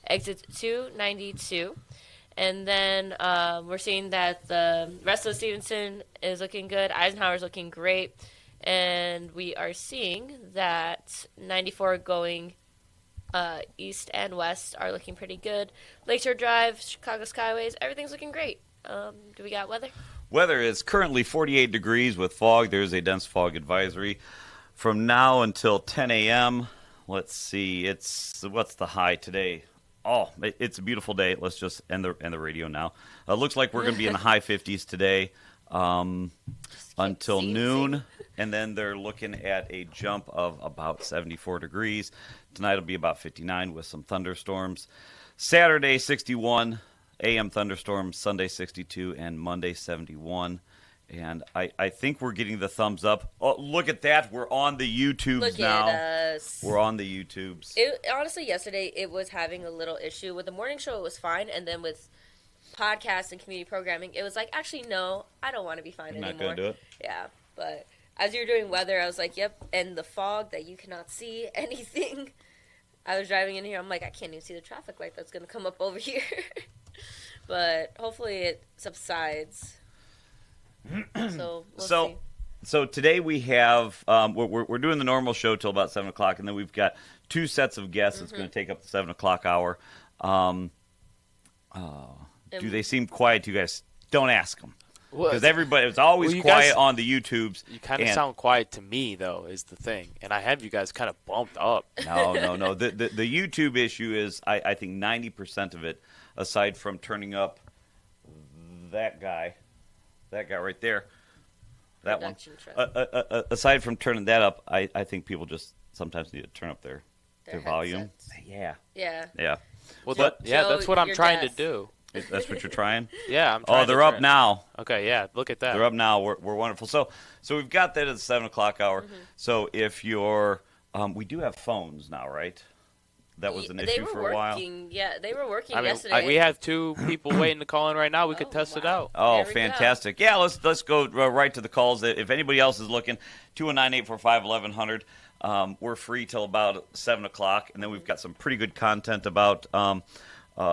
exit 292. And then we're seeing that the rest of Stevenson is looking good. Eisenhower's looking great. And we are seeing that 94 going east and west are looking pretty good. Lakeshore Drive, Chicago Skyways, everything's looking great. Do we got weather? Weather is currently 48 degrees with fog. There's a dense fog advisory. From now until 10 a.m., let's see, what's the high today? Oh, it's a beautiful day. Let's just end the radio now. Looks like we're going to be in the high 50s today until noon, and then they're looking at a jump of about 74 degrees. Tonight will be about 59 with some thunderstorms. Saturday, 61 a.m. thunderstorms, Sunday, 62, and Monday, 71. And I think we're getting the thumbs up. Oh, look at that. We're on the YouTubes now. Look at us. We're on the YouTubes. Honestly, yesterday it was having a little issue. With the morning show, it was fine. And then with podcasts and community programming, it was like, actually, no, I don't want to be fine anymore. Not going to do it? Yeah. But as you were doing weather, I was like, yep. And the fog that you cannot see anything. I was driving in here. I'm like, I can't even see the traffic light that's going to come up over here. But hopefully it subsides. So we'll see. So today we have we're doing the normal show till about 7 o'clock, and then we've got two sets of guests. It's going to take up the 7 o'clock hour. Do they seem quiet to you guys? Don't ask them. Because it's always quiet on the YouTubes. You kind of sound quiet to me, though, is the thing. And I have you guys kind of bumped up. No. The YouTube issue is, I think 90% of it, aside from turning up that guy right there, that one. Aside from turning that up, I think people just sometimes need to turn up their volume. Yeah. Well, that's what I'm trying to do. That's what you're trying? Yeah, I'm trying. Oh, they're up now. Okay, yeah, look at that. They're up now. We're wonderful. So we've got that at the 7 o'clock hour. Mm-hmm. So if you're, we do have phones now, right? That was an issue for a while. Yeah, they were working yesterday. We have two people waiting to call in right now. We could test it out. Oh, fantastic. Yeah, let's go right to the calls. If anybody else is looking, 219-845-1100. We're free till about 7 o'clock, and then we've got some pretty good content about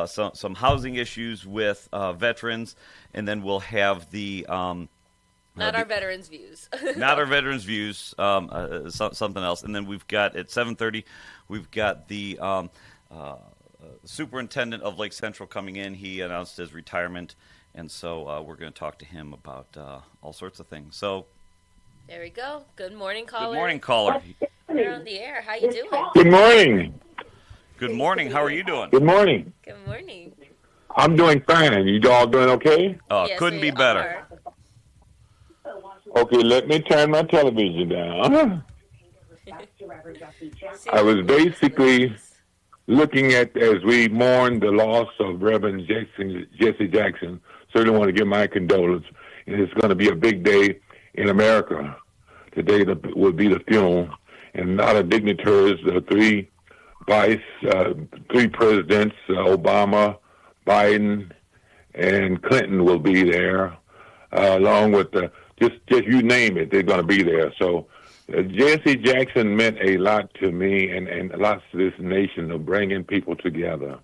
some housing issues with veterans, and then we'll have the not our veterans' views. Not our veterans' views, something else. And then we've got, at 7:30, we've got the superintendent of Lake Central coming in. He announced his retirement, and so we're going to talk to him about all sorts of things. So there we go. Good morning, caller. Good morning, caller. You're on the air. How you doing? Good morning. Good morning. How are you doing? Good morning. Good morning. I'm doing fine. You all doing okay? Yes, couldn't be better. Okay, let me turn my television down. I was basically looking at, as we mourn the loss of Reverend Jesse Jackson, certainly want to give my condolence. And it's going to be a big day in America. Today will be the funeral, and a lot of dignitaries, three presidents, Obama, Biden, and Clinton will be there, along with just you name it, they're going to be there. So Jesse Jackson meant a lot to me and lots to this nation of bringing people together.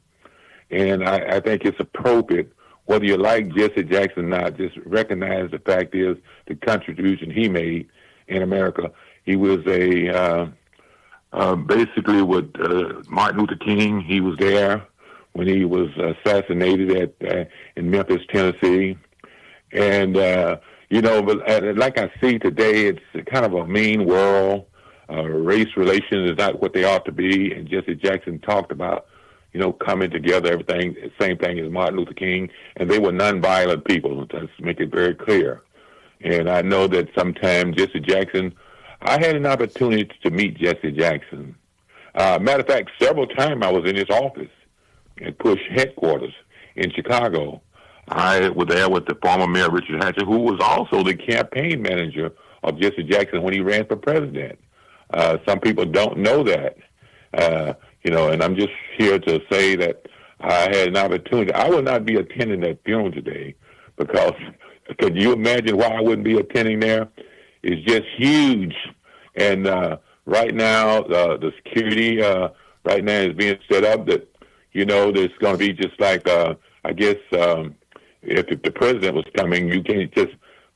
And I think it's appropriate, whether you like Jesse Jackson or not, just recognize the fact is the contribution he made in America. He was basically with Martin Luther King. He was there when he was assassinated in Memphis, Tennessee. And, but like I see today, it's kind of a mean world. Race relations is not what they ought to be. And Jesse Jackson talked about, coming together, everything, same thing as Martin Luther King. And they were nonviolent people, let's make it very clear. And I know that sometimes Jesse Jackson, I had an opportunity to meet Jesse Jackson. Matter of fact, several times I was in his office at Push headquarters in Chicago. I was there with the former Mayor Richard Hatcher, who was also the campaign manager of Jesse Jackson when he ran for president. Some people don't know that, and I'm just here to say that I had an opportunity. I will not be attending that funeral today because could you imagine why I wouldn't be attending there? It's just huge. And right now, the security right now is being set up that, there's going to be just like, I guess, if the president was coming,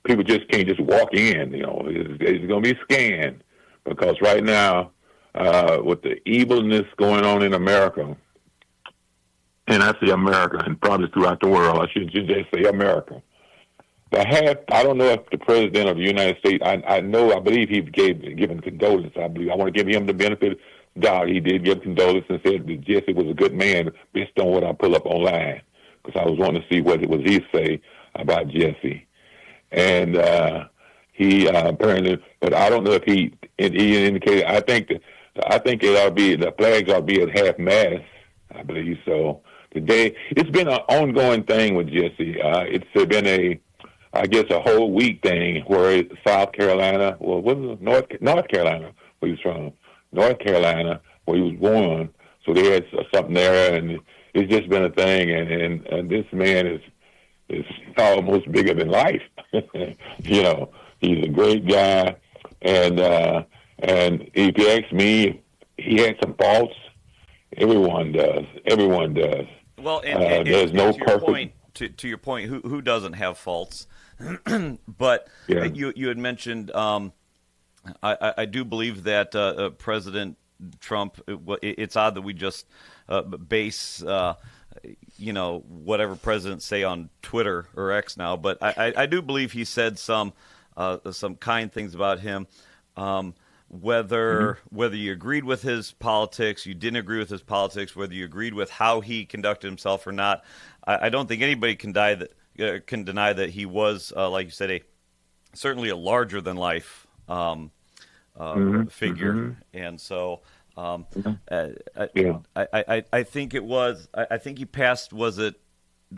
people just can't just walk in. It's going to be scanned, because right now, with the evilness going on in America, and I say America, and probably throughout the world, I should just say America. I don't know if the president of the United States, I believe he's given condolences. I want to give him the benefit of the doubt. He did give condolences and said that Jesse was a good man, based on what I pull up online, because I was wanting to see what it was he say about Jesse. And he apparently, but I don't know if he indicated. I think it ought to be, the flags ought to be at half mast. I believe so. Today, it's been an ongoing thing with Jesse. It's been I guess a whole week thing where South Carolina, well, what was it? North Carolina, where he was from, North Carolina, where he was born. So they had something there, and it's just been a thing. And this man is almost bigger than life. He's a great guy, and if you ask me, he had some faults. Everyone does. Well, and there's no perfect. To your point, who doesn't have faults? But yeah. You had mentioned, I do believe that President Trump, it's odd that we just base, whatever presidents say on Twitter or X now, but I do believe he said some kind things about him. Whether you agreed with his politics, you didn't agree with his politics, whether you agreed with how he conducted himself or not, I don't think anybody can deny that he was, like you said, certainly a larger than life figure, and so I think it was. I think he passed. Was it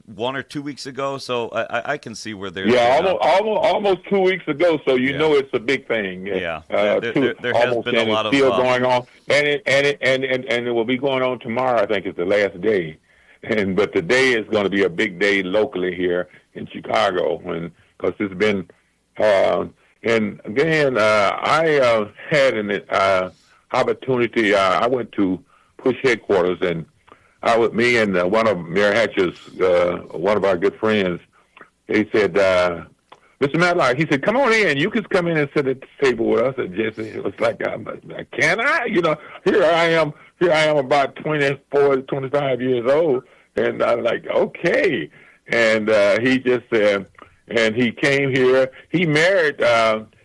1 or 2 weeks ago? So I can see where there's almost 2 weeks ago. So it's a big thing. Yeah, there has been a lot of still going on, and it will be going on tomorrow. I think is the last day. But today is going to be a big day locally here in Chicago, because it's been. And then I had an opportunity. I went to Push headquarters, and me and one of Mayor Hatcher's, one of our good friends. He said, "Mr. Matlock," he said, "come on in. You can come in and sit at the table with us." And Jesse, it was like, "Can I?" Here I am. About 24, 25 years old, and I'm like, okay. And he just said, and he came here. He married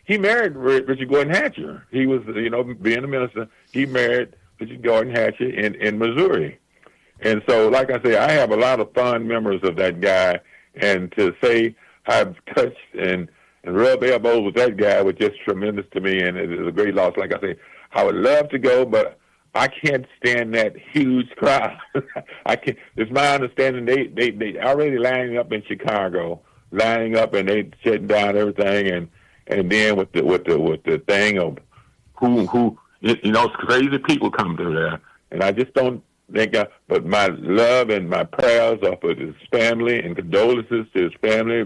Richard Gordon Hatcher. He was, being a minister, he married Richard Gordon Hatcher in Missouri. And so, like I say, I have a lot of fond memories of that guy. And to say I've touched and rubbed elbows with that guy was just tremendous to me, and it is a great loss. Like I say, I would love to go, but I can't stand that huge crowd. I can't. It's my understanding they already lining up in Chicago, and they shutting down everything, and then with the thing of who crazy people come through there, and I just don't think. But my love and my prayers are for his family, and condolences to his family.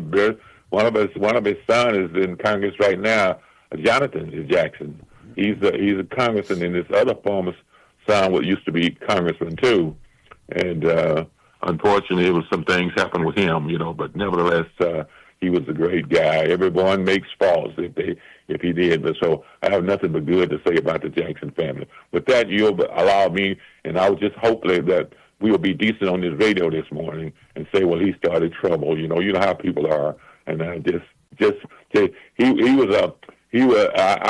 One of his sons is in Congress right now, Jonathan Jackson. He's a congressman, and his other former son used to be congressman too, and unfortunately, some things happened with him, But nevertheless, he was a great guy. Everyone makes faults if he did, but so I have nothing but good to say about the Jackson family. With that, you'll allow me, and I'll just hopefully that we will be decent on this radio this morning and say, well, he started trouble. You know how people are, and I just say he was. I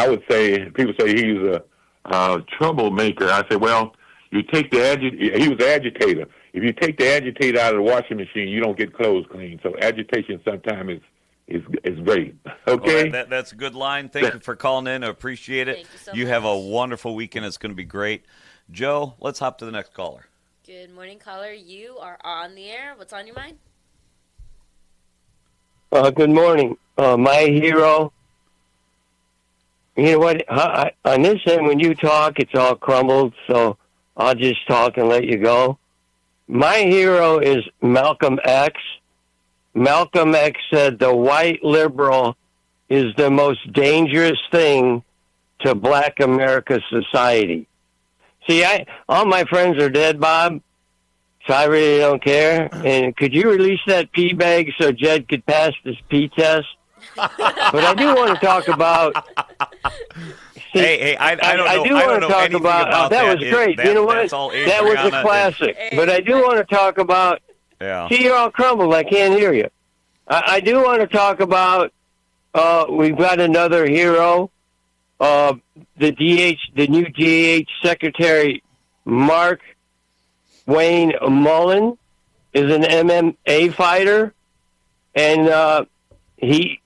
would say people say he was a troublemaker. I say, well, you take he was an agitator. If you take the agitator out of the washing machine, you don't get clothes clean. So agitation sometimes is great. Okay? Well, that's a good line. Thank you for calling in. I appreciate it. Thank you so You much. have a wonderful weekend. It's going to be great. Joe, let's hop to the next caller. Good morning, caller. You are on the air. What's on your mind? Good morning. My hero. You know what? On this end, when you talk, it's all crumbled, so I'll just talk and let you go. My hero is Malcolm X. Malcolm X said the white liberal is the most dangerous thing to black America society. See, all my friends are dead, Bob. so I really don't care. And could you release that pee bag so Jed could pass this pee test? But I do want to talk about. Hey, I don't know. I do I want don't to know talk anything about that. Was great. You know what? That was a classic. But I do want to talk about. Yeah. See, you're all crumbled. I can't hear you. I do want to talk about. We've got another hero. The new DH secretary, Mark Wayne Mullen, is an MMA fighter, and he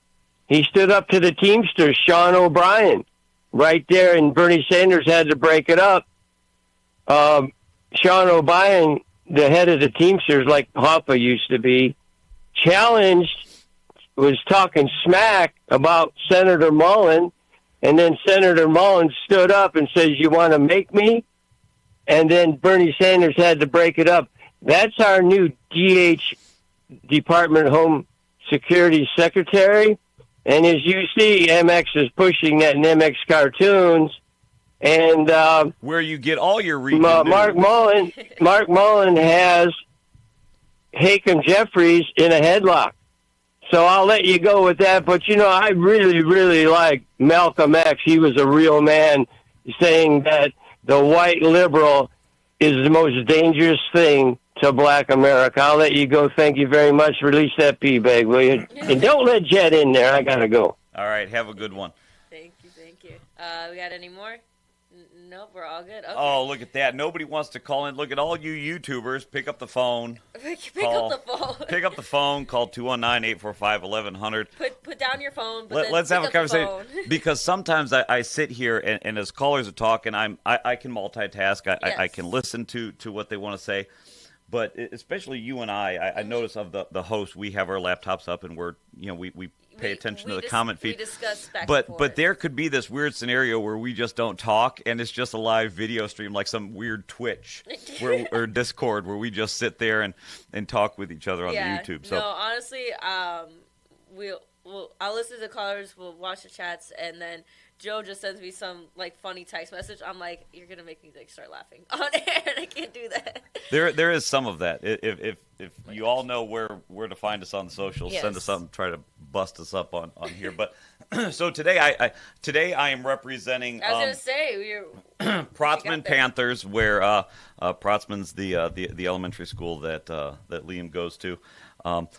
stood up to the Teamsters, Sean O'Brien, right there, and Bernie Sanders had to break it up. Sean O'Brien, the head of the Teamsters, like Hoffa used to be, was talking smack about Senator Mullen, and then Senator Mullen stood up and says, "You want to make me?" And then Bernie Sanders had to break it up. That's our new DH, Department of Home Security Secretary. And as you see, MX is pushing that in MX cartoons. And where you get all your region Mark Mullen has Hakeem Jeffries in a headlock. So I'll let you go with that. But, I really, really like Malcolm X. He was a real man, saying that the white liberal is the most dangerous thing to black America. I'll let you go. Thank you very much. Release that pee bag, will you? And don't let Jet in there. I got to go. All right. Have a good one. Thank you. We got any more? Nope, we're all good. Okay. Oh, look at that. Nobody wants to call in. Look at all you YouTubers. Pick up the phone. Pick up the phone. Pick up the phone. Call 219-845-1100. Put down your phone. Let's have a conversation. Because sometimes I sit here, and as callers are talking, I can multitask. I can listen to what they want to say. But especially you and I notice of the host, we have our laptops up, and we pay attention to the comment feed. We discuss back but and forth. but there could be this weird scenario where we just don't talk, and it's just a live video stream, like some weird Twitch or Discord, where we just sit there and talk with each other on the YouTube. So no, honestly, I'll listen to the callers, we'll watch the chats, and then Joe just sends me some funny text message. I'm like, you're gonna make me start laughing on air, and I can't do that. There is some of that. If you all know where to find us on the socials, send us something, try to bust us up on here. But so today I am representing. I was gonna say Protzman Panthers, where Protzman's the elementary school that Liam goes to.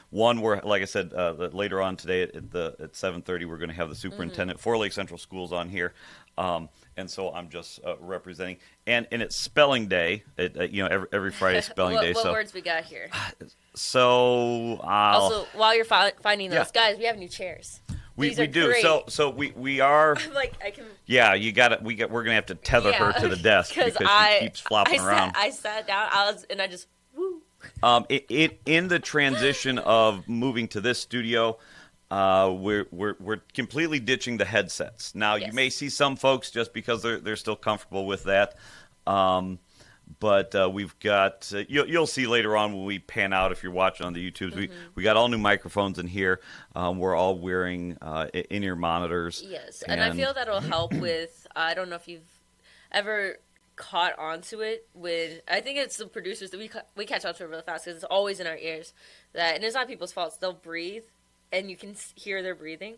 One where, like I said, later on today at 7:30, we're going to have the superintendent for Lake Central Schools on here, and so I'm just representing. And it's spelling day. Every Friday is spelling day. What words we got here? So also, while you're finding those guys, we have new chairs. We do. Great. So we are. I'm like, I can. Yeah, you got it. We're gonna have to tether her to the desk because she keeps flopping around. I sat down. I just woo. In the transition of moving to this studio, we're completely ditching the headsets. Now you may see some folks just because they're still comfortable with that, but we've got you'll see later on when we pan out if you're watching on the YouTubes. We got all new microphones in here. We're all wearing in-ear monitors. Yes, and I feel that'll help with. I don't know if you've ever caught onto it with, I think it's the producers that we catch on to it really fast because it's always in our ears, and it's not people's faults. They'll breathe and you can hear their breathing.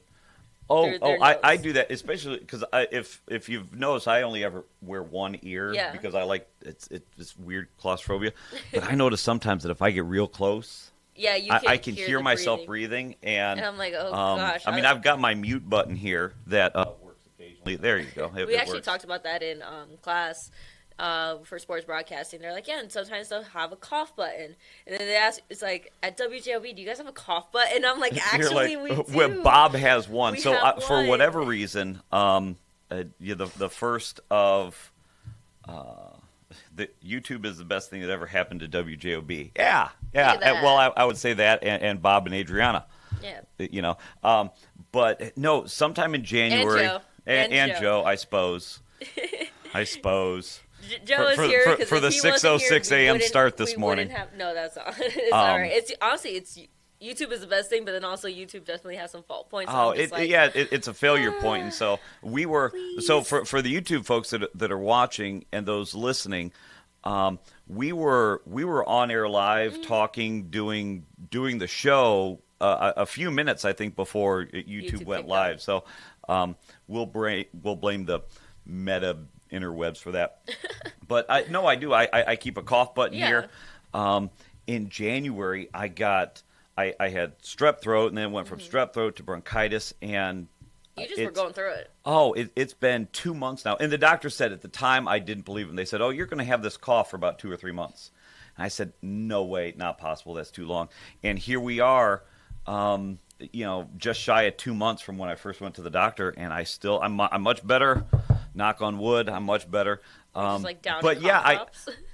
I do that, especially because if you've noticed, I only ever wear one ear because I like it's this weird claustrophobia. But I notice sometimes that if I get real close, I can hear myself breathing, and I'm like, oh gosh. I mean, I've got my mute button here that works occasionally. There you go. We actually talked about that in class. For sports broadcasting, they're like, and sometimes they'll have a cough button, and then they ask, it's like, at WJOB, do you guys have a cough button? I'm like, actually, we do. Well, Bob has one. We have for one. whatever reason, the first of the YouTube is the best thing that ever happened to WJOB. Yeah. Well, I would say that, and Bob and Adrianna. Yeah. But no, sometime in January, and Joe, I suppose. Joe is here for the 6:06 a.m. start this morning. No, that's all. It's all right. It's honestly, YouTube is the best thing, but then also YouTube definitely has some fault points. It's a failure point, and so we were. Please. So for the YouTube folks that are watching and those listening, we were on air live talking, doing the show a few minutes, I think, before YouTube went live. So we'll blame the meta interwebs for that. But I do. I keep a cough button here. In January, I had strep throat, and then went from strep throat to bronchitis, and you just were going through it. Oh, it's been 2 months now. And the doctor said at the time, I didn't believe him. They said, oh, you're going to have this cough for about 2 or 3 months. And I said, no way, not possible. That's too long. And here we are, just shy of 2 months from when I first went to the doctor, and I'm much better. Knock on wood, I'm much better. Just like down but yeah,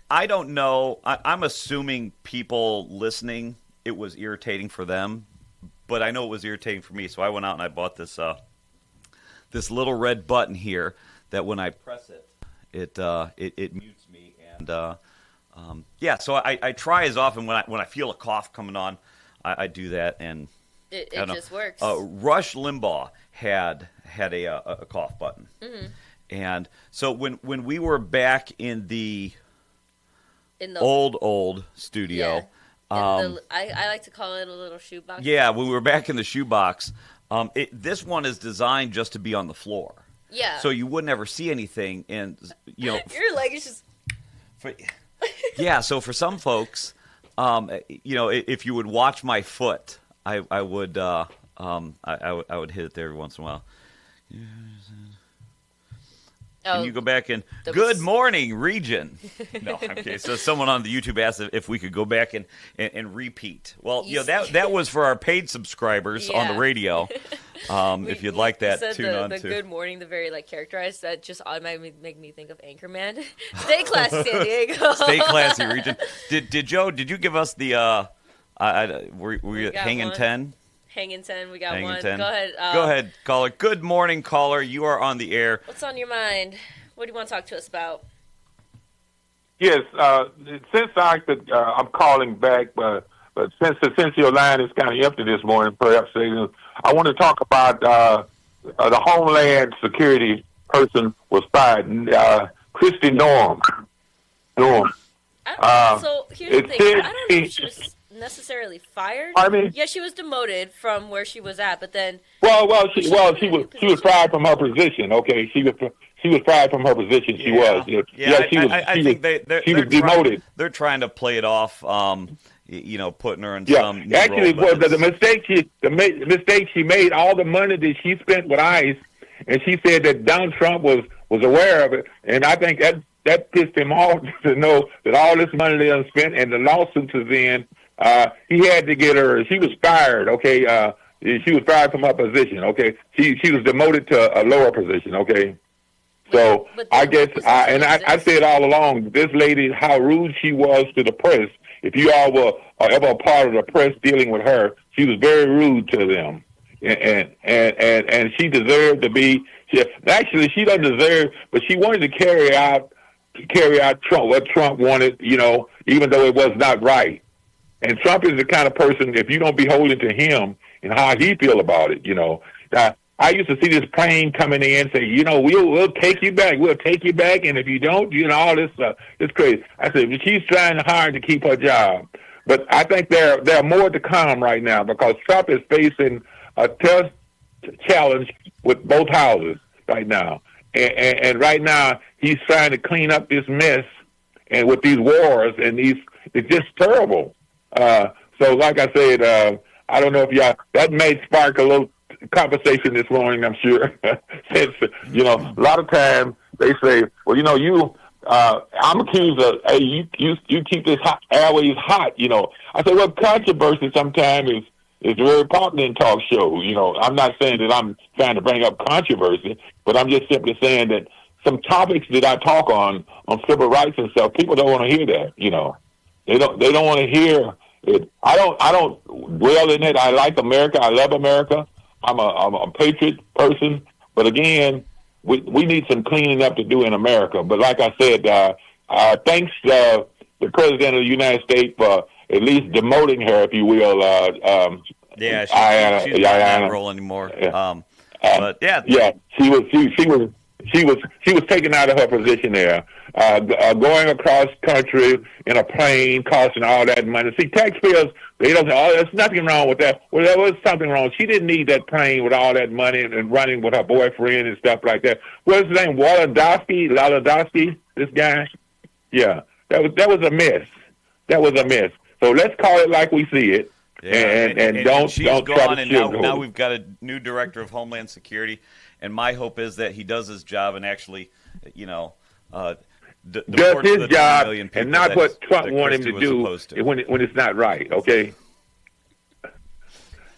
I don't know. I'm assuming people listening, it was irritating for them, but I know it was irritating for me. So I went out and I bought this little red button here that when I press it, it mutes me. And so I try as often when I feel a cough coming on, I do that, and it just works. Rush Limbaugh had a cough button, and so when we were back in the old studio. Yeah. I like to call it a little shoebox. Yeah, when we were back in the shoebox, this one is designed just to be on the floor. Yeah. So you would never see anything, and your leg is just. So for some folks, if you would watch my foot, I would hit it there every once in a while. Can you go back and good morning, region? No, okay. So someone on the YouTube asked if we could go back and repeat. Well, that was for our paid subscribers on the radio. If you'd like that, tune on to. The good morning, the very characterized, that just automatically make me think of Anchorman. Stay classy, San Diego. Stay classy, region. Did Joe? Did you give us the? Were you hanging 10? Hanging 10, we got hanging one. 10. Go ahead. Go ahead, caller. Good morning, caller. You are on the air. What's on your mind? What do you want to talk to us about? Yes, since I'm calling back, but since your line is kind of empty this morning, perhaps I want to talk about the Homeland Security person was fired, Christy Norm. So here's the thing. I don't know if she was necessarily fired. Yeah, she was demoted from where she was at, but then. She was fired from her position. Okay, she was fired from her position. She was. I think she was demoted. They're trying to play it off. Putting her in some. Yeah, actually, the mistake she made. All the money that she spent with ICE, and she said that Donald Trump was aware of it, and I think that pissed him off to know that all this money they done spent and the lawsuits is in. He had to get her. She was fired. Okay, she was fired from her position. Okay, she was demoted to a lower position. Okay, so I guess I said all along, this lady, how rude she was to the press. If you all were ever a part of the press dealing with her, she was very rude to them, and she deserved to be. Actually, she doesn't deserve, but she wanted to carry out what Trump wanted. Even though it was not right. And Trump is the kind of person, if you don't be holding to him and how he feel about it, I used to see this plane coming in and say, we'll take you back. We'll take you back. And if you don't, all this stuff. It's crazy. I said, she's trying hard to keep her job. But I think there are more to come right now because Trump is facing a tough challenge with both houses right now. And right now, he's trying to clean up this mess and with these wars and it's just terrible. So like I said, I don't know if that may spark a little conversation this morning, I'm sure. Since, a lot of times they say, well, I'm accused of, hey, you keep this airways hot, I say, well, controversy sometimes is very popular in talk shows. I'm not saying that I'm trying to bring up controversy, but I'm just simply saying that some topics that I talk on civil rights and stuff, people don't want to hear that, They don't want to hear it. I don't dwell in it. I like America. I love America. I'm a patriot person. But again, we need some cleaning up to do in America. But like I said, thanks the President of the United States for at least demoting her, if you will. She's not in that role anymore. She was She was taken out of her position there, going across country in a plane, costing all that money. See, taxpayers, they don't say, oh, there's nothing wrong with that. Well, there was something wrong. She didn't need that plane with all that money and running with her boyfriend and stuff like that. What's his name? Walodowski, this guy? Yeah, that was a mess. That was a mess. So let's call it like we see it. Yeah, and don't she's don't try gone, to and sugarcoat now it. we've got a new director of Homeland Security, and my hope is that he does his job and actually, Does deports his the 20 job million people and not that- what Trump that wanted him Christie to was do supposed to. when it's not right, okay?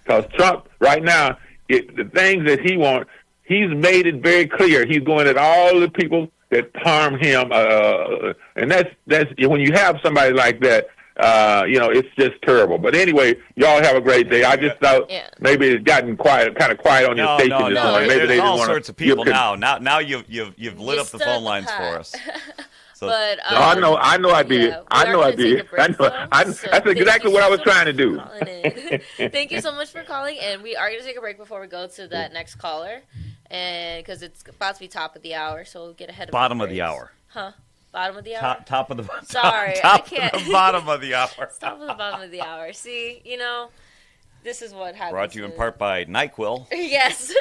Because Trump, right now, the things that he wants, he's made it very clear. He's going at all the people that harm him, and that's when you have somebody like that, it's just terrible. But anyway, y'all have a great day. I just thought maybe it's gotten kind of quiet on your station this morning. Maybe There's they all didn't want sorts of people now. Now you've lit up the stirred phone the lines pot. for us. So, But No, I know I did. yeah, I we know are I gonna take did. a break, so That's thank exactly you what I was so trying to much do. for calling in. Thank you so much for calling, and we are going to take a break before we go to that next caller, and because it's about to be top of the hour, so we'll get ahead of bottom the of the breaks. hour. Huh? Bottom of the hour. Top of the Sorry, top I can't. of the bottom of the hour. Top of the bottom of the hour. See, this is what happens. Brought to you in part by NyQuil. Yes.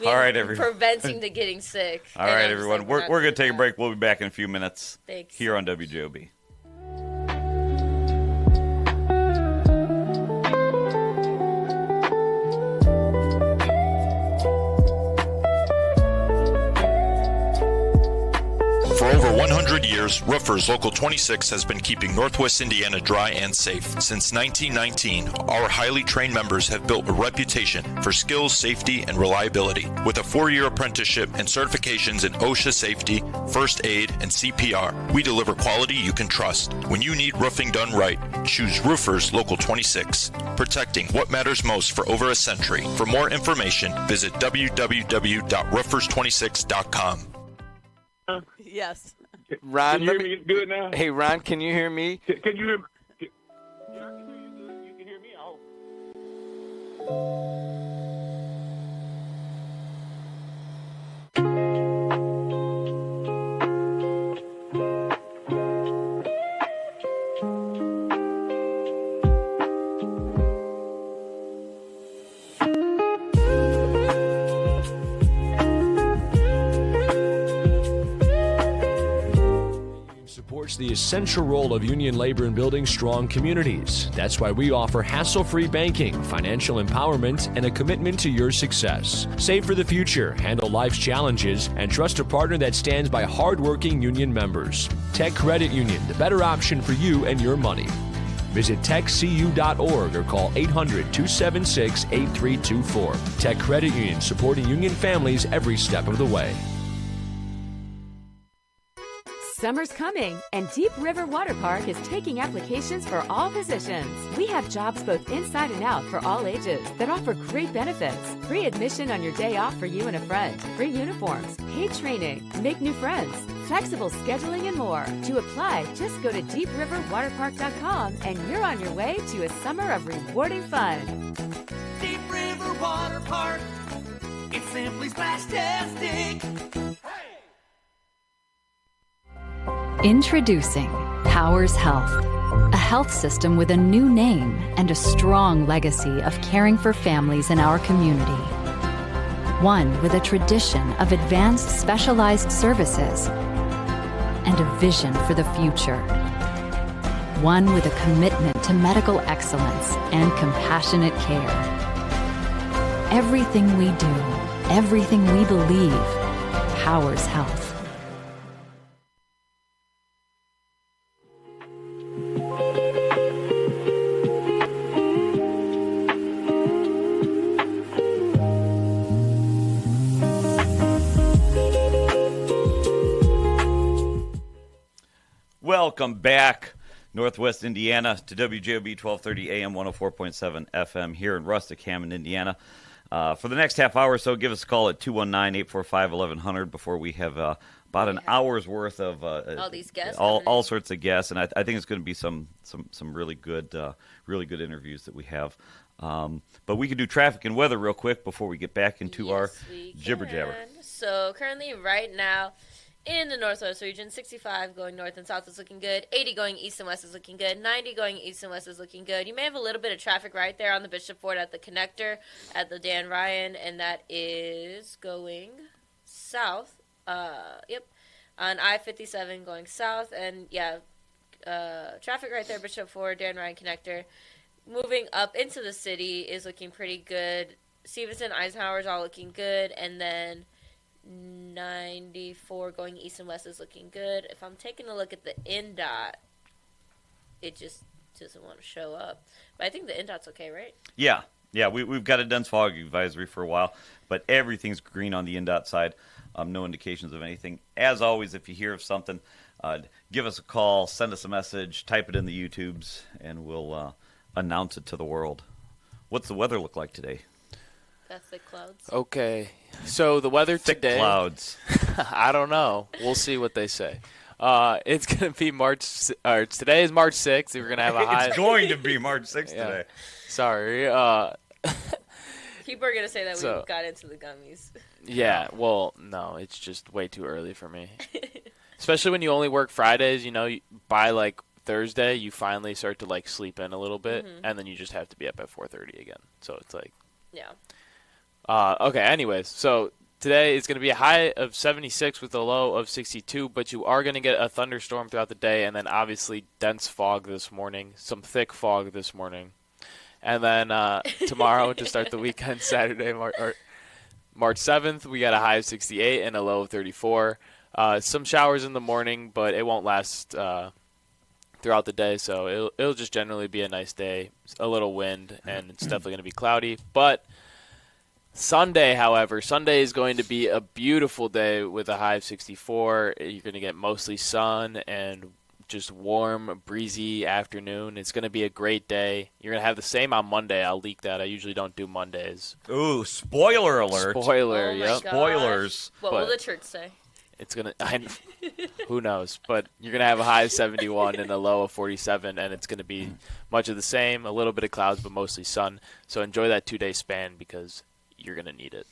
All right, everyone. Preventing the getting sick. All right, everyone. We're going to take a break. We'll be back in a few minutes. Thanks. Here on WJOB. For over 100 years, Roofers Local 26 has been keeping Northwest Indiana dry and safe. Since 1919, our highly trained members have built a reputation for skills, safety, and reliability. With a 4-year apprenticeship and certifications in OSHA safety, first aid, and CPR, we deliver quality you can trust. When you need roofing done right, choose Roofers Local 26, protecting what matters most for over a century. For more information, visit www.roofers26.com. Yes. Ron, Can you hear me good now? hey Ron, can you hear me? Can you hear me? Yeah, I can hear you good. You can hear me? Supports the essential role of union labor in building strong communities. That's why we offer hassle-free banking, financial empowerment, and a commitment to your success. Save for the future, handle life's challenges, and trust a partner that stands by hardworking union members. Tech Credit Union, the better option for you and your money. Visit techcu.org or call 800-276-8324. Tech Credit Union, supporting union families every step of the way. Summer's coming, and Deep River Water Park is taking applications for all positions. We have jobs both inside and out for all ages that offer great benefits. Free admission on your day off for you and a friend. Free uniforms, paid training, make new friends, flexible scheduling, and more. To apply, just go to deepriverwaterpark.com and you're on your way to a summer of rewarding fun. Deep River Water Park. It's simply splash-tastic. Introducing Powers Health, a health system with a new name and a strong legacy of caring for families in our community. One with a tradition of advanced specialized services and a vision for the future. One with a commitment to medical excellence and compassionate care. Everything we do, everything we believe, powers health. Welcome back, Northwest Indiana, to WJOB 1230 AM 104.7 FM here in Rustic, Hammond, Indiana. For the next half hour or so, give us a call at 219-845-1100 before we have about an hour's worth of all these guests, all sorts of guests, and I think it's going to be some really good interviews that we have. But we could do traffic and weather real quick before we get back into our jibber jabber. So currently, right now, in the Northwest region, 65 going north and south is looking good. 80 going east and west is looking good. 90 going east and west is looking good. You may have a little bit of traffic right there on the Bishop Ford at the connector at the Dan Ryan, and that is going south. On I-57 going south, and traffic right there, Bishop Ford, Dan Ryan connector. Moving up into the city is looking pretty good. Stevenson, Eisenhower is all looking good, and then 94 going east and west is looking good. If I'm taking a look at the NDOT, it just doesn't want to show up. But I think the NDOT's okay, right? Yeah, we've got a dense fog advisory for a while, but everything's green on the NDOT side. No indications of anything. As always, if you hear of something, give us a call, send us a message, type it in the YouTubes, and we'll announce it to the world. What's the weather look like today? That's the clouds. Okay, so the weather Thick today. Clouds. I don't know. We'll see what they say. It's going to be today is March 6th. We're going to have a high. It's going to be March 6th today. Sorry. People are going to say that we got into the gummies. Yeah, well, no, it's just way too early for me. Especially when you only work Fridays, by like Thursday, you finally start to like sleep in a little bit, and then you just have to be up at 4:30 again. So it's like, okay. Anyways, so today it's going to be a high of 76 with a low of 62, but you are going to get a thunderstorm throughout the day, and then obviously dense fog this morning, some thick fog this morning, and then tomorrow to start the weekend, Saturday, March 7th, we got a high of 68 and a low of 34. Some showers in the morning, but it won't last throughout the day, so it'll just generally be a nice day. A little wind, and it's definitely going to be cloudy. But Sunday, however, Sunday is going to be a beautiful day with a high of 64. You're going to get mostly sun and just warm, breezy afternoon. It's going to be a great day. You're going to have the same on Monday. I'll leak that. I usually don't do Mondays. Ooh, spoiler alert. Spoiler, oh yep. Spoilers. What will the church say? It's going to who knows, but you're going to have a high of 71 and a low of 47, and it's going to be much of the same, a little bit of clouds, but mostly sun. So enjoy that 2-day span because you're going to need it.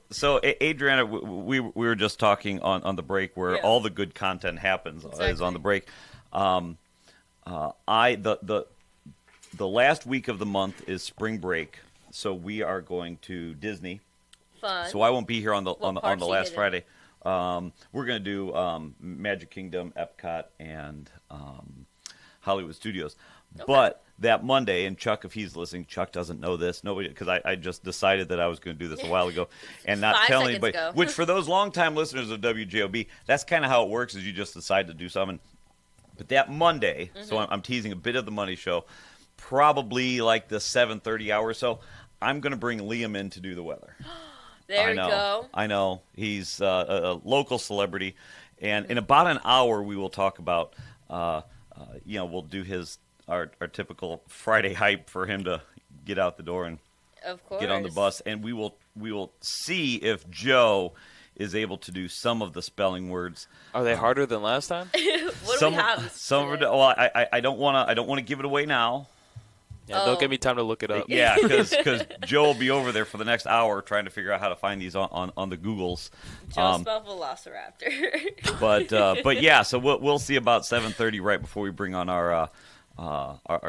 So, Adrianna, we were just talking on the break where all the good content happens is on the break. The last week of the month is spring break, so we are going to Disney. Fun. So I won't be here on the last Friday. We're going to do Magic Kingdom, Epcot, and Hollywood Studios. Okay. But that Monday, and Chuck, if he's listening, Chuck doesn't know this. Nobody, because I just decided that I was going to do this a while ago and not tell anybody. Which for those longtime listeners of WJOB, that's kind of how it works. Is you just decide to do something. But that Monday, so I'm teasing a bit of the Money Show, probably like the 7:30 hour or so. I'm going to bring Liam in to do the weather. There we go. I know. He's a local celebrity. And in about an hour, we will talk about, we'll do our typical Friday hype for him to get out the door and get on the bus. And we will see if Joe is able to do some of the spelling words. Are they harder than last time? What do we have? Well, I don't want to give it away now. Yeah, don't give me time to look it up. Yeah, because Joe will be over there for the next hour trying to figure out how to find these on the Googles. Joe spelled Velociraptor. but yeah, so we'll see about 7:30 right before we bring on our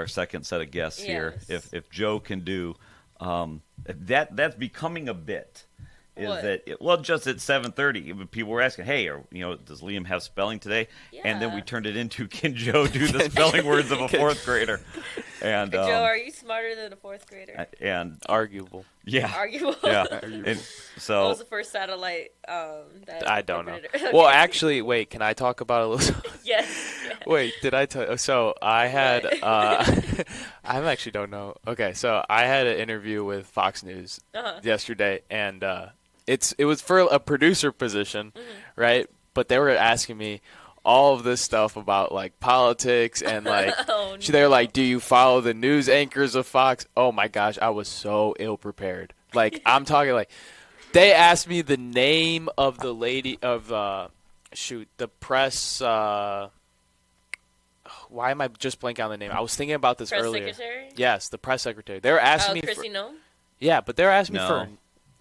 second set of guests here. If Joe can do that's becoming a bit. Just at 7:30, people were asking, "Hey, does Liam have spelling today?" Yeah. And then we turned it into, "Can Joe do the spelling words of a fourth grader?" And Joe, are you smarter than a fourth grader? And arguable. Yeah, arguable. Yeah. And so what was the first satellite? I don't know. Okay. Well, actually, wait. Can I talk about a little? Yes. Wait, did I tell? So I had. I actually don't know. Okay, so I had an interview with Fox News yesterday, and it was for a producer position, right? But they were asking me all of this stuff about like politics and like they're like, do you follow the news anchors of Fox? Oh my gosh, I was so ill prepared. Like I'm talking like They asked me the name of the lady of the press. Why am I just blanking on the name? I was thinking about this Press earlier. secretary? Yes, the press secretary. They were asking me Chrissy for. Nome? Yeah, but they're asking me for.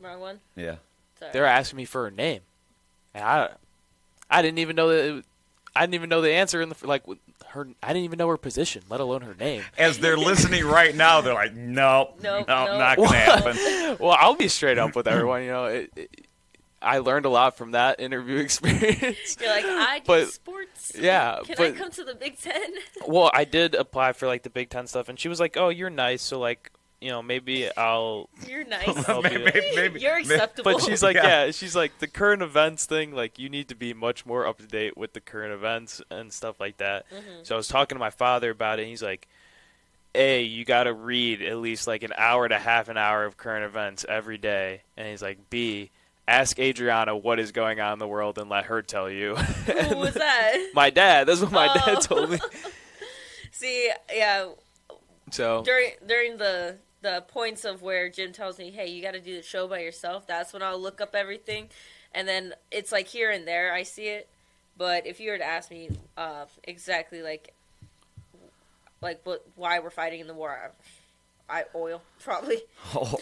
Wrong one. Yeah. Sorry. They're asking me for her name, and I didn't even know that. I didn't even know the answer in the her. I didn't even know her position, let alone her name. As they're listening right now, they're like, nope, Nope. not gonna happen. Well, I'll be straight up with everyone. You know, I learned a lot from that interview experience. You're like, I do sports. Yeah. Can I come to the Big Ten? Well, I did apply for like the Big Ten stuff, and she was like, "Oh, you're nice, so like, you know, maybe I'll." You're nice. maybe, You're acceptable. But she's like, yeah, she's like the current events thing. Like, you need to be much more up to date with the current events and stuff like that. Mm-hmm. So I was talking to my father about it, and he's like, "A, you got to read at least like an hour to half an hour of current events every day," and he's like, "B, ask Adrianna what is going on in the world and let her tell you." Who was that? My dad. That's what my dad told me. See, yeah. So during the points of where Jim tells me, hey, you got to do the show by yourself, that's when I'll look up everything. And then it's like here and there I see it. But if you were to ask me exactly like why we're fighting in the war, oil, probably.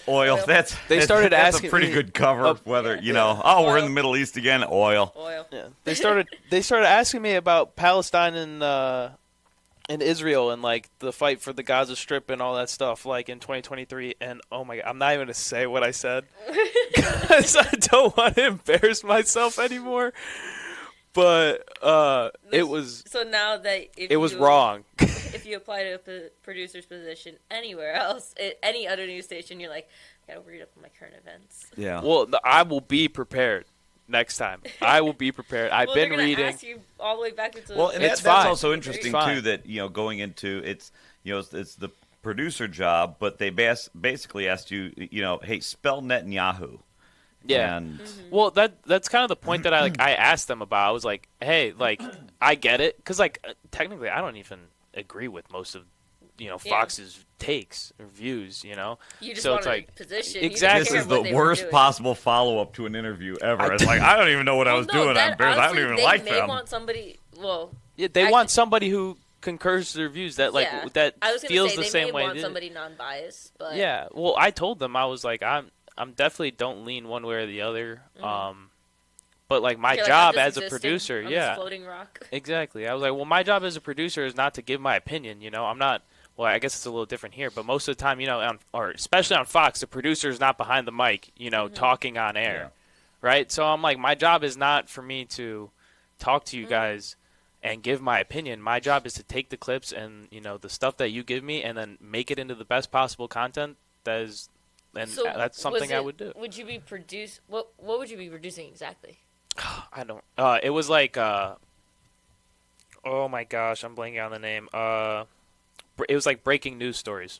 Oil. That's started that's asking a pretty me, good cover. Whether we're in the Middle East again. Oil. Yeah. They started asking me about Palestine and Israel and like the fight for the Gaza Strip and all that stuff, like in 2023. And oh my God, I'm not even gonna say what I said because I don't want to embarrass myself anymore. But it was. So now that it was wrong. If you apply to a producer's position anywhere else, at any other news station, you're like, I gotta read up on my current events. Yeah. Well, I will be prepared next time. I will be prepared. I've been they're gonna reading. ask you all the way back into. Well, and it's that's fine. also interesting too. That going into it's the producer job, but they basically asked you, hey, spell Netanyahu. Yeah. And well, that's kind of the point that I asked them about. I was like, hey, like I get it, because like technically I don't even agree with most of Fox's takes or views. You just so want it's a like position. Exactly. This is the worst possible follow up to an interview ever. It's like I don't even know what I was doing. I'm embarrassed. I don't even like them. They want somebody. Well, yeah, they want somebody who concurs to their views that that I was feels say, the same way. They want somebody non-biased, but yeah. Well, I told them I was like I'm definitely don't lean one way or the other. Mm-hmm. But like my job as a producer, floating rock. Exactly. I was like, well, my job as a producer is not to give my opinion. I'm not. Well, I guess it's a little different here, but most of the time, or especially on Fox, the producer is not behind the mic, talking on air, right? So I'm like, my job is not for me to talk to you guys and give my opinion. My job is to take the clips and the stuff that you give me and then make it into the best possible content that is. And so that's something I would do. Would you be What would you be producing exactly? I don't. It was like. Oh my gosh, I'm blanking on the name. It was like breaking news stories.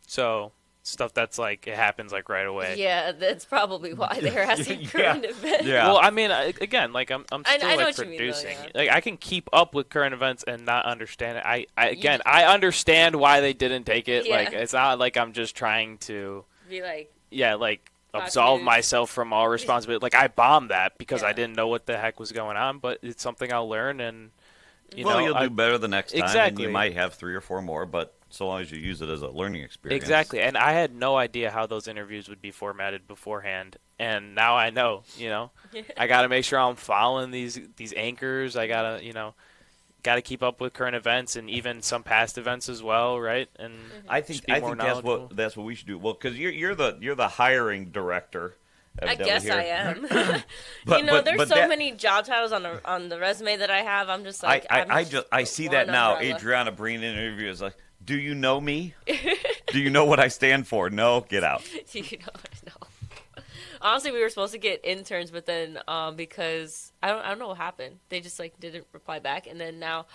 So stuff that's like it happens like right away. Yeah, that's probably why they're asking current events. Yeah. Well, I mean, again, like I'm still I know like what you mean, producing. though, yeah. Like I can keep up with current events and not understand it. I understand why they didn't take it. Yeah. Like it's not like I'm just trying to. Be like. Yeah, like Fox absolve News. myself from all responsibility. Like I bombed that because I didn't know what the heck was going on, but it's something I'll learn and. You'll do better the next time, exactly. and you might have 3 or 4 more, but so long as you use it as a learning experience. Exactly, and I had no idea how those interviews would be formatted beforehand, and now I know. I got to make sure I'm following these anchors. I gotta keep up with current events and even some past events as well, right? And I think that's what we should do. Well, because you're the hiring director. I guess here. I am. But there's so many job titles on the resume that I have. I'm just like I see that now. Adrianna bringing in interviews is like, do you know me? Do you know what I stand for? No, get out. No. Honestly, we were supposed to get interns, but then because I don't know what happened. They just like didn't reply back, and then now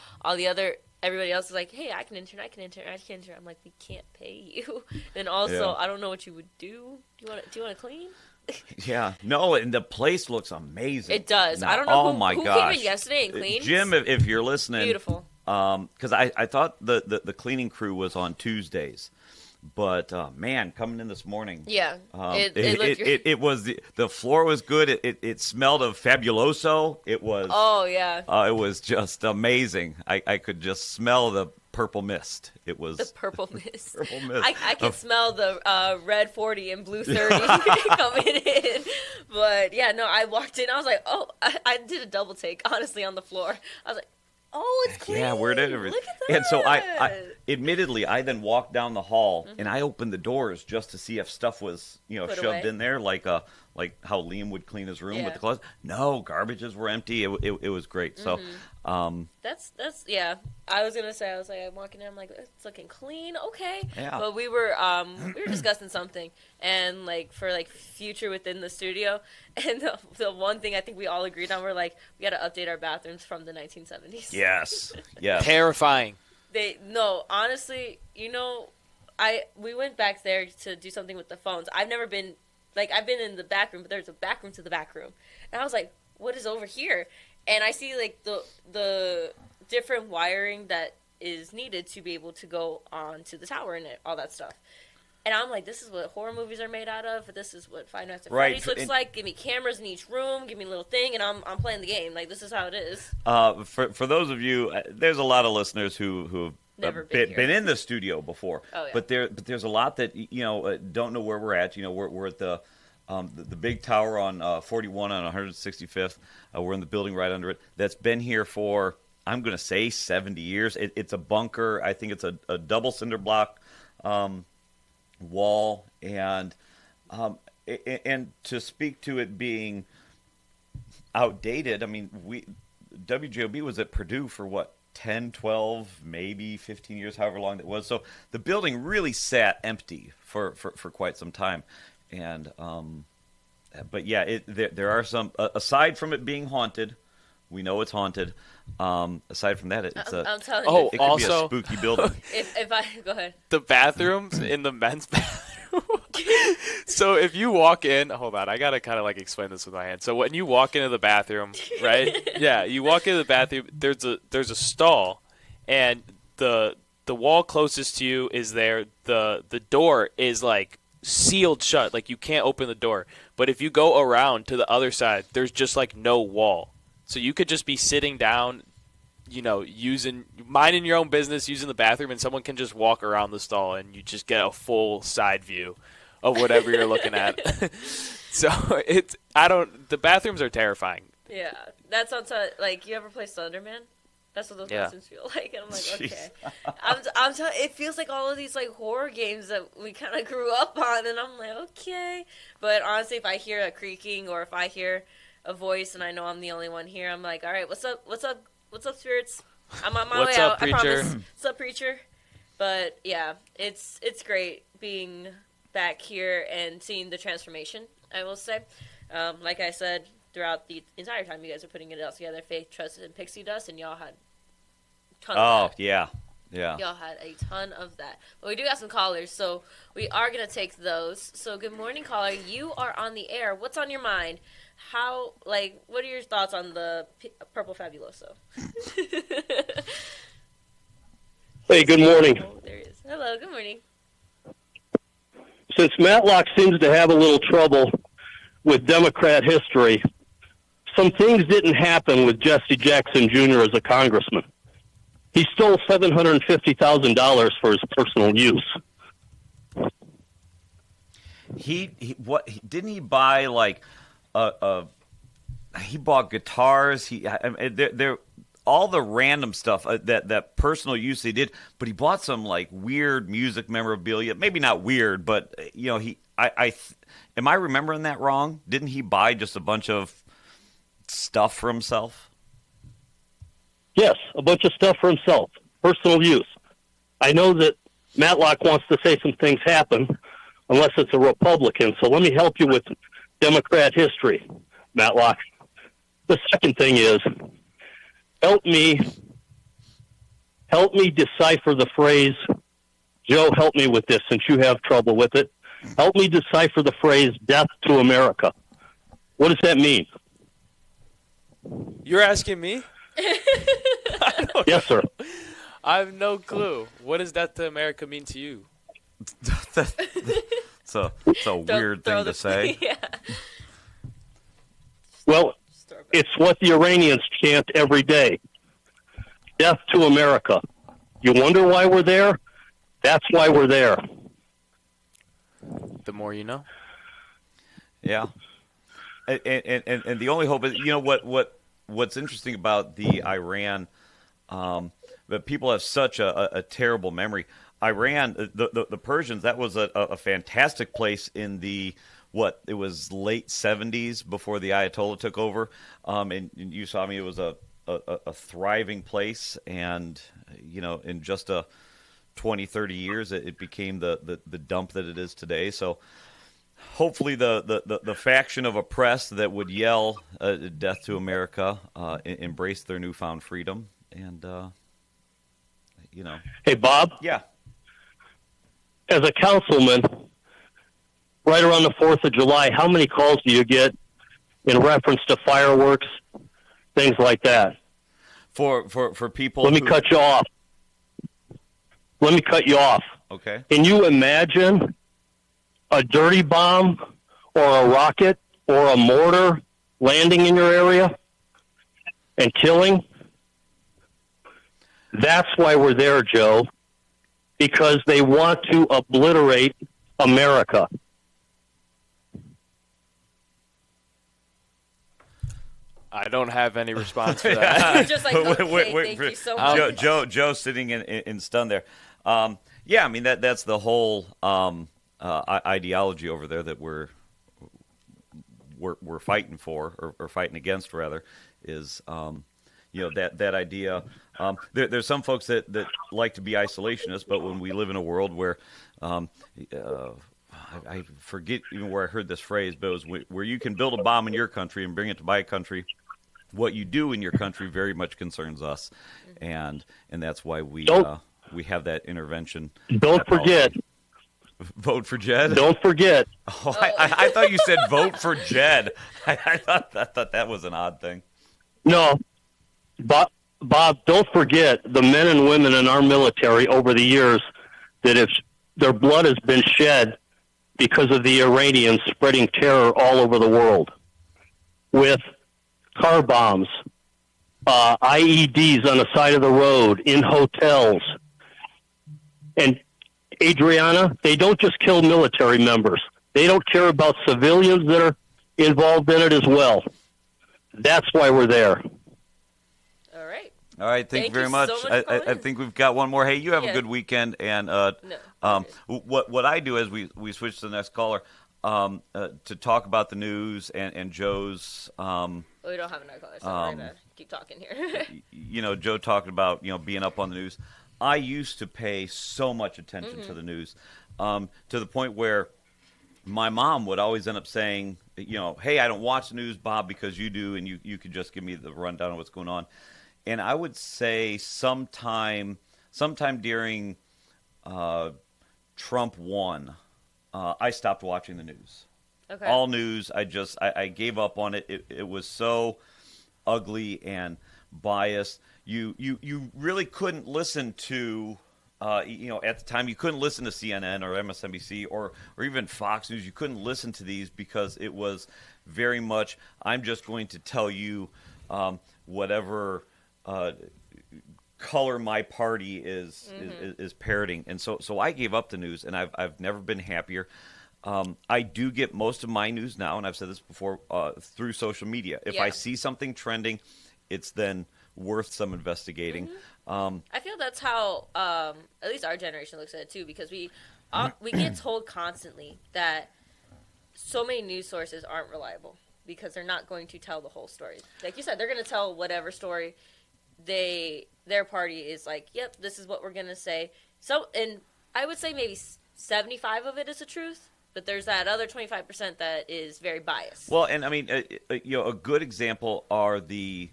everybody else is like, hey, I can intern. I'm like, we can't pay you. And also, I don't know what you would do. Do you want to clean? Yeah, no, and the place looks amazing. It does. Now, I don't know who came in yesterday and cleaned. Jim, if you're listening, beautiful. Because I thought the cleaning crew was on Tuesdays, But man, coming in this morning, Yeah, it looked great. it was the floor was good. It smelled of Fabuloso. It was it was just amazing. I could just smell the purple mist. It was the purple mist. Purple mist. I can smell the red 40 and blue 30 coming in. But yeah, no, I walked in. I was like, oh, I did a double take honestly on the floor. I was like, oh, it's clean. Yeah, where did it? Look at that. And so I admittedly, I then walked down the hall and I opened the doors just to see if stuff was, Put shoved away. in there, like how Liam would clean his room with the clothes. No, garbages were empty. It was great. So, that's I was gonna say, I'm walking in, I'm like, it's looking clean, okay. Yeah. But we were discussing something, and for future within the studio, and the one thing I think we all agreed on, we're like, we got to update our bathrooms from the 1970s. Yes. Terrifying. Honestly, we went back there to do something with the phones. I've never been, I've been in the back room, but there's a back room to the back room. And I was like, what is over here? And I see, the different wiring that is needed to be able to go on to the tower and all that stuff. And I'm like, this is what horror movies are made out of. This is what Five Nights at Freddy's looks like. Give me cameras in each room. Give me a little thing, and I'm playing the game. This is how it is. For those of you, there's a lot of listeners who have been in the studio before. Oh, yeah. But there's a lot that don't know where we're at. We're at the big tower on 41 on 165th. We're in the building right under it. That's been here for, I'm going to say, 70 years. It's a bunker. I think it's a double cinder block wall, and to speak to it being outdated, I mean, WJOB was at Purdue for what, 10, 12, maybe 15 years, however long it was. So the building really sat empty for quite some time. And but yeah, there are some, aside from it being haunted, we know it's haunted. Aside from that, I'm telling you. It could also be a spooky building. If I go ahead, the bathrooms in the men's bathroom. So if you walk in, hold on, I gotta kind of explain this with my hand. So when you walk into the bathroom, right? Yeah, you walk into the bathroom. There's a stall, and the wall closest to you is there. The door is sealed shut, you can't open the door. But if you go around to the other side, there's just no wall. So you could just be sitting down, minding your own business, using the bathroom, and someone can just walk around the stall and you just get a full side view of whatever you're looking at. So the bathrooms are terrifying. Yeah, that sounds you ever play Slenderman? That's what those bathrooms feel like, and I'm like, okay. I'm telling, it feels like all of these horror games that we kind of grew up on, and I'm like, okay. But honestly, if I hear a creaking or if I hear a voice and I know I'm the only one here, I'm like, all right, what's up, spirits? I'm on my way out. I promise. What's up, preacher? But yeah, it's great being back here and seeing the transformation. I will say, like I said, throughout the entire time you guys are putting it all together, Faith, Trust, and Pixie Dust, and y'all had a ton of that. Yeah. Y'all had a ton of that. But we do got some callers, so we are going to take those. So good morning, caller. You are on the air. What's on your mind? What are your thoughts on the Purple Fabuloso? Hey, good morning. Oh, there he is. Hello, good morning. Since Matlock seems to have a little trouble with Democrat history, some things didn't happen with Jesse Jackson Jr. as a congressman. He stole $750,000 for his personal use. Didn't he buy he bought guitars. They're all the random stuff that personal use he did, but he bought some weird music memorabilia. Maybe not weird, but am I remembering that wrong? Didn't he buy just a bunch of stuff for himself? Yes, a bunch of stuff for himself, personal use. I know that Matlock wants to say some things happen unless it's a Republican, so let me help you with Democrat history, Matlock. The second thing is, help me decipher the phrase, Joe, help me with this since you have trouble with it. Help me decipher the phrase, death to America. What does that mean? You're asking me? Yes, sir. I have no clue. What does death to America mean to you? It's a weird thing to say. Yeah. Well, it's what the Iranians chant every day. Death to America. You wonder why we're there? That's why we're there. The more you know. Yeah. And the only hope is, what's interesting about the Iran, that people have such a terrible memory. Iran, the Persians, that was a fantastic place in it was late 70s before the Ayatollah took over. And you saw it was a thriving place. And, in just 20, 30 years, it became the dump that it is today. So hopefully the faction of oppressed that would yell death to America embrace their newfound freedom. And, Hey, Bob? Yeah. As a councilman, right around the 4th of July, how many calls do you get in reference to fireworks, things like that? For people Let me cut you off. Okay. Can you imagine a dirty bomb or a rocket or a mortar landing in your area and killing? That's why we're there, Joe, because they want to obliterate America. I don't have any response for that. Just like, okay, thank you so much. Joe sitting in stun there. Yeah, I mean that's the whole ideology over there that we're fighting for, or fighting against rather, is that idea. There's some folks that like to be isolationists, but when we live in a world where I forget even where I heard this phrase, but it was where you can build a bomb in your country and bring it to my country. What you do in your country very much concerns us, and that's why we have that intervention. Don't forget. Vote for Jed? Don't forget. Oh, I thought you said vote for Jed. I thought that was an odd thing. No, Bob, don't forget the men and women in our military over the years that if their blood has been shed because of the Iranians spreading terror all over the world with car bombs, IEDs on the side of the road, in hotels. And Adrianna, they don't just kill military members. They don't care about civilians that are involved in it as well. That's why we're there. All right, thank you very much. So much I think we've got one more. Hey, you have a good weekend. And what I do is we switch to the next caller to talk about the news and Joe's. We don't have another caller, so I'm going to keep talking here. Joe talking about being up on the news. I used to pay so much attention to the news, to the point where my mom would always end up saying, hey, I don't watch the news, Bob, because you do, and you could just give me the rundown of what's going on. And I would say sometime during Trump won, I stopped watching the news. Okay. All news, I gave up on it. It was so ugly and biased. You really couldn't listen to, at the time, you couldn't listen to CNN or MSNBC or even Fox News. You couldn't listen to these because it was very much, I'm just going to tell you whatever color my party is parroting. And so I gave up the news, and I've never been happier. I do get most of my news now, and I've said this before, through social media. If I see something trending, it's then worth some investigating. I feel that's how at least our generation looks at it too, because we get told constantly that so many news sources aren't reliable because they're not going to tell the whole story. Like you said, they're going to tell whatever story their party is like, yep, this is what we're going to say. So, and I would say maybe 75 of it is the truth, but there's that other 25% that is very biased. Well, and I mean, a good example are the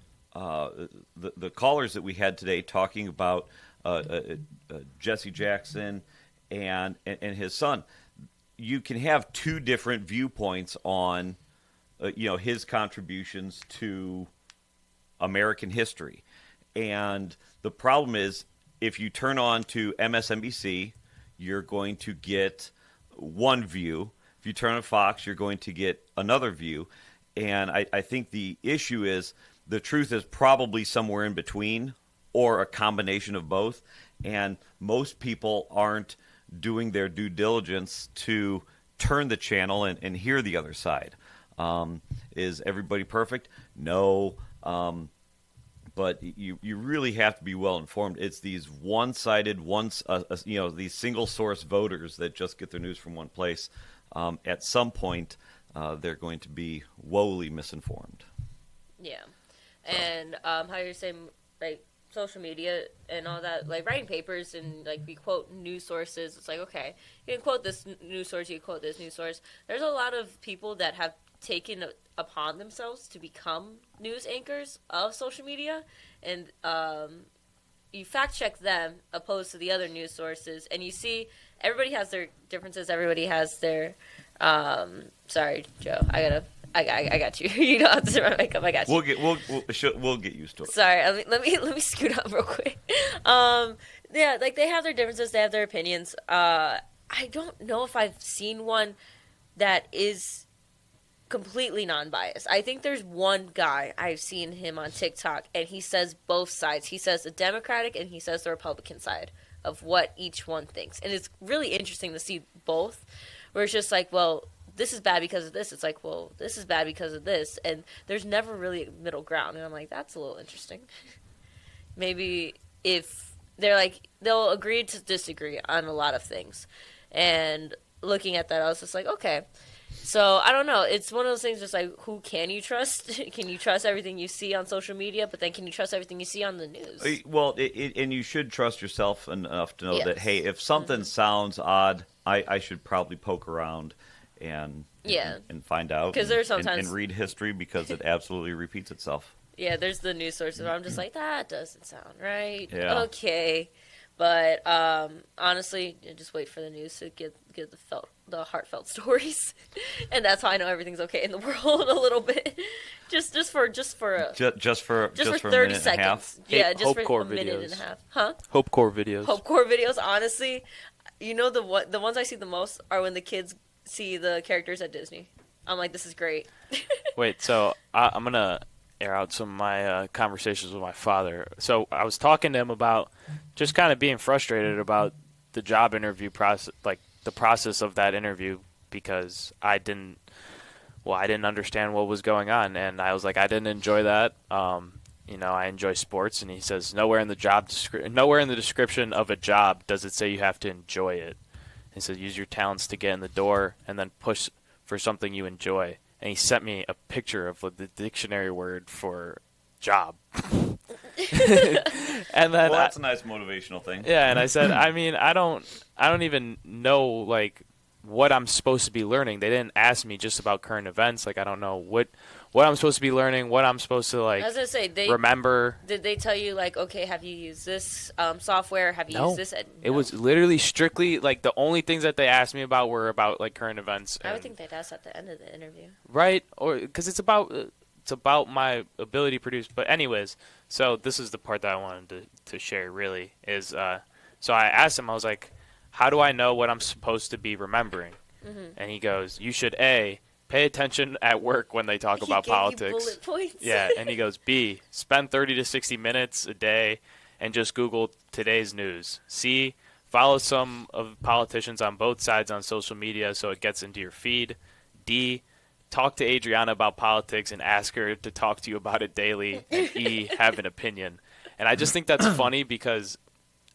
callers that we had today talking about Jesse Jackson and his son. You can have two different viewpoints on his contributions to American history. And the problem is, if you turn on to MSNBC, you're going to get one view. If you turn on Fox, you're going to get another view. And I think the issue is the truth is probably somewhere in between or a combination of both. And most people aren't doing their due diligence to turn the channel and hear the other side. Is everybody perfect? No. But you really have to be well informed. It's these one-sided, these single-source voters that just get their news from one place. At some point, they're going to be woefully misinformed. Yeah, and how you're saying, like, social media and all that, like writing papers and like we quote news sources. It's like, okay, you can quote this news source, you can quote this news source. There's a lot of people that have taken upon themselves to become news anchors of social media, and you fact check them opposed to the other news sources, and you see everybody has their differences. Everybody has their sorry, Joe, I got you. You don't have to turn my mic up. I got you. We'll get used to it. Sorry, let me scoot up real quick. Yeah, like they have their differences, they have their opinions. I don't know if I've seen one that is completely non-biased. I think there's one guy, I've seen him on TikTok, and he says both sides. He says the Democratic and he says the Republican side of what each one thinks. And it's really interesting to see both, where it's just like, well, this is bad because of this. It's like, well, this is bad because of this. And there's never really a middle ground. And I'm like, that's a little interesting. Maybe if they're like, they'll agree to disagree on a lot of things. And looking at that, I was just like, okay. So, I don't know. It's one of those things just like, who can you trust? Can you trust everything you see on social media? But then can you trust everything you see on the news? Well, and you should trust yourself enough to know that, hey, if something sounds odd, I should probably poke around and find out. Because there's sometimes... And read history because it absolutely repeats itself. Yeah, there's the news sources where I'm just like, that doesn't sound right. Yeah. Okay. But honestly, just wait for the news to get the heartfelt stories, and that's how I know everything's okay in the world a little bit. Just for 30 seconds. Yeah, just for a minute and a half. Huh? Hope Corps videos. Hope Corps videos. Honestly, you know the ones I see the most are when the kids see the characters at Disney. I'm like, this is great. Wait, so I'm gonna air out some of my conversations with my father. So I was talking to him about just kind of being frustrated about the job interview process, like the process of that interview, because I didn't understand what was going on, and I was like, I didn't enjoy that. I enjoy sports, and he says nowhere in the description of a job does it say you have to enjoy it. He says use your talents to get in the door, and then push for something you enjoy. And he sent me a picture of the dictionary word for job. And then that's a nice motivational thing. Yeah, and I said, I don't even know like what I'm supposed to be learning. They didn't ask me just about current events. Like I don't know what I'm supposed to be learning, what I'm supposed to like. I was gonna say, remember. Did they tell you like, okay, have you used this software? Have you used this? It was literally strictly like the only things that they asked me about were about like current events. I would think they'd ask at the end of the interview. Right, or because it's about my ability to produce. But anyways, so this is the part that I wanted to share. Really is so I asked him. I was like, how do I know what I'm supposed to be remembering? Mm-hmm. And he goes, you should pay attention at work when they talk about politics. Bullet points. Yeah, and he goes, B, spend 30 to 60 minutes a day and just Google today's news. C, follow some of politicians on both sides on social media so it gets into your feed. D, talk to Adrianna about politics and ask her to talk to you about it daily. And E, have an opinion. And I just think that's funny because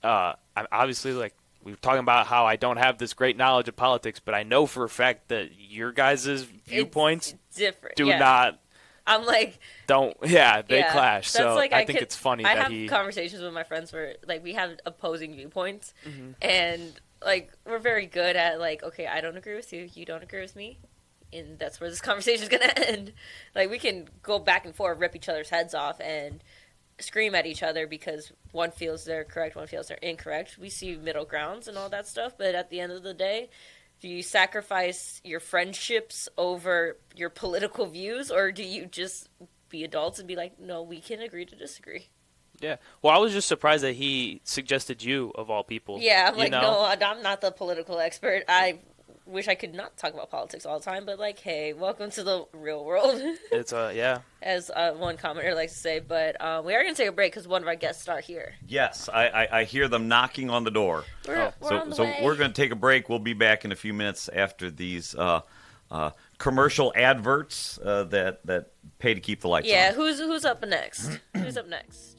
I'm obviously like, we were talking about how I don't have this great knowledge of politics, but I know for a fact that your guys' viewpoints different. do not. I'm like, they clash. That's so like I think it's funny I that have conversations with my friends where like we have opposing viewpoints, and like we're very good at like, okay, I don't agree with you, you don't agree with me, and that's where this conversation is gonna end. Like we can go back and forth, rip each other's heads off, and scream at each other because one feels they're correct, one feels they're incorrect. We see middle grounds and all that stuff, but at the end of the day, do you sacrifice your friendships over your political views, or do you just be adults and be like, no, we can agree to disagree? Yeah. Well, I was just surprised that he suggested you, of all people. Yeah, I'm you like, know? no, I'm not the political expert. I wish I could not talk about politics all the time, but like, hey, welcome to the real world. It's yeah. As one commenter likes to say. But we are going to take a break because one of our guests are here. Yes, I hear them knocking on the door. We're on the way. We're going to take a break. We'll be back in a few minutes after these commercial adverts that pay to keep the lights on. Yeah, who's up next? Who's up next?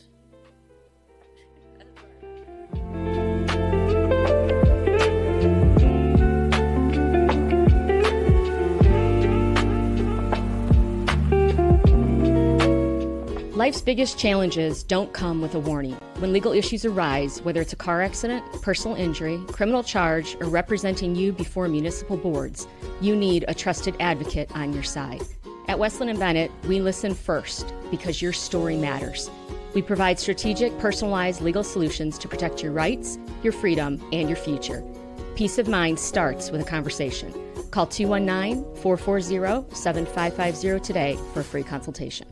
Life's biggest challenges don't come with a warning. When legal issues arise, whether it's a car accident, personal injury, criminal charge, or representing you before municipal boards, you need a trusted advocate on your side. At Westland & Bennett, we listen first because your story matters. We provide strategic, personalized legal solutions to protect your rights, your freedom, and your future. Peace of mind starts with a conversation. Call 219-440-7550 today for a free consultation.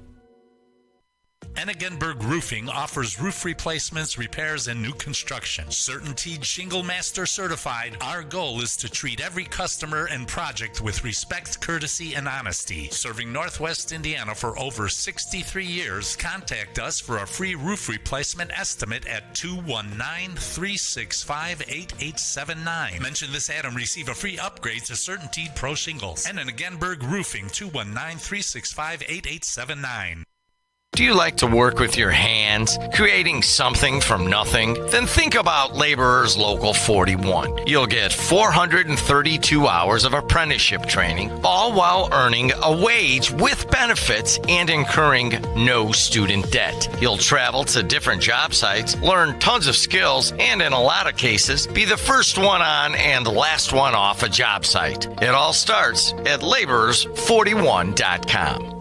Ennigenberg Roofing offers roof replacements, repairs, and new construction. Certainty Shingle Master certified, our goal is to treat every customer and project with respect, courtesy, and honesty. Serving Northwest Indiana for over 63 years, contact us for a free roof replacement estimate at 219-365-8879. Mention this ad and receive a free upgrade to Certainty Pro Shingles. Ennigenberg Roofing, 219-365-8879. Do you like to work with your hands, creating something from nothing? Then think about Laborers Local 41. You'll get 432 hours of apprenticeship training, all while earning a wage with benefits and incurring no student debt. You'll travel to different job sites, learn tons of skills, and in a lot of cases, be the first one on and the last one off a job site. It all starts at laborers41.com.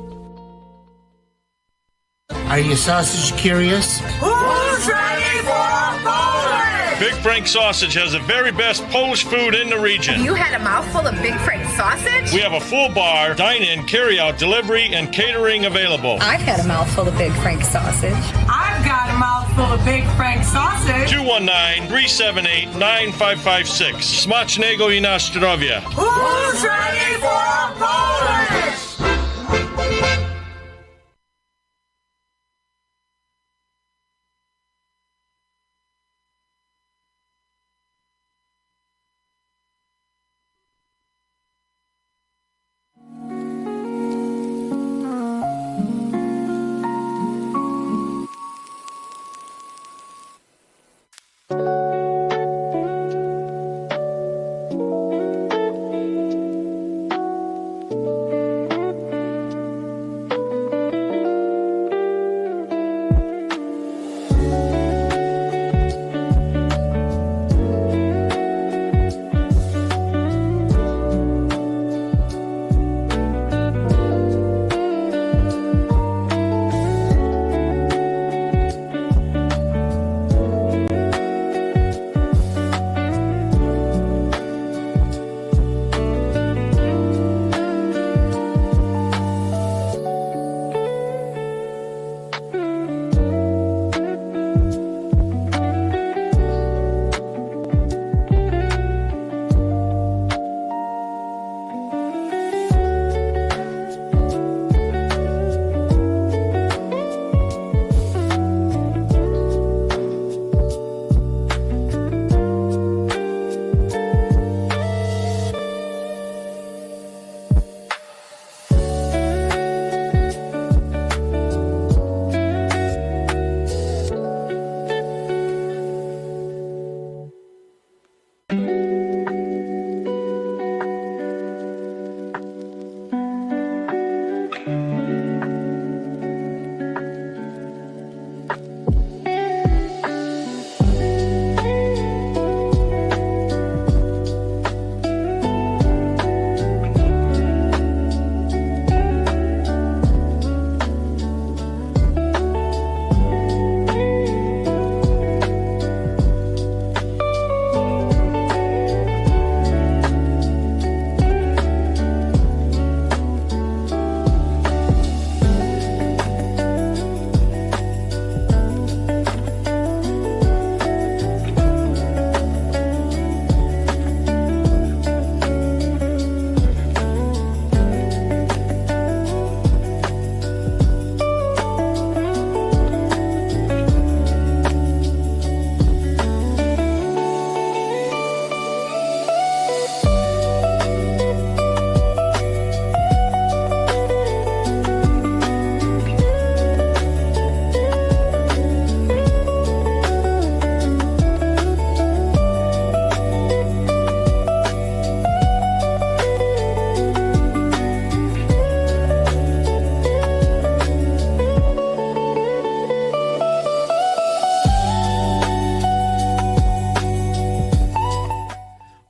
Are you sausage curious? Who's ready for Polish? Big Frank Sausage has the very best Polish food in the region. You had a mouthful of Big Frank sausage? We have a full bar, dine-in, carry-out, delivery, and catering available. I've had a mouthful of Big Frank sausage. I've got a mouthful of Big Frank sausage. 219-378-9556. Smacznego i na zdrowie. Who's ready for Polish?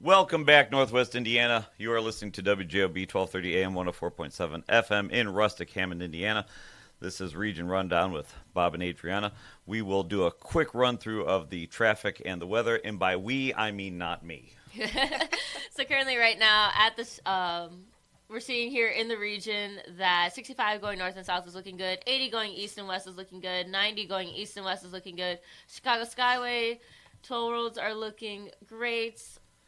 Welcome back, Northwest Indiana. You are listening to WJOB 1230 AM 104.7 FM in Rustic, Hammond, Indiana. This is Region Rundown with Bob and Adrianna. We will do a quick run-through of the traffic and the weather, and by we, I mean not me. So currently right now at this, we're seeing here in the region that 65 going north and south is looking good, 80 going east and west is looking good, 90 going east and west is looking good, Chicago Skyway, toll roads are looking great,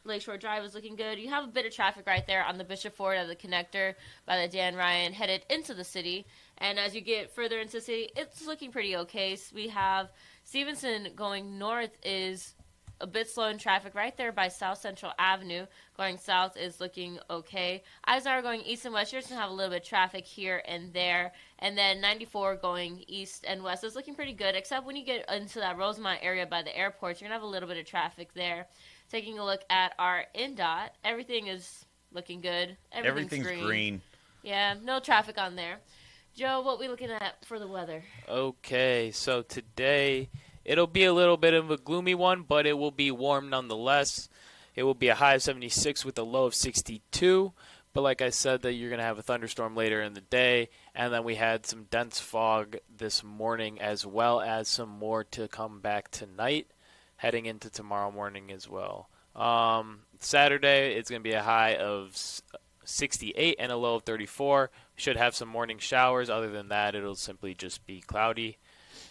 Lakeshore Drive is looking good. You have a bit of traffic right there on the Bishop Ford at the connector by the Dan Ryan headed into the city. And as you get further into the city, it's looking pretty okay. So we have Stevenson going north is a bit slow in traffic right there by South Central Avenue. Going south is looking okay. Eisenhower going east and west, you're just going to have a little bit of traffic here and there. And then 94 going east and west is looking pretty good, except when you get into that Rosemont area by the airport, you're going to have a little bit of traffic there. Taking a look at our NDOT, everything is looking good. Everything's green. Yeah, no traffic on there. Joe, what are we looking at for the weather? Okay, so today it'll be a little bit of a gloomy one, but it will be warm nonetheless. It will be a high of 76 with a low of 62. But like I said, that you're going to have a thunderstorm later in the day. And then we had some dense fog this morning, as well as some more to come back tonight, heading into tomorrow morning as well. Saturday, it's going to be a high of 68 and a low of 34. Should have some morning showers. Other than that, it'll simply just be cloudy.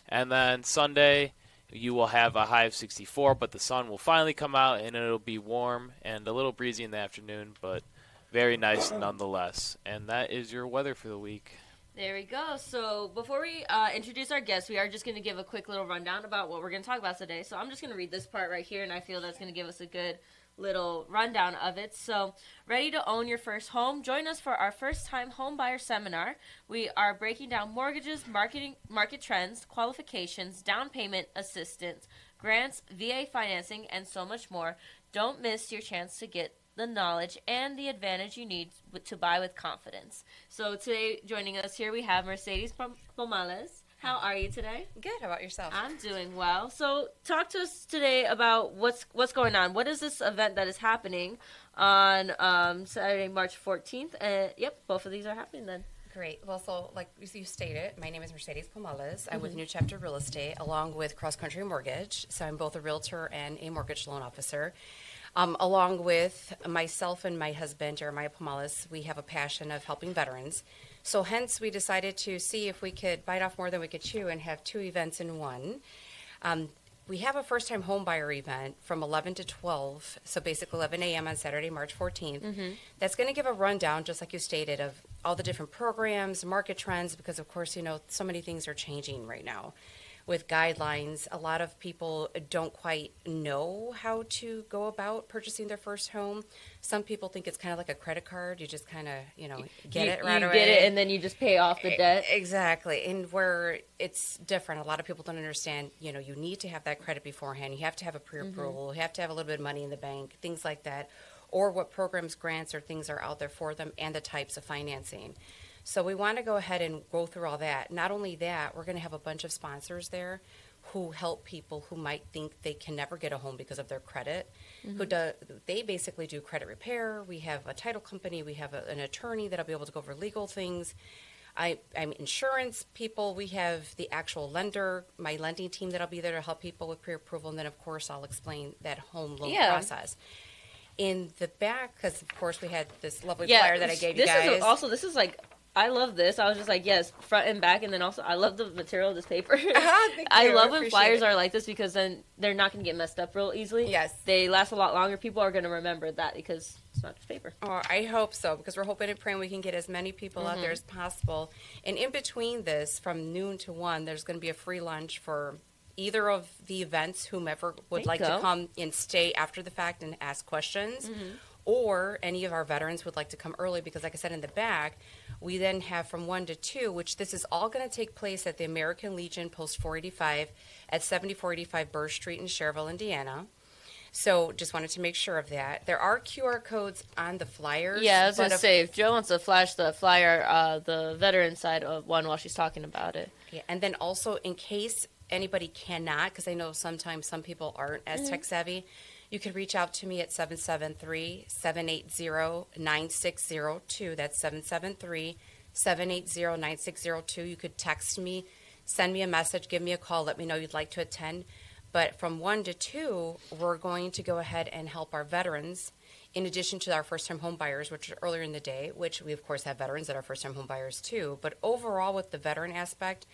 And then Sunday, you will have a high of 64, but the sun will finally come out, and it'll be warm and a little breezy in the afternoon, but very nice nonetheless. And that is your weather for the week. There we go. So before we introduce our guests, we are just going to give a quick little rundown about what we're going to talk about today. So I'm just going to read this part right here, and I feel that's going to give us a good little rundown of it. So, ready to own your first home? Join us for our first-time home buyer seminar. We are breaking down mortgages, market trends, qualifications, down payment assistance, grants, VA financing, and so much more. Don't miss your chance to get the knowledge and the advantage you need to buy with confidence. So today, joining us here, we have Mercedes Pomales. How are you today? Good. How about yourself? I'm doing well. So talk to us today about what's going on. What is this event that is happening on Saturday, March 14th? Yep, both of these are happening then. Great. Well, so like you stated, my name is Mercedes Pomales. I'm with New Chapter Real Estate along with Cross Country Mortgage. So I'm both a realtor and a mortgage loan officer. Along with myself and my husband, Jeremiah Pomales, we have a passion of helping veterans. So hence, we decided to see if we could bite off more than we could chew and have two events in one. We have a first-time home buyer event from 11 to 12, so basically 11 a.m. on Saturday, March 14th. Mm-hmm. That's going to give a rundown, just like you stated, of all the different programs, market trends, because, of course, you know, so many things are changing right now. With guidelines, a lot of people don't quite know how to go about purchasing their first home. Some people think it's kind of like a credit card. You just kind of, get it right away. You get it, and then you just pay off the debt. Exactly. And where it's different, a lot of people don't understand, you need to have that credit beforehand. You have to have a pre-approval. You have to have a little bit of money in the bank, things like that. Or what programs, grants, or things are out there for them and the types of financing. So we want to go ahead and go through all that. Not only that, we're going to have a bunch of sponsors there who help people who might think they can never get a home because of their credit. They basically do credit repair. We have a title company. We have an attorney that'll be able to go over legal things. I'm insurance people. We have the actual lender, my lending team that'll be there to help people with pre-approval. And then, of course, I'll explain that home loan process. In the back, because, of course, we had this lovely flyer that I gave you guys. This is like... I love this. I was just like, yes, front and back, and then also I love the material of this paper. I love when flyers are like this because then they're not going to get messed up real easily. Yes. They last a lot longer. People are going to remember that because it's not just paper. Oh, I hope so, because we're hoping and praying we can get as many people out there as possible. And in between this, from noon to 1, there's going to be a free lunch for either of the events, whomever would like to come and stay after the fact and ask questions. Or any of our veterans would like to come early because, like I said, in the back, we then have from 1 to 2, which this is all going to take place at the American Legion Post 485 at 7485 Burr Street in Cherville, Indiana. So just wanted to make sure of that. There are QR codes on the flyers. Yeah, I was going to say, if Joe wants to flash the flyer, the veteran side of one while she's talking about it. Yeah, and then also in case anybody cannot, because I know sometimes some people aren't as tech savvy, You can reach out to me at 773-780-9602. That's 773-780-9602. You could text me, send me a message, give me a call, let me know you'd like to attend. But from 1 to 2, we're going to go ahead and help our veterans, in addition to our first-time home buyers, which are earlier in the day, which we, of course, have veterans that are first-time home buyers too. But overall, with the veteran aspect,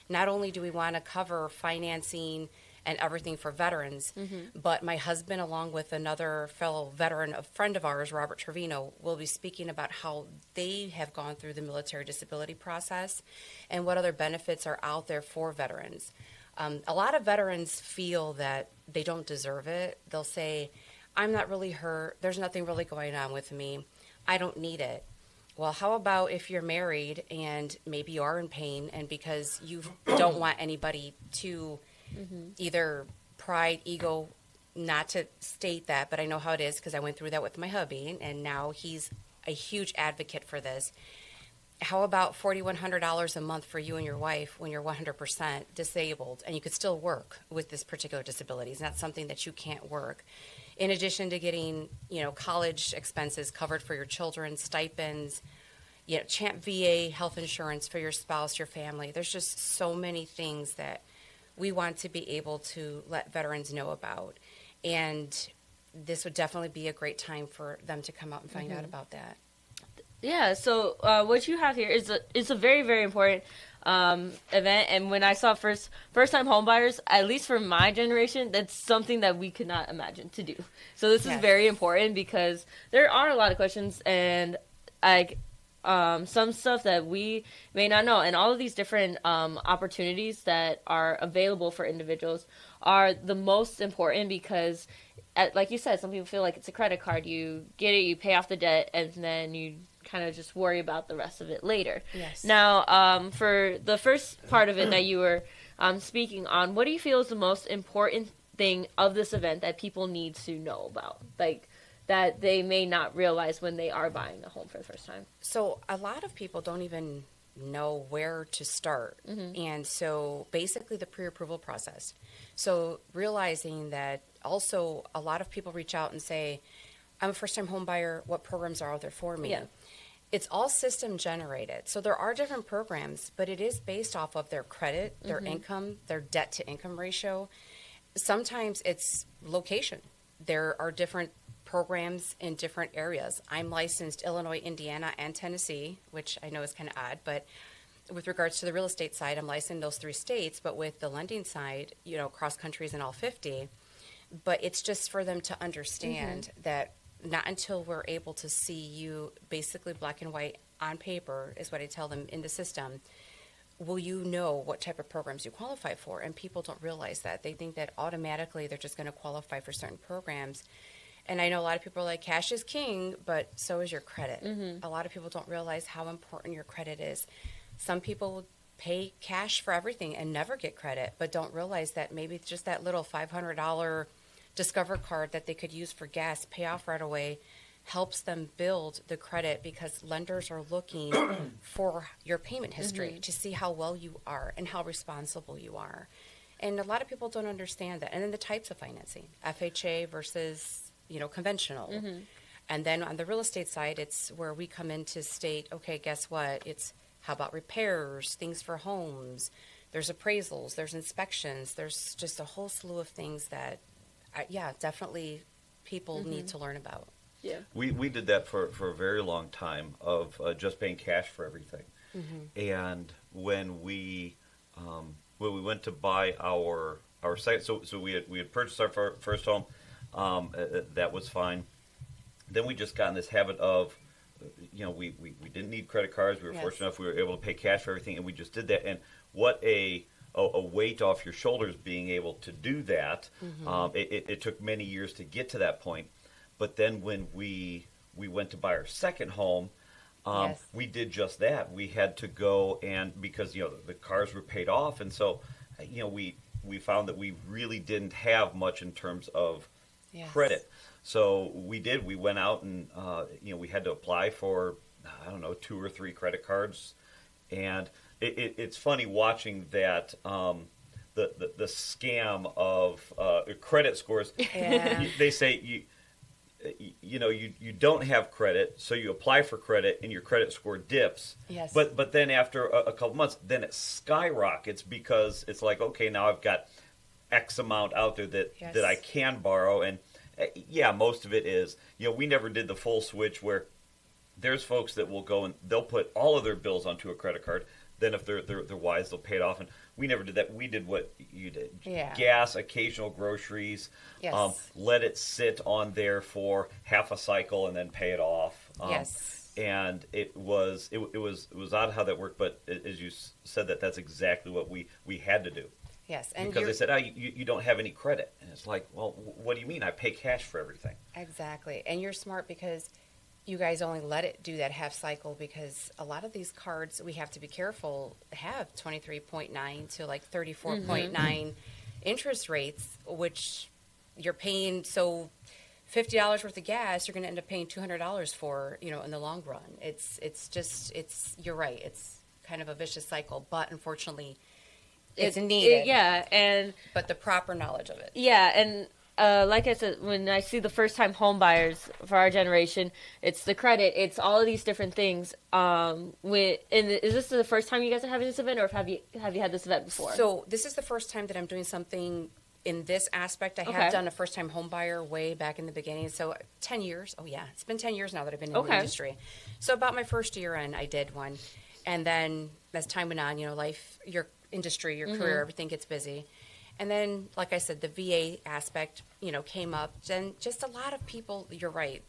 not only do we want to cover financing and everything for veterans, but my husband, along with another fellow veteran, a friend of ours, Robert Trevino, will be speaking about how they have gone through the military disability process and what other benefits are out there for veterans. A lot of veterans feel that they don't deserve it. They'll say, I'm not really hurt. There's nothing really going on with me. I don't need it. Well, how about if you're married and maybe you are in pain, and because you don't want anybody to either pride, ego, not to state that, but I know how it is because I went through that with my hubby, and now he's a huge advocate for this. How about $4,100 a month for you and your wife when you're 100% disabled and you could still work with this particular disability? It's not something that you can't work. In addition to getting, college expenses covered for your children, stipends, Champ VA health insurance for your spouse, your family. There's just so many things that we want to be able to let veterans know about. And this would definitely be a great time for them to come out and find out about that. Yeah, so what you have here is a very, very important event. And when I saw first-time homebuyers, at least for my generation, that's something that we could not imagine to do. So this is very important because there are a lot of questions and some stuff that we may not know. And all of these different opportunities that are available for individuals are the most important because, like you said, some people feel like it's a credit card. You get it, you pay off the debt, and then you kind of just worry about the rest of it later. Yes. Now, for the first part of it that you were speaking on, what do you feel is the most important thing of this event that people need to know about, like that they may not realize when they are buying a home for the first time? So a lot of people don't even know where to start. And so basically the pre-approval process. So realizing that also a lot of people reach out and say, I'm a first-time home buyer, what programs are out there for me? Yeah. It's all system generated. So there are different programs, but it is based off of their credit, their income, their debt to income ratio. Sometimes it's location. There are different programs in different areas. I'm licensed Illinois, Indiana, and Tennessee, which I know is kind of odd, but with regards to the real estate side, I'm licensed in those 3 states, but with the lending side, cross countries in all 50. But it's just for them to understand that not until we're able to see you basically black and white on paper, is what I tell them, in the system, will you know what type of programs you qualify for. And people don't realize that. They think that automatically they're just going to qualify for certain programs. And I know a lot of people are like, cash is king, but so is your credit. A lot of people don't realize how important your credit is. Some people pay cash for everything and never get credit, but don't realize that maybe it's just that little $500 Discover card that they could use for gas, pay off right away, helps them build the credit because lenders are looking for your payment history to see how well you are and how responsible you are. And a lot of people don't understand that. And then the types of financing, FHA versus, conventional. And then on the real estate side, it's where we come in to state, okay, guess what? It's how about repairs, things for homes. There's appraisals, there's inspections. There's just a whole slew of things that definitely people need to learn about. Yeah, we did that for a very long time of just paying cash for everything. And when we went to buy our site, so we had purchased our first home, that was fine. Then we just got in this habit of, we didn't need credit cards. We were fortunate enough we were able to pay cash for everything, and we just did that. And what a weight off your shoulders being able to do that. It took many years to get to that point. But then when we went to buy our second home, we did just that. We had to go, and because the cars were paid off, and so we found that we really didn't have much in terms of credit. So we went out and we had to apply for 2 or 3 credit cards. And it's funny watching that the scam of credit scores. Yeah. They say you don't have credit, so you apply for credit and your credit score dips. Yes. But then after a couple months, then it skyrockets because it's like, okay, now I've got X amount out there that I can borrow. And yeah, most of it is, we never did the full switch where there's folks that will go and they'll put all of their bills onto a credit card. Then if they're wise, they'll pay it off. And we never did that. We did what you did. Yeah. Gas, occasional groceries. Yes. Let it sit on there for half a cycle and then pay it off. Yes. And it was odd how that worked, but as you said, that's exactly what we had to do. Yes, and because they said, you don't have any credit, and it's like, well, what do you mean? I pay cash for everything. Exactly, and you're smart because you guys only let it do that half cycle because a lot of these cards we have to be careful have 23.9 to like 34.9 interest rates, which you're paying. So $50 worth of gas, you're going to end up paying $200 for, in the long run. You're right. It's kind of a vicious cycle, but unfortunately, it's needed. But the proper knowledge of it. Yeah, and like I said, when I see the first-time home buyers for our generation, it's the credit. It's all of these different things. Is this the first time you guys are having this event, or have you had this event before? So this is the first time that I'm doing something in this aspect. I have done a first-time home buyer way back in the beginning. So 10 years. Oh, yeah. It's been 10 years now that I've been in the industry. So about my first year in, I did one. And then as time went on, life, your industry, your career, everything gets busy. And then, like I said, the VA aspect, came up. And just a lot of people, you're right,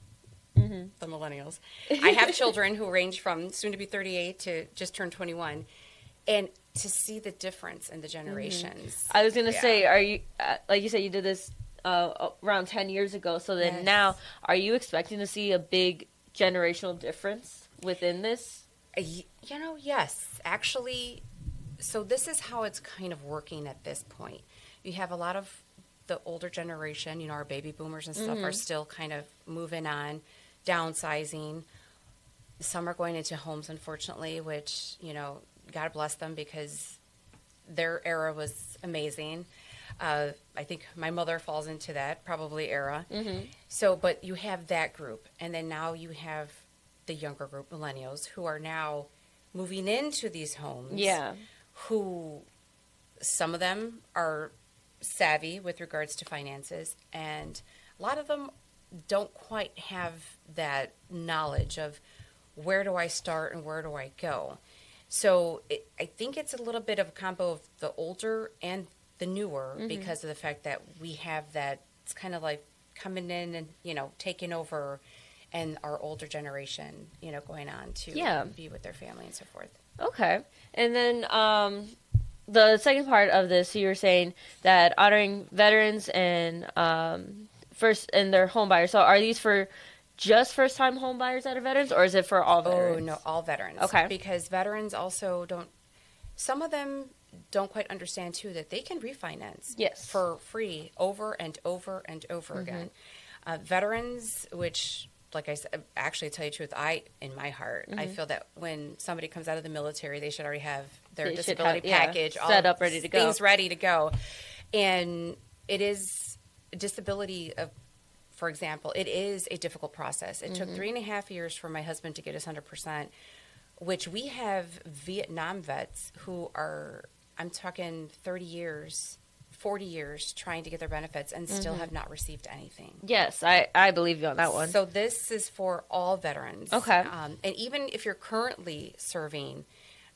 the millennials. I have children who range from soon to be 38 to just turned 21. And to see the difference in the generations. I was going to say, are you, like you said, you did this around 10 years ago. So then now, are you expecting to see a big generational difference within this? Yes. Actually, so this is how it's kind of working at this point. You have a lot of the older generation, our baby boomers and stuff are still kind of moving on, downsizing. Some are going into homes, unfortunately, which, God bless them because their era was amazing. I think my mother falls into that probably era. So, but you have that group. And then now you have the younger group, millennials, who are now moving into these homes. Yeah. Who, some of them are savvy with regards to finances, and a lot of them don't quite have that knowledge of where do I start and where do I go. So I think it's a little bit of a combo of the older and the newer because of the fact that we have that, it's kind of like coming in and, taking over, and our older generation, going on to be with their family and so forth. Okay. And then the second part of this, you were saying that honoring veterans and their home buyers. So are these for just first-time home buyers that are veterans, or is it for all veterans? Oh, no, all veterans. Okay. Because veterans also some of them don't quite understand, too, that they can refinance for free over and over and over again. Veterans, which, like I said, actually, to tell you the truth, in my heart, I feel that when somebody comes out of the military, they should already have their disability package all set up, ready to go. Things ready to go. And it is disability for example, it is a difficult process. It took 3.5 years for my husband to get his 100%, which we have Vietnam vets who are, I'm talking 30 years, 40 years trying to get their benefits and still have not received anything. Yes, I believe you on that one. So this is for all veterans. Okay. And even if you're currently serving,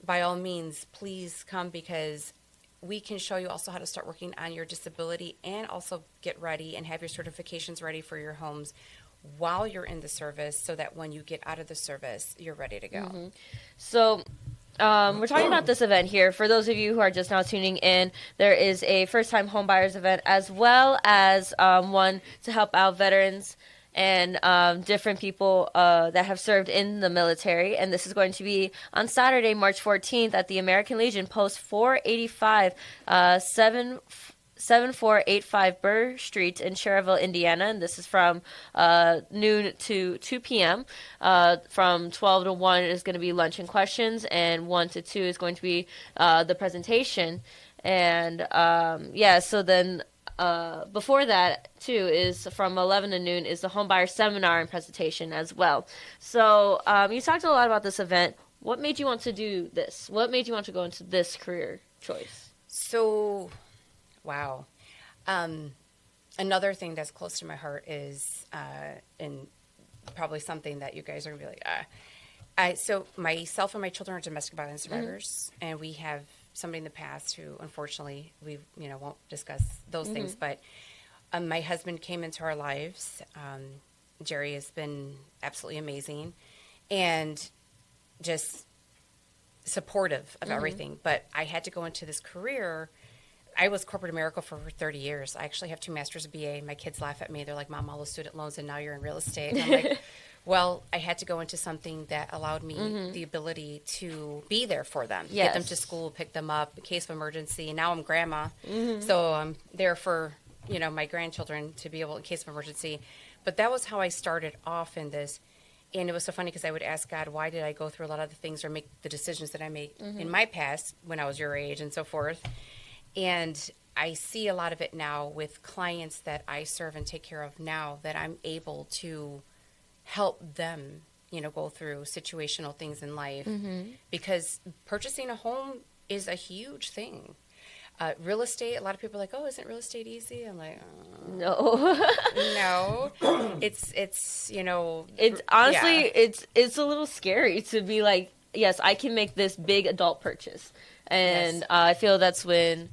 by all means, please come because we can show you also how to start working on your disability and also get ready and have your certifications ready for your homes while you're in the service so that when you get out of the service, you're ready to go. So we're talking about this event here. For those of you who are just now tuning in, there is a first-time home buyers event as well as one to help out veterans and different people that have served in the military. And this is going to be on Saturday, March 14th at the American Legion, Post 485, 7485 Burr Street in Cherryville, Indiana. And this is from noon to 2 p.m. From 12 to 1 is going to be lunch and questions, and 1 to 2 is going to be the presentation. And so then before that too is from 11 to noon is the home buyer seminar and presentation as well. So you talked a lot about this event. What made you want to do this? What made you want to go into this career choice? So, wow. Another thing that's close to my heart is, and probably something that you guys are going to be like, so myself and my children are domestic violence survivors, and we have somebody in the past who, unfortunately, we won't discuss those things, but my husband came into our lives. Jerry has been absolutely amazing and just supportive of everything. But I had to go into this career. I was corporate America for over 30 years. I actually have 2 masters of BA. My kids laugh at me. They're like, Mom, all those student loans, and now you're in real estate. And I'm like, well, I had to go into something that allowed me the ability to be there for them, get them to school, pick them up in case of emergency. And now I'm grandma, so I'm there for my grandchildren to be able in case of emergency. But that was how I started off in this. And it was so funny because I would ask God, why did I go through a lot of the things or make the decisions that I made in my past when I was your age and so forth. And I see a lot of it now with clients that I serve and take care of now, that I'm able to help them, go through situational things in life. Because purchasing a home is a huge thing. Real estate, a lot of people are like, oh, isn't real estate easy? I'm like, no. No. It's honestly, it's a little scary to be like, yes, I can make this big adult purchase. And I feel that's when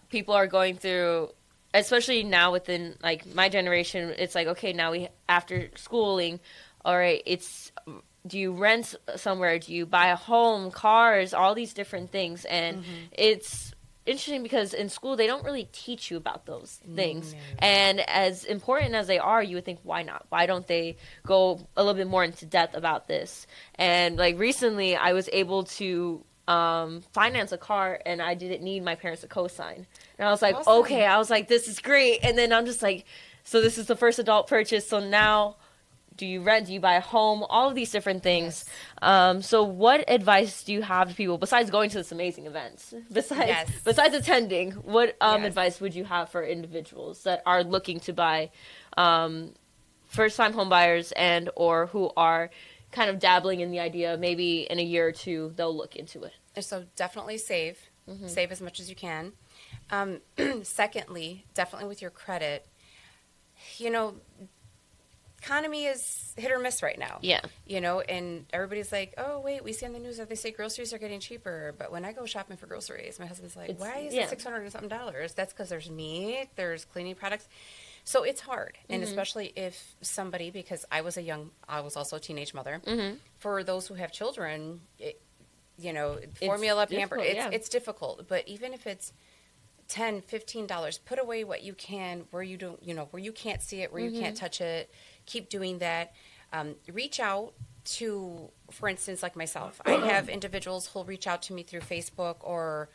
people are going through, especially now within like my generation, it's like, okay, now after schooling, all right, do you rent somewhere? Do you buy a home, cars, all these different things? And it's interesting because in school they don't really teach you about those things. And as important as they are, you would think, why not? Why don't they go a little bit more into depth about this? And like recently I was able to finance a car and I didn't need my parents to co-sign. And I was like, okay, I was like, this is great. And then I'm just like, so this is the first adult purchase. So now do you rent? Do you buy a home? All of these different things. So what advice do you have to people besides going to this amazing events? Besides attending, what advice would you have for individuals that are looking to buy, first-time home buyers and or who are kind of dabbling in the idea, maybe in a year or two they'll look into it? So definitely save. Save as much as you can. Secondly, definitely with your credit, economy is hit or miss right now. And everybody's like, oh, wait, we see on the news that they say groceries are getting cheaper. But when I go shopping for groceries, my husband's like, why is it $600 and something? That's because there's meat, there's cleaning products. So it's hard. And especially if somebody, because I was also a teenage mother. For those who have children, formula, pamper, it's difficult. But even if it's $10, $15, put away what you can where you don't, where you can't see it, where you can't touch it. Keep doing that. Reach out to, for instance, like myself. I have individuals who'll reach out to me through Facebook or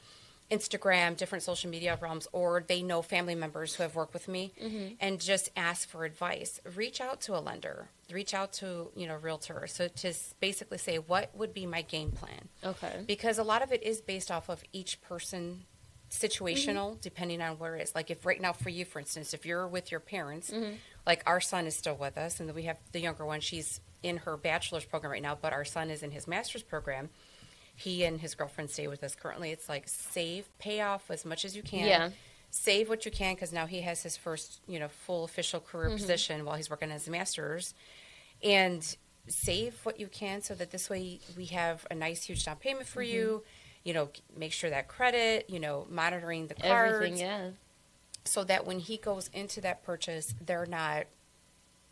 Instagram, different social media realms, or they know family members who have worked with me and just ask for advice. Reach out to a lender. Reach out to, a realtor. So to basically say, what would be my game plan? Okay. Because a lot of it is based off of each person, situational, depending on where it is. Like if right now for you, for instance, if you're with your parents, like our son is still with us, and then we have the younger one. She's in her bachelor's program right now, but our son is in his master's program. He and his girlfriend stay with us currently. It's like save, pay off as much as you can. Yeah. Save what you can because now he has his first, full official career position while he's working as a master's. And save what you can so that this way we have a nice, huge down payment for you. Make sure that credit, monitoring the cards. Everything, so that when he goes into that purchase, they're not,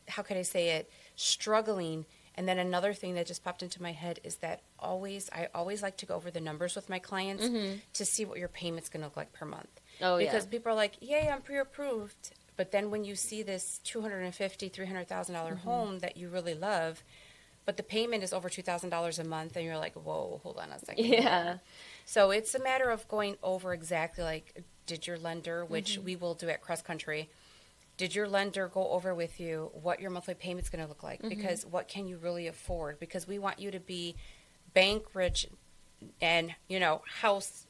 how can I say it, struggling. And then another thing that just popped into my head is that I always like to go over the numbers with my clients to see what your payment's going to look like per month. Because people are like, yay, I'm pre-approved. But then when you see this $250,000, $300,000 home that you really love, but the payment is over $2,000 a month, and you're like, whoa, hold on a second. Yeah. So it's a matter of going over exactly like, did your lender, which we will do at Cross Country, did your lender go over with you what your monthly payment's going to look like? Because what can you really afford? Because we want you to be bank rich and, house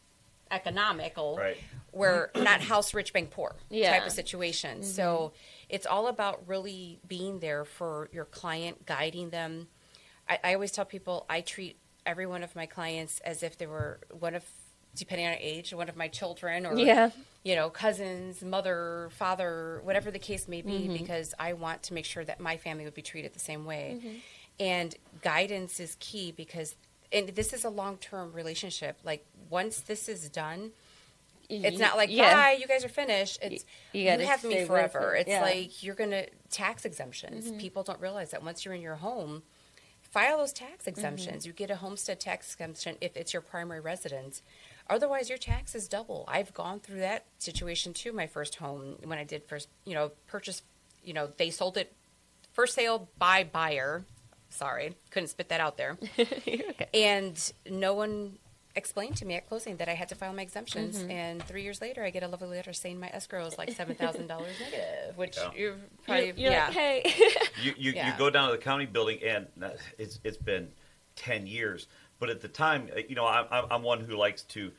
economical, Right. where not house rich, bank poor Yeah. type of situation. So it's all about really being there for your client, guiding them. I always tell people I treat every one of my clients as if they were depending on age, one of my children or, cousins, mother, father, whatever the case may be, because I want to make sure that my family would be treated the same way. And guidance is key and this is a long-term relationship. Like, once this is done, it's not like, bye, you guys are finished. It's you have me forever. It's like you're going to tax exemptions. People don't realize that once you're in your home, file those tax exemptions. You get a homestead tax exemption if it's your primary residence. Otherwise, your taxes double. I've gone through that situation too. My first home, when I did first, purchase, they sold it first sale by buyer. Sorry, couldn't spit that out there. Okay. And no one explained to me at closing that I had to file my exemptions. And 3 years later, I get a lovely letter saying my escrow is like $7,000 negative, which you're probably, you're like, hey. You go down to the county building, and it's been 10 years. But at the time, I'm one who likes to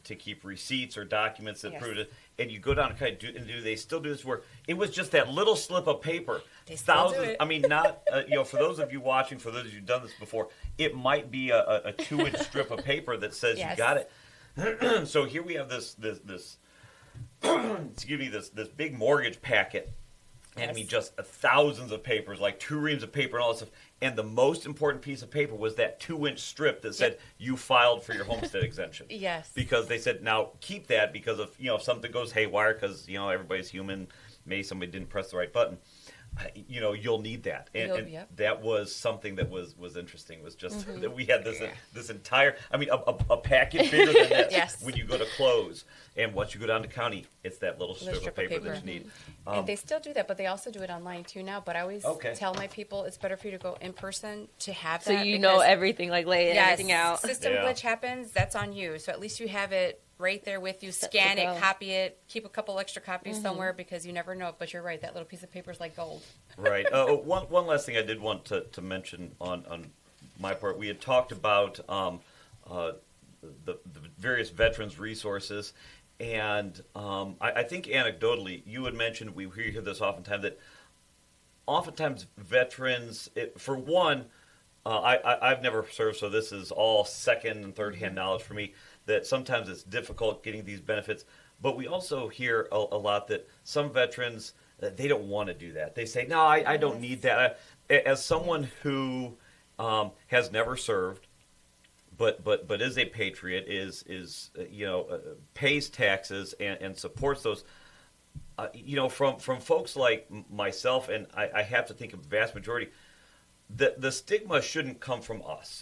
keep receipts or documents that prove it. And you go down and kind of do they still do this work? It was just that little slip of paper. They still do it. I mean, not for those of you watching, for those of you who've done this before, it might be a 2-inch strip of paper that says you got it. So here we have this excuse me, this big mortgage packet. And I mean, just thousands of papers, like 2 reams of paper and all this stuff. And the most important piece of paper was that 2-inch strip that said you filed for your homestead exemption. Yes. Because they said, now keep that because if something goes haywire, because everybody's human, maybe somebody didn't press the right button. You'll need that, and that was something that was interesting. Was just that we had this entire, a packet bigger than this. When you go to close, and once you go down to county, it's that little strip of paper that you need. And they still do that, but they also do it online too now. But I always tell my people it's better for you to go in person to have that. So you know everything, like lay everything out. System glitch happens, that's on you. So at least you have it right there with you. Scan it, copy it, keep a couple extra copies somewhere because you never know. But you're right, that little piece of paper is like gold. Right. One last thing I did want to mention on my part. We had talked about the various veterans resources, and I think anecdotally you had mentioned, we hear this oftentimes, that oftentimes veterans, for one, I've never served, so this is all second and third hand knowledge for me, that sometimes it's difficult getting these benefits. But we also hear a lot that some veterans, they don't want to do that. They say, no, I don't need that. As someone who has never served, but is a patriot, pays taxes and supports those, from folks like myself, and I have to think a vast majority, the stigma shouldn't come from us.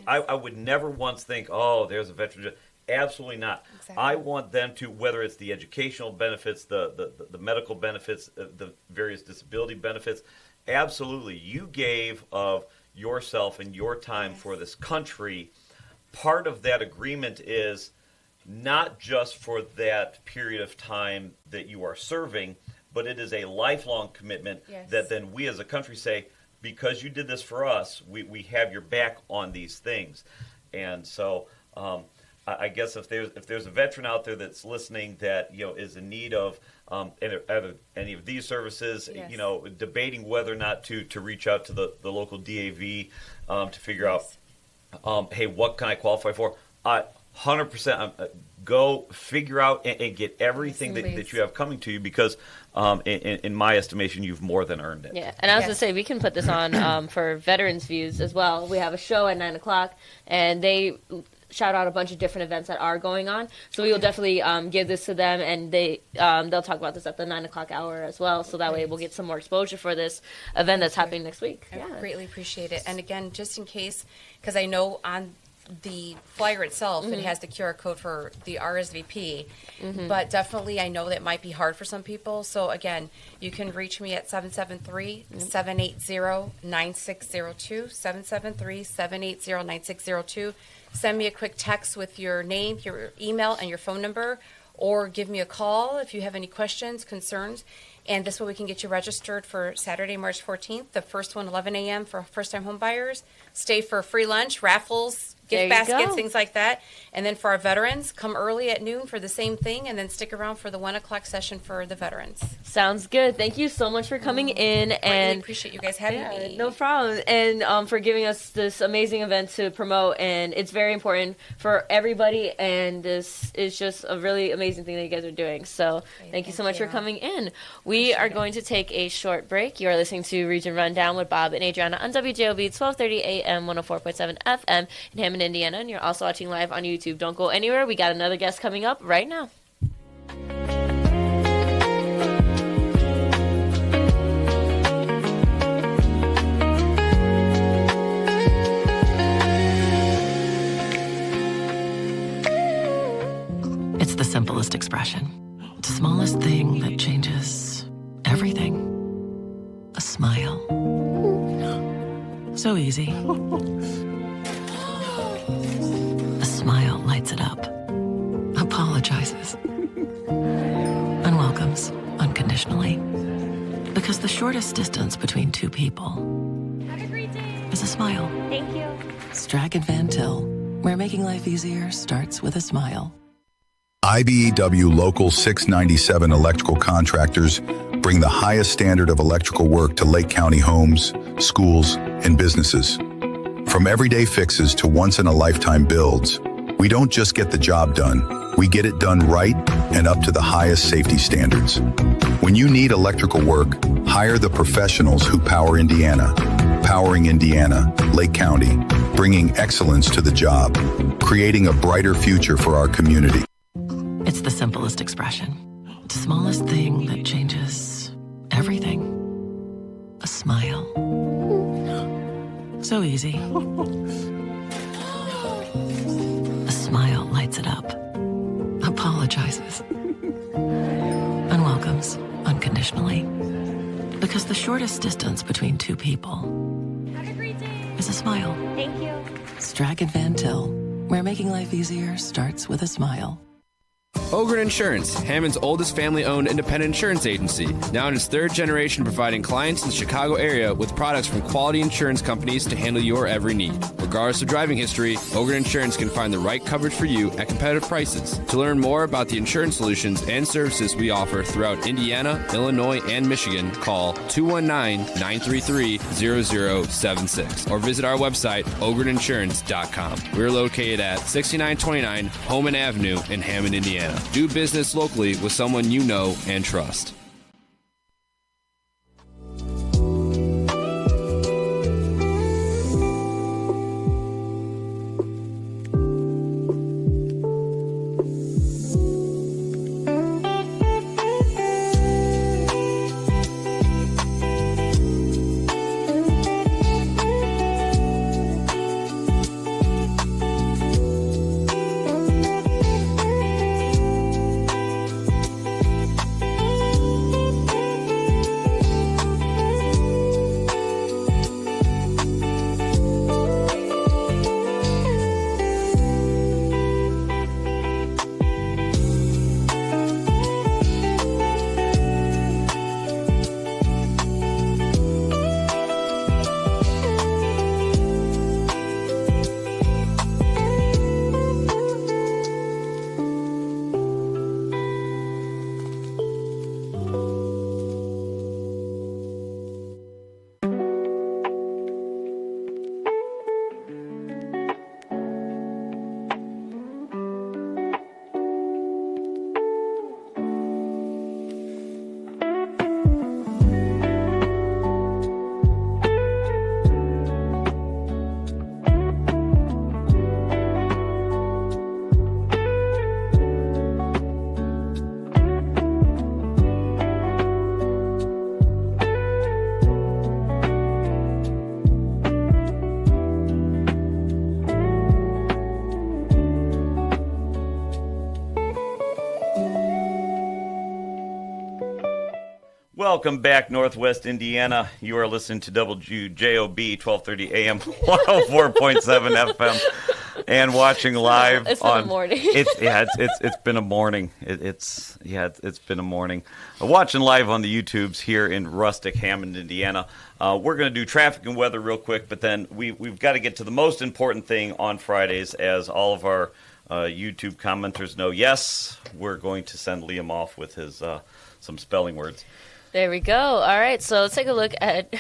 I would never once think, oh, there's a veteran. Absolutely not. Exactly. I want them to, whether it's the educational benefits, the medical benefits, the various disability benefits, absolutely. You gave of yourself and your time for this country. Part of that agreement is not just for that period of time that you are serving, but it is a lifelong commitment that then we as a country say, because you did this for us, we have your back on these things. And so I guess if there's a veteran out there that's listening that is in need of any of these services, debating whether or not to reach out to the local DAV to figure out, hey, what can I qualify for? 100%. Go figure out and get everything that you have coming to you, because in my estimation, you've more than earned it. Yeah, and I was going to say, we can put this on for Veterans Views as well. We have a show at 9 o'clock, and they shout out a bunch of different events that are going on. So we will definitely give this to them, and they'll talk about this at the 9 o'clock hour as well. So that way we'll get some more exposure for this event that's happening next week. I greatly appreciate it. And again, just in case, because I know on the flyer itself, it has the QR code for the RSVP, but definitely I know that might be hard for some people. So again, you can reach me at 773-780-9602, 773-780-9602. Send me a quick text with your name, your email, and your phone number, or give me a call if you have any questions, concerns. And this way we can get you registered for Saturday, March 14th. The first one, 11 a.m. for first-time home buyers. Stay for free lunch, raffles, gift baskets, things like that. And then for our veterans, come early at noon for the same thing, and then stick around for the 1 o'clock session for the veterans. Sounds good. Thank you so much for coming in. I And really appreciate you guys having me. No problem. And for giving us this amazing event to promote. And it's very important for everybody. And this is just a really amazing thing that you guys are doing. So thank you so much for coming in. We are going to take a short break. You are listening to Region Rundown with Bob and Adrianna on WJOB 1230 AM 104.7 FM in Hammond, Indiana. And you're also watching live on YouTube. Don't go anywhere. We got another guest coming up right now. It's the simplest expression. The smallest thing that changes everything. A smile. So easy. A smile lights it up. Apologizes. And welcomes unconditionally. Because the shortest distance between two people is a smile. Thank you. Strag and Van Til, where making life easier starts with a smile. IBEW Local 697 electrical contractors bring the highest standard of electrical work to Lake County homes, schools, and businesses. From everyday fixes to once-in-a-lifetime builds, we don't just get the job done, we get it done right and up to the highest safety standards. When you need electrical work, hire the professionals who power Indiana. Powering Indiana, Lake County, bringing excellence to the job, creating a brighter future for our community. It's the simplest expression. The smallest thing that changes everything. A smile. So easy. A smile lights it up. Apologizes. And welcomes unconditionally. Because the shortest distance between two people is a smile. Thank you. Strag and Van Til, where making life easier starts with a smile. Ogren Insurance, Hammond's oldest family-owned independent insurance agency, now in its third generation providing clients in the Chicago area with products from quality insurance companies to handle your every need. Regardless of driving history, Ogren Insurance can find the right coverage for you at competitive prices. To learn more about the insurance solutions and services we offer throughout Indiana, Illinois, and Michigan, call 219-933-0076 or visit our website, ogreninsurance.com. We're located at 6929 Homan Avenue in Hammond, Indiana. Do business locally with someone you know and trust. Welcome back, Northwest Indiana. You are listening to WJOB 1230 AM 104.7 FM and watching live. It's been a morning. It's been a morning. It's been a morning. Watching live on the YouTubes here in rustic Hammond, Indiana. We're going to do traffic and weather real quick, but then we've got to get to the most important thing on Fridays, as all of our YouTube commenters know. Yes, we're going to send Liam off with his some spelling words. There we go. All right, so let's take a look at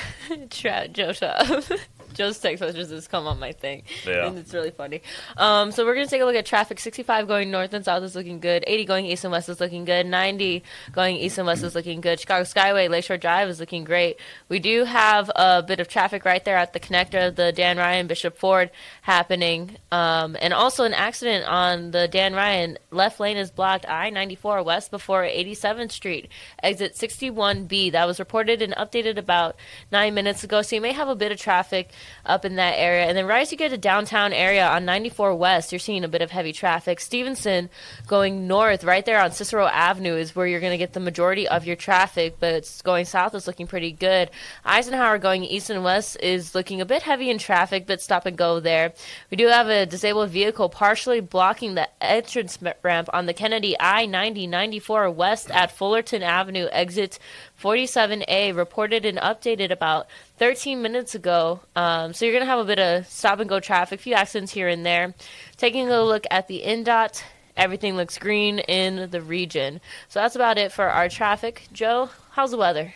Joe's text messages come on my thing, and it's really funny. So we're going to take a look at traffic. 65 going north and south is looking good. 80 going east and west is looking good. 90 going east and west is looking good. Chicago Skyway, Lakeshore Drive is looking great. We do have a bit of traffic right there at the connector, the Dan Ryan Bishop Ford happening, and also an accident on the Dan Ryan. Left lane is blocked. I-94 west before 87th Street, exit 61B. That was reported and updated about 9 minutes ago, so you may have a bit of traffic up in that area. And then right as you get to downtown area on 94 West, you're seeing a bit of heavy traffic. Stevenson going north right there on Cicero Avenue is where you're going to get the majority of your traffic, but it's going south is looking pretty good. Eisenhower going east and west is looking a bit heavy in traffic, but stop and go there. We do have a disabled vehicle partially blocking the entrance ramp on the Kennedy I-90-94 West at Fullerton Avenue, exit 47A, reported and updated about 13 minutes ago. So you're going to have a bit of stop-and-go traffic, a few accidents here and there. Taking a look at the NDOT, everything looks green in the region. So that's about it for our traffic. Joe, how's the weather?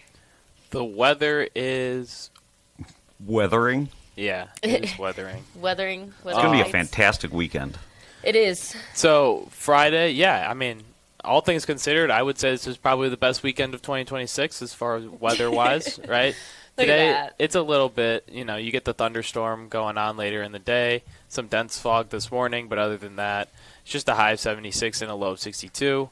The weather is... Weathering? Yeah, it is weathering. Weathering. It's going to be a fantastic weekend. It is. So Friday, yeah, I mean... all things considered, I would say this is probably the best weekend of 2026 as far as weather-wise, right? Today, it's a little bit, you get the thunderstorm going on later in the day, some dense fog this morning, but other than that, it's just a high of 76 and a low of 62.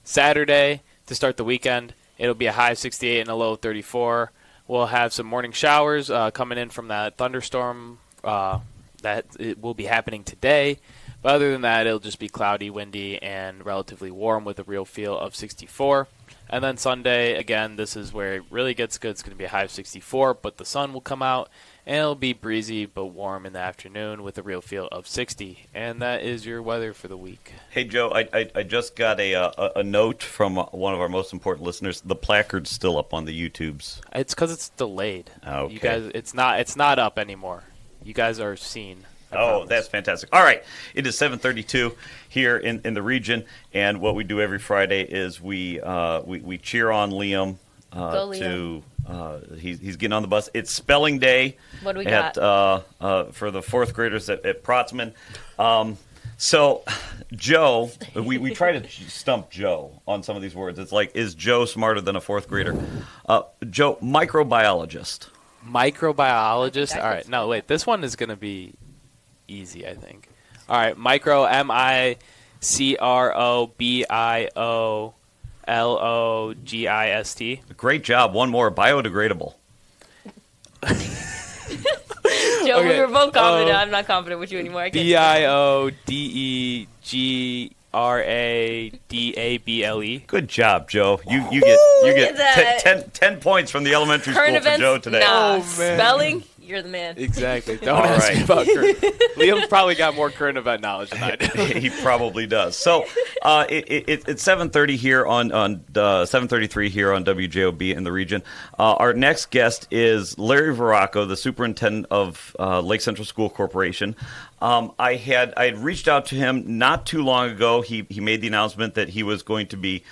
Saturday, to start the weekend, it'll be a high of 68 and a low of 34. We'll have some morning showers coming in from that thunderstorm that it will be happening today. But other than that, it'll just be cloudy, windy, and relatively warm with a real feel of 64. And then Sunday, again, this is where it really gets good. It's going to be a high of 64, but the sun will come out, and it'll be breezy but warm in the afternoon with a real feel of 60. And that is your weather for the week. Hey, Joe, I just got a note from one of our most important listeners. The placard's still up on the YouTubes. It's because it's delayed. Okay. You guys, it's not up anymore. You guys are seen. Oh, that's fantastic. All right. It is 7:32 here in the region, and what we do every Friday is we cheer on Liam. He's getting on the bus. It's spelling day. What do we got? For the fourth graders at Protzman. So, Joe, we try to stump Joe on some of these words. It's like, is Joe smarter than a fourth grader? Joe, microbiologist. Microbiologist? All right. No, wait. This one is going to be easy, I think. All right, micro, MICROBIOLOGIST. Great job. One more, biodegradable. Joe, okay. We were both confident. I'm not confident with you anymore. BIODEGRADABLE. Good job, Joe. You get 10 points from the elementary school for Joe today. Nah. Oh, man. Spelling. You're the man. Exactly. Don't ask me about current. Liam's probably got more current event knowledge than I do. He probably does. So it's 7:30 here on 7:33 here on WJOB in the region. Our next guest is Larry Veracco, the superintendent of Lake Central School Corporation. I had reached out to him not too long ago. He made the announcement that he was going to be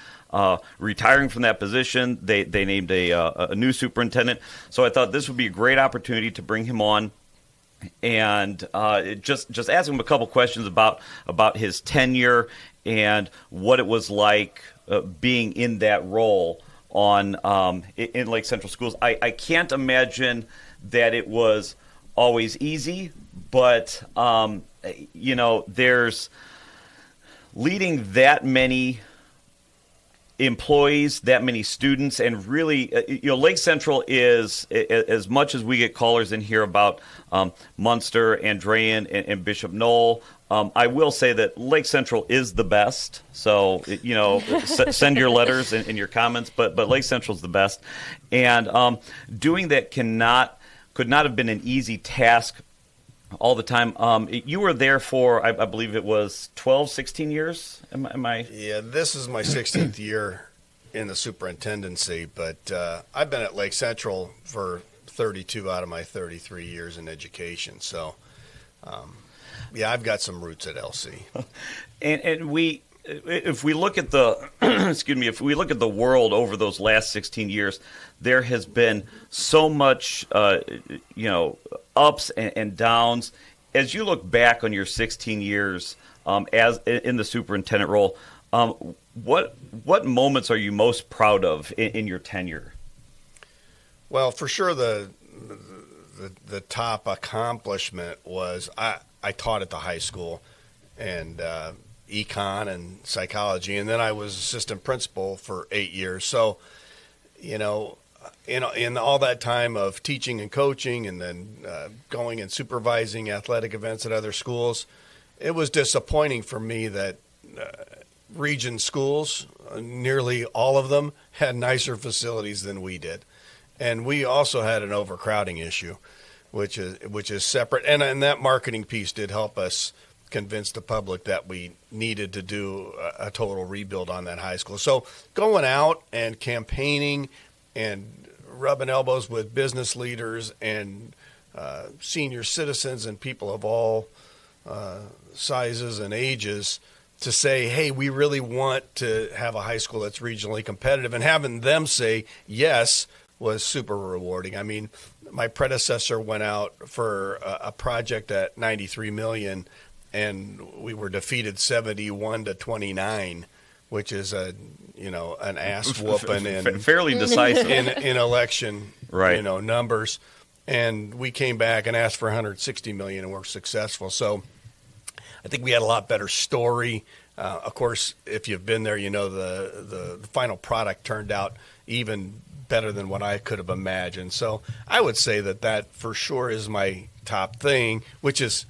retiring from that position. They named a new superintendent. So I thought this would be a great opportunity to bring him on and just ask him a couple questions about his tenure and what it was like being in that role in Lake Central Schools. I can't imagine that it was always easy, but there's leading that many employees, that many students, and really, Lake Central is, as much as we get callers in here about Munster, Andrean, and Bishop Knoll, I will say that Lake Central is the best. So, send your letters and your comments, but Lake Central is the best. And doing that could not have been an easy task all the time. You were there for, I believe it was 12, 16 years. Am I? Yeah, this is my 16th year in the superintendency, but I've been at Lake Central for 32 out of my 33 years in education. So, yeah, I've got some roots at LC. And if we look at the if we look at the world over those last 16 years, there has been so much ups and downs. As you look back on your 16 years as in the superintendent role, what moments are you most proud of in your tenure? Well, for sure the top accomplishment was I taught at the high school and econ and psychology, and then I was assistant principal for 8 years. So, in all that time of teaching and coaching and then going and supervising athletic events at other schools, it was disappointing for me that region schools, nearly all of them, had nicer facilities than we did. And we also had an overcrowding issue, which is separate. And that marketing piece did help us convince the public that we needed to do a total rebuild on that high school. So going out and campaigning and rubbing elbows with business leaders and senior citizens and people of all sizes and ages to say, hey, we really want to have a high school that's regionally competitive, and having them say yes was super rewarding. I mean, my predecessor went out for a project at $93 million, and we were defeated 71-29, which is an ass whooping and fairly decisive in election, right? Numbers. And we came back and asked for $160 million, and we're successful. So I think we had a lot better story. Of course, if you've been there, the final product turned out even better than what I could have imagined. So I would say that for sure is my top thing, which is,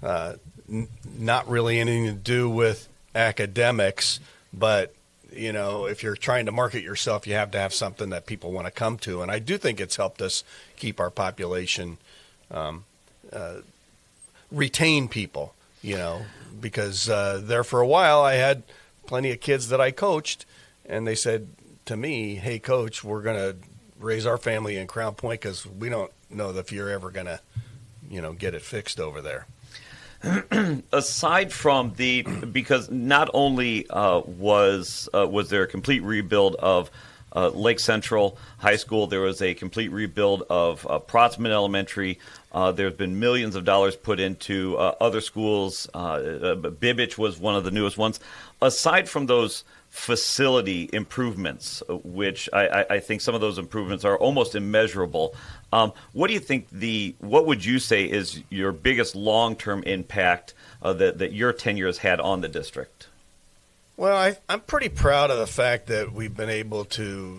not really anything to do with academics, but, if you're trying to market yourself, you have to have something that people want to come to. And I do think it's helped us keep our population, retain people, because there for a while I had plenty of kids that I coached, and they said to me, hey, Coach, we're going to raise our family in Crown Point because we don't know if you're ever going to, get it fixed over there. Aside from because not only was there a complete rebuild of Lake Central High School, there was a complete rebuild of Protsman Elementary. There's been millions of dollars put into other schools. Bibbich was one of the newest ones. Aside from those facility improvements, which I think some of those improvements are almost immeasurable, what do you think what would you say is your biggest long-term impact that your tenure has had on the district? Well, I'm pretty proud of the fact that we've been able to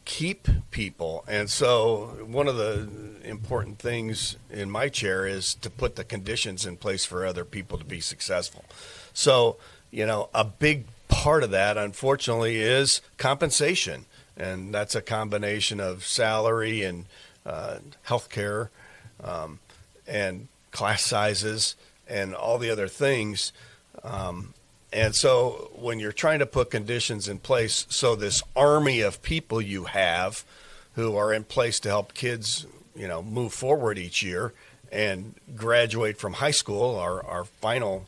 keep people. And so one of the important things in my chair is to put the conditions in place for other people to be successful. So, a big part of that, unfortunately, is compensation. And that's a combination of salary and health care and class sizes and all the other things. And so when you're trying to put conditions in place, so this army of people you have who are in place to help kids, move forward each year and graduate from high school, our final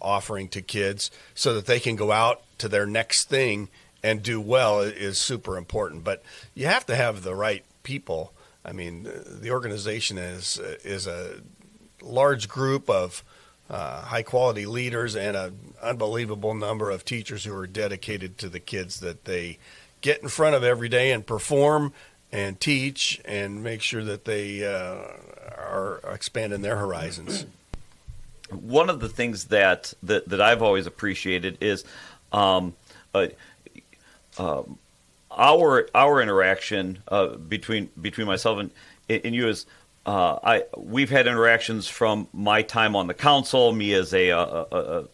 offering to kids, so that they can go out to their next thing and do well, is super important. But you have to have the right people. I mean, the organization is a large group of high-quality leaders and an unbelievable number of teachers who are dedicated to the kids that they get in front of every day and perform and teach and make sure that they are expanding their horizons. One of the things that I've always appreciated is our interaction between myself and you is we've had interactions from my time on the council, me as a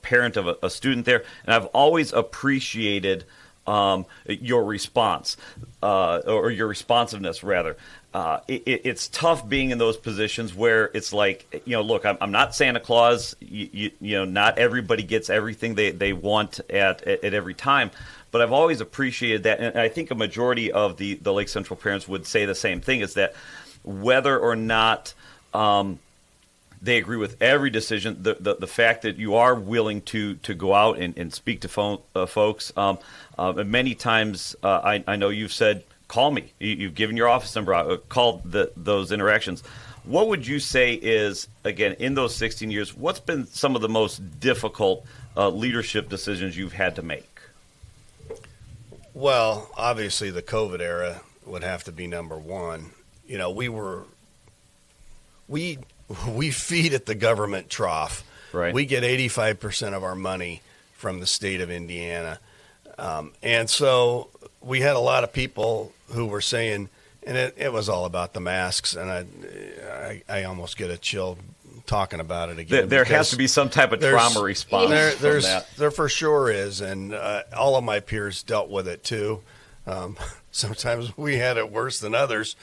parent of a student there, and I've always appreciated your response or your responsiveness, rather. It's tough being in those positions where it's like, look, I'm not Santa Claus. Not everybody gets everything they want at every time. But I've always appreciated that, and I think a majority of the Lake Central parents would say the same thing, is that whether or not they agree with every decision, the fact that you are willing to go out and speak to folks. Many times, I know you've said, call me. You've given your office number out, called those interactions. What would you say is, again, in those 16 years, what's been some of the most difficult leadership decisions you've had to make? Well, obviously the COVID era would have to be number one. We feed at the government trough. Right. We get 85% of our money from the state of Indiana. And so we had a lot of people who were saying, and it was all about the masks, and I almost get a chill talking about it again. There has to be some type of trauma response from that. There for sure is, and all of my peers dealt with it too. Sometimes we had it worse than others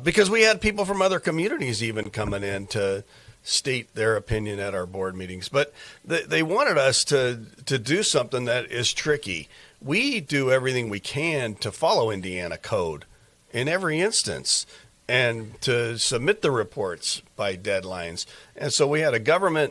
because we had people from other communities even coming in to state their opinion at our board meetings. But they wanted us to do something that is tricky. We do everything we can to follow Indiana code in every instance, and to submit the reports by deadlines. And so we had a governor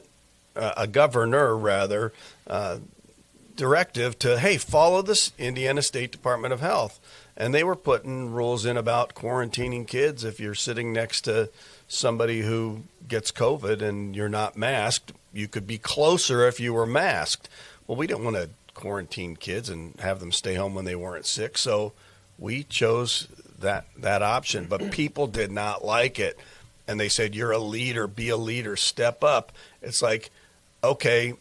directive to, hey, follow this Indiana State Department of Health. And they were putting rules in about quarantining kids. If you're sitting next to somebody who gets COVID and you're not masked, you could be closer if you were masked. Well, we didn't want to quarantine kids and have them stay home when they weren't sick. So we chose that option, but people did not like it, and they said, you're a leader, be a leader, step up. It's like, okay,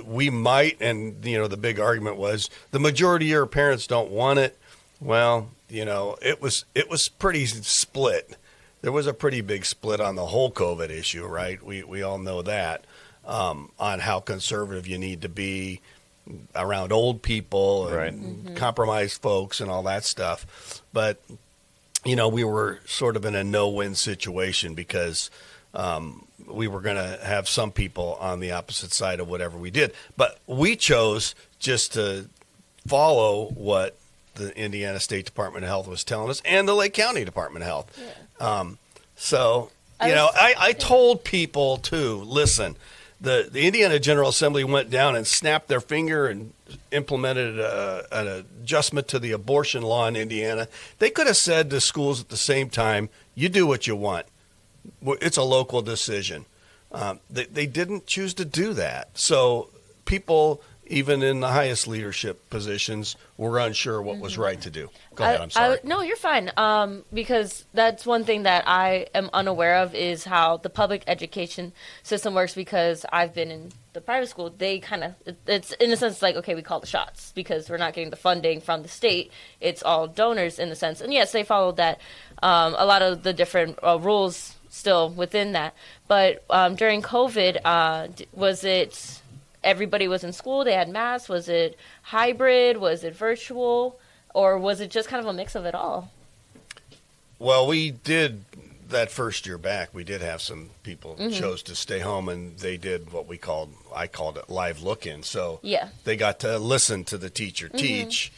we might, and the big argument was the majority of your parents don't want it. Well, it was pretty split. There was a pretty big split on the whole COVID issue, right? We all know that, on how conservative you need to be around old people and compromised folks and all that stuff. But, we were sort of in a no-win situation because we were going to have some people on the opposite side of whatever we did. But we chose just to follow what the Indiana State Department of Health was telling us and the Lake County Department of Health. Yeah. I told people too, listen, the Indiana General Assembly went down and snapped their finger and implemented an adjustment to the abortion law in Indiana. They could have said to schools at the same time, you do what you want. It's a local decision. They didn't choose to do that. So people, even in the highest leadership positions, were unsure what was right to do. Go ahead, I'm sorry. No, you're fine. Because that's one thing that I am unaware of is how the public education system works, because I've been in the private school. They kind of, it's in a sense like, okay, we call the shots because we're not getting the funding from the state. It's all donors in a sense. And yes, they followed that, a lot of the different rules still within that. But during COVID, was it everybody was in school, they had masks? Was it hybrid? Was it virtual? Or was it just kind of a mix of it all? Well, we did that first year back. We did have some people chose to stay home, and they did what I called it live look-in. So yeah, they got to listen to the teacher teach.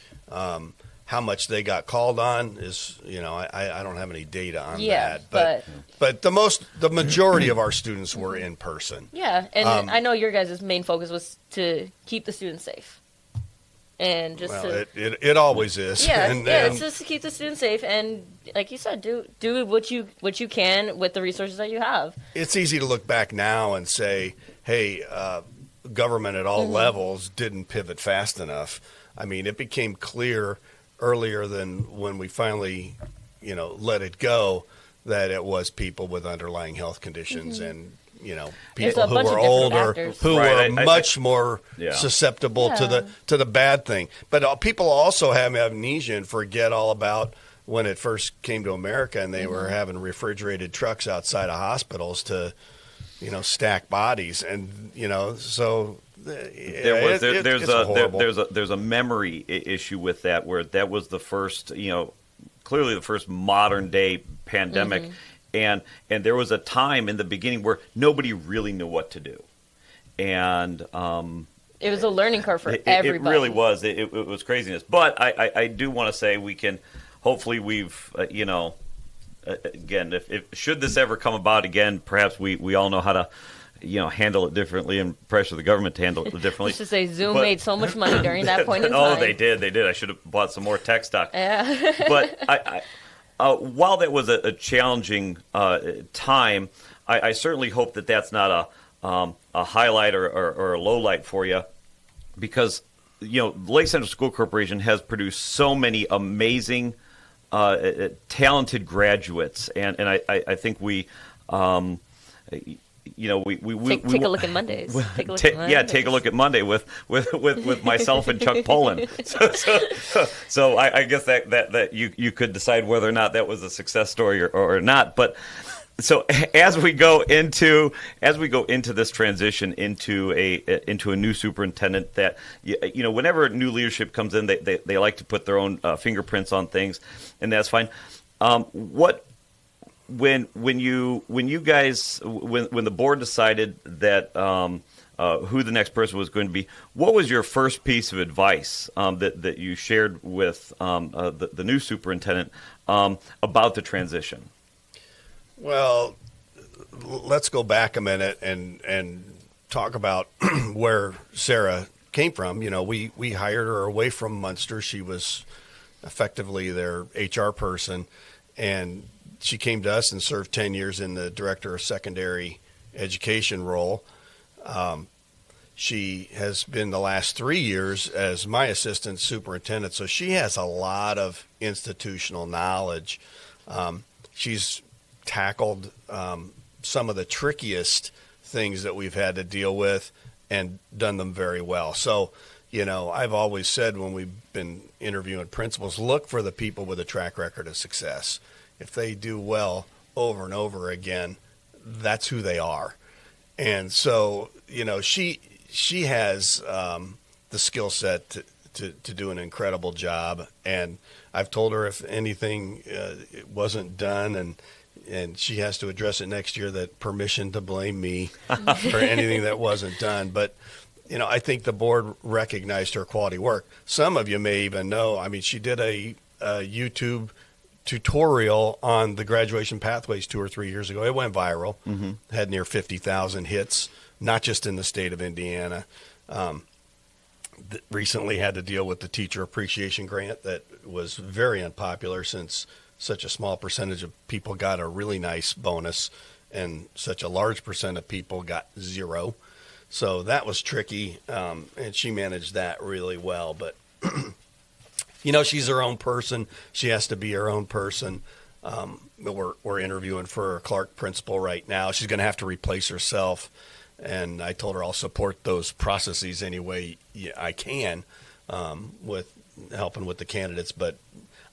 How much they got called on is, I don't have any data on that. But the majority of our students were in person. Yeah, and I know your guys' main focus was to keep the students safe. And just it always is. Yeah, it's just to keep the students safe, and like you said, do what you can with the resources that you have. It's easy to look back now and say, hey, government at all levels didn't pivot fast enough. I mean, it became clear earlier than when we finally, let it go, that it was people with underlying health conditions and people who were older, who were much more susceptible to the bad thing. But people also have amnesia and forget all about when it first came to America and they were having refrigerated trucks outside of hospitals to, stack bodies. And, so there's a memory issue with that, where that was the first, clearly the first modern day pandemic, and there was a time in the beginning where nobody really knew what to do, and it was a learning curve for everybody. It really was. It was craziness. But I do want to say we can, hopefully we've again, if should this ever come about again, perhaps we all know how to handle it differently and pressure the government to handle it differently. Just to say, Zoom made so much money during that point in time. Oh, they did. I should have bought some more tech stock. Yeah. But while that was a challenging time, I certainly hope that that's not a highlight or a low light for you, because Lake Central School Corporation has produced so many amazing, talented graduates, and I think we. We take a look at Mondays. Take a look at Monday with myself and Chuck Poland. So I guess that you could decide whether or not that was a success story or not. But so as we go into this transition into a new superintendent, that whenever new leadership comes in, they like to put their own fingerprints on things, and that's fine. When the board decided that who the next person was going to be, what was your first piece of advice that you shared with the new superintendent about the transition? Well, let's go back a minute and talk about where Sarah came from. We hired her away from Munster. She was effectively their HR person, and she came to us and served 10 years in the director of secondary education role. She has been the last 3 years as my assistant superintendent, so she has a lot of institutional knowledge. She's tackled some of the trickiest things that we've had to deal with and done them very well. So, I've always said when we've been interviewing principals, look for the people with a track record of success. If they do well over and over again, that's who they are. And so, she has the skill set to do an incredible job. And I've told her if anything wasn't done and she has to address it next year, that permission to blame me for anything that wasn't done. But, I think the board recognized her quality work. Some of you may even know, she did a YouTube tutorial on the graduation pathways 2 or 3 years ago. It went viral, had near 50,000 hits, not just in the state of Indiana. Recently had to deal with the teacher appreciation grant that was very unpopular, since such a small percentage of people got a really nice bonus and such a large percent of people got zero. So that was tricky, and she managed that really well. But she's her own person. She has to be her own person. We're interviewing for a Clark principal right now. She's going to have to replace herself, and I told her I'll support those processes any way I can with helping with the candidates. But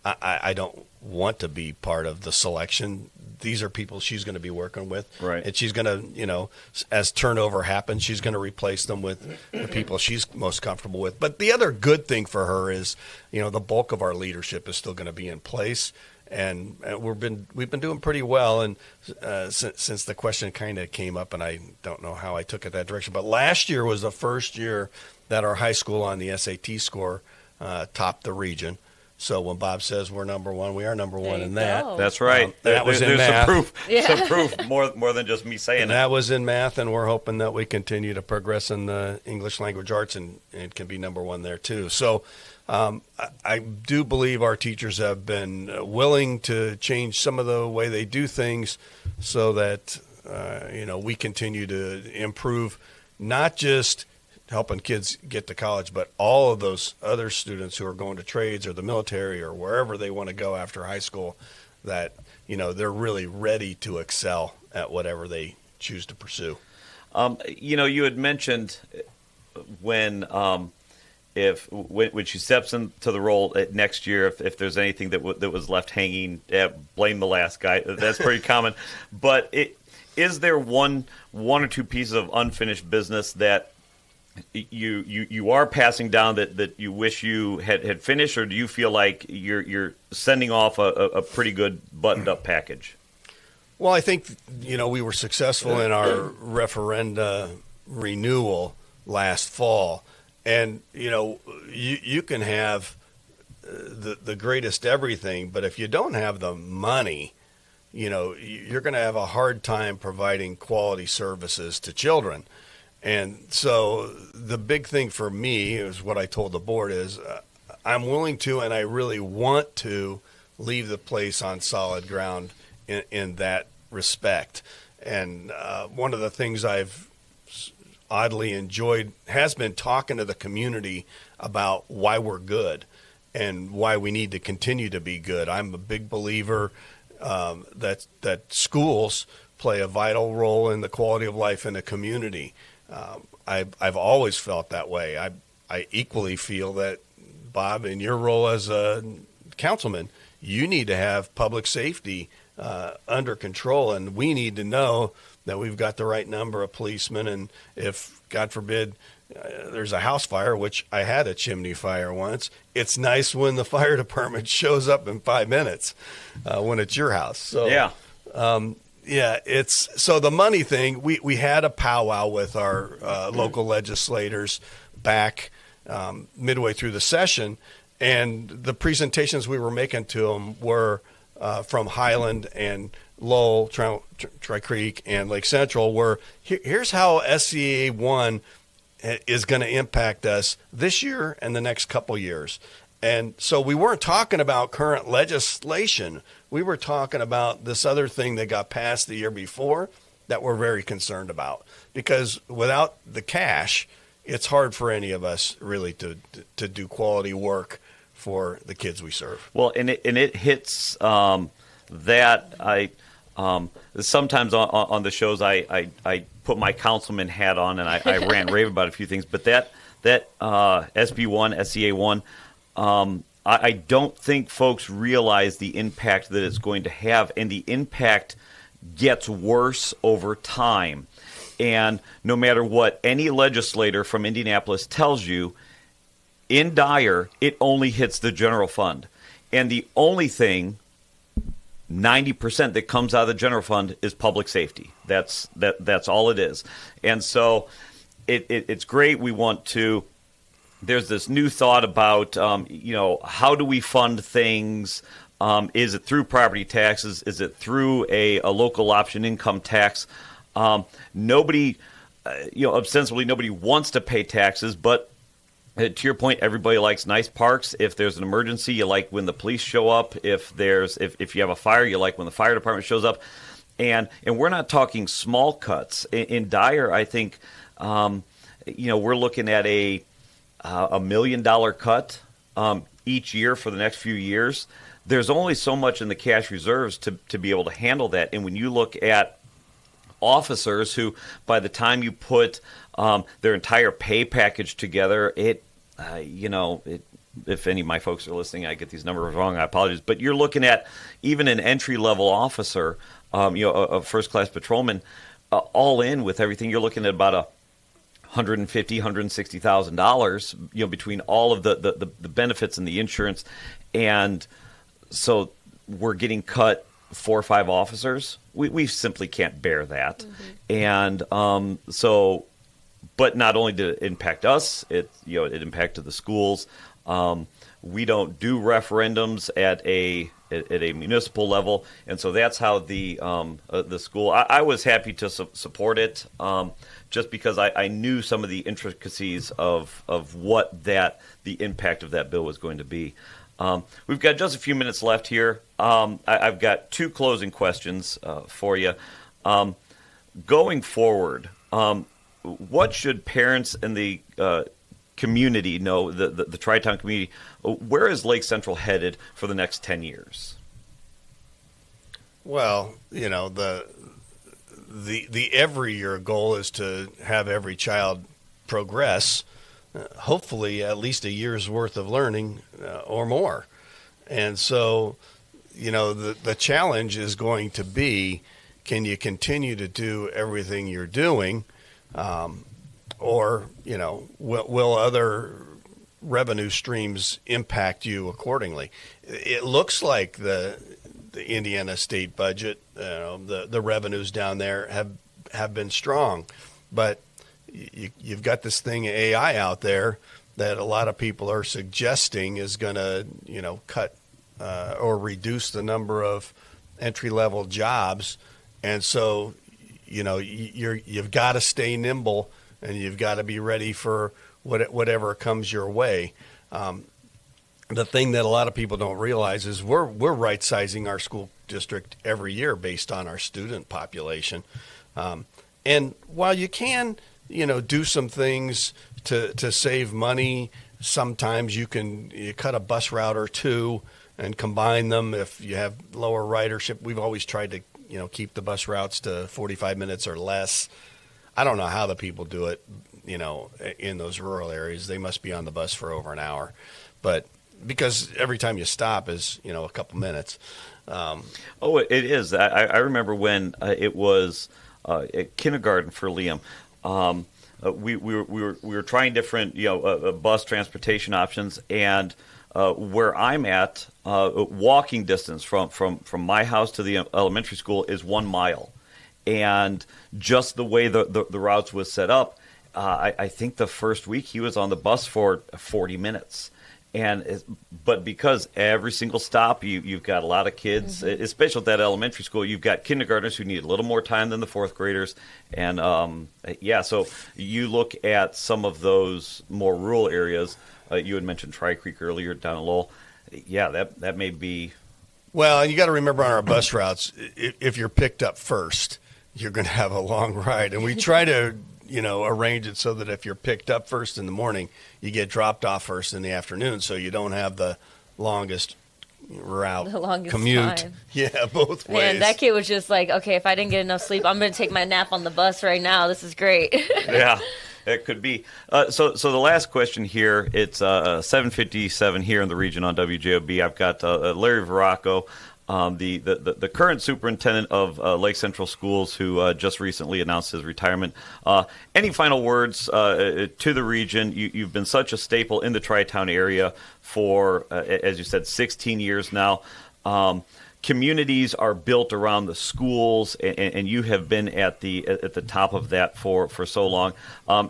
I don't want to be part of the selection. These are people she's going to be working with, right? And she's going to, as turnover happens, she's going to replace them with the people she's most comfortable with. But the other good thing for her is, the bulk of our leadership is still going to be in place, and we've been doing pretty well. And since the question kind of came up, and I don't know how I took it that direction, but last year was the first year that our high school on the SAT score topped the region. So when Bob says we're number one, we are number one in that. Go. That's right. That was in math. Some proof. Yeah. Some proof more than just me saying and it. That was in math, and we're hoping that we continue to progress in the English language arts and can be number one there too. So I do believe our teachers have been willing to change some of the way they do things so that we continue to improve, not just helping kids get to college, but all of those other students who are going to trades or the military or wherever they want to go after high school, that they're really ready to excel at whatever they choose to pursue. You had mentioned when she steps into the role next year, if there's anything that was left hanging, blame the last guy. That's pretty common. But is there one or two pieces of unfinished business that you are passing down that you wish you had finished, or do you feel like you're sending off a pretty good buttoned up package? Well, I think we were successful in our referenda renewal last fall, and you can have the greatest everything, but if you don't have the money, you're going to have a hard time providing quality services to children. And so the big thing for me is what I told the board is I'm willing to, and I really want to leave the place on solid ground in that respect. And one of the things I've oddly enjoyed has been talking to the community about why we're good and why we need to continue to be good. I'm a big believer that schools play a vital role in the quality of life in a community. I've always felt that way. I equally feel that, Bob, in your role as a councilman, you need to have public safety under control, and we need to know that we've got the right number of policemen. And if, God forbid, there's a house fire, which I had a chimney fire once, it's nice when the fire department shows up in 5 minutes when it's your house. So yeah. It's so the money thing. We had a powwow with our local legislators back midway through the session, and the presentations we were making to them were from Highland and Lowell, Tri Creek, and Lake Central. Where here's how SCA 1 is going to impact us this year and the next couple years. And so we weren't talking about current legislation. We were talking about this other thing that got passed the year before that we're very concerned about. Because without the cash, it's hard for any of us really to do quality work for the kids we serve. Well, and it hits that I sometimes on the shows I put my councilman hat on and I rant rave about a few things, but that SB1, SCA 1. I don't think folks realize the impact that it's going to have, and the impact gets worse over time. And no matter what any legislator from Indianapolis tells you, in Dyer, it only hits the general fund. And the only thing, 90% that comes out of the general fund is public safety. That's all it is. And so it's great. We want to. There's this new thought about, how do we fund things? Is it through property taxes? Is it through a local option income tax? Nobody, ostensibly nobody wants to pay taxes, but to your point, everybody likes nice parks. If there's an emergency, you like when the police show up. If you have a fire, you like when the fire department shows up. And we're not talking small cuts. In Dyer, I think, we're looking at a $1 million cut each year for the next few years. There's only so much in the cash reserves to be able to handle that. And when you look at officers who, by the time you put their entire pay package together, if any of my folks are listening, I get these numbers wrong, I apologize. But you're looking at even an entry-level officer, a first-class patrolman, all in with everything, you're looking at about $150,000, $160,000, between all of the benefits and the insurance. And so we're getting cut 4 or 5 officers. We simply can't bear that. Mm-hmm. And but not only did it impact us, it impacted the schools. We don't do referendums at a municipal level, and so that's how the school. I was happy to support it, just because I knew some of the intricacies of what the impact of that bill was going to be. We've got just a few minutes left here. I've got 2 closing questions for you. Going forward, what should parents in the community know, the Tri-Town community, where is Lake Central headed for the next 10 years? Well, the every year goal is to have every child progress, hopefully at least a year's worth of learning or more. And so, the challenge is going to be, can you continue to do everything you're doing, or will other revenue streams impact you accordingly? It looks like the Indiana state budget, the revenues down there have been strong, but you've got this thing AI out there that a lot of people are suggesting is going to cut or reduce the number of entry-level jobs, and so you've got to stay nimble and you've got to be ready for whatever comes your way. The thing that a lot of people don't realize is we're right-sizing our school district every year based on our student population. And while you can, do some things to save money, sometimes you cut a bus route or two and combine them if you have lower ridership. We've always tried to, keep the bus routes to 45 minutes or less. I don't know how the people do it, in those rural areas. They must be on the bus for over an hour. But because every time you stop is, a couple minutes. It is. I remember when it was at kindergarten for Liam. We were trying different bus transportation options, and where I'm at, walking distance from my house to the elementary school is 1 mile, and just the way the routes was set up, I think the first week he was on the bus for 40 minutes. But because every single stop, you've got a lot of kids, especially at that elementary school, you've got kindergartners who need a little more time than the fourth graders. And, so you look at some of those more rural areas. You had mentioned Tri Creek earlier down in Lowell. Yeah, that may be. Well, and you got to remember on our bus routes, if you're picked up first, you're going to have a long ride. And we try to arrange it so that if you're picked up first in the morning, you get dropped off first in the afternoon, so you don't have the longest route, commute. Time. Yeah, both ways. Man, that kid was just like, okay, if I didn't get enough sleep, I'm going to take my nap on the bus right now. This is great. Yeah, it could be. So the last question here, it's 7:57 here in the region on WJOB. I've got Larry Veracco, the current superintendent of Lake Central Schools, who just recently announced his retirement. Any final words to the region? You've been such a staple in the Tri-Town area for, as you said, 16 years now. Communities are built around the schools, and you have been at the top of that for so long.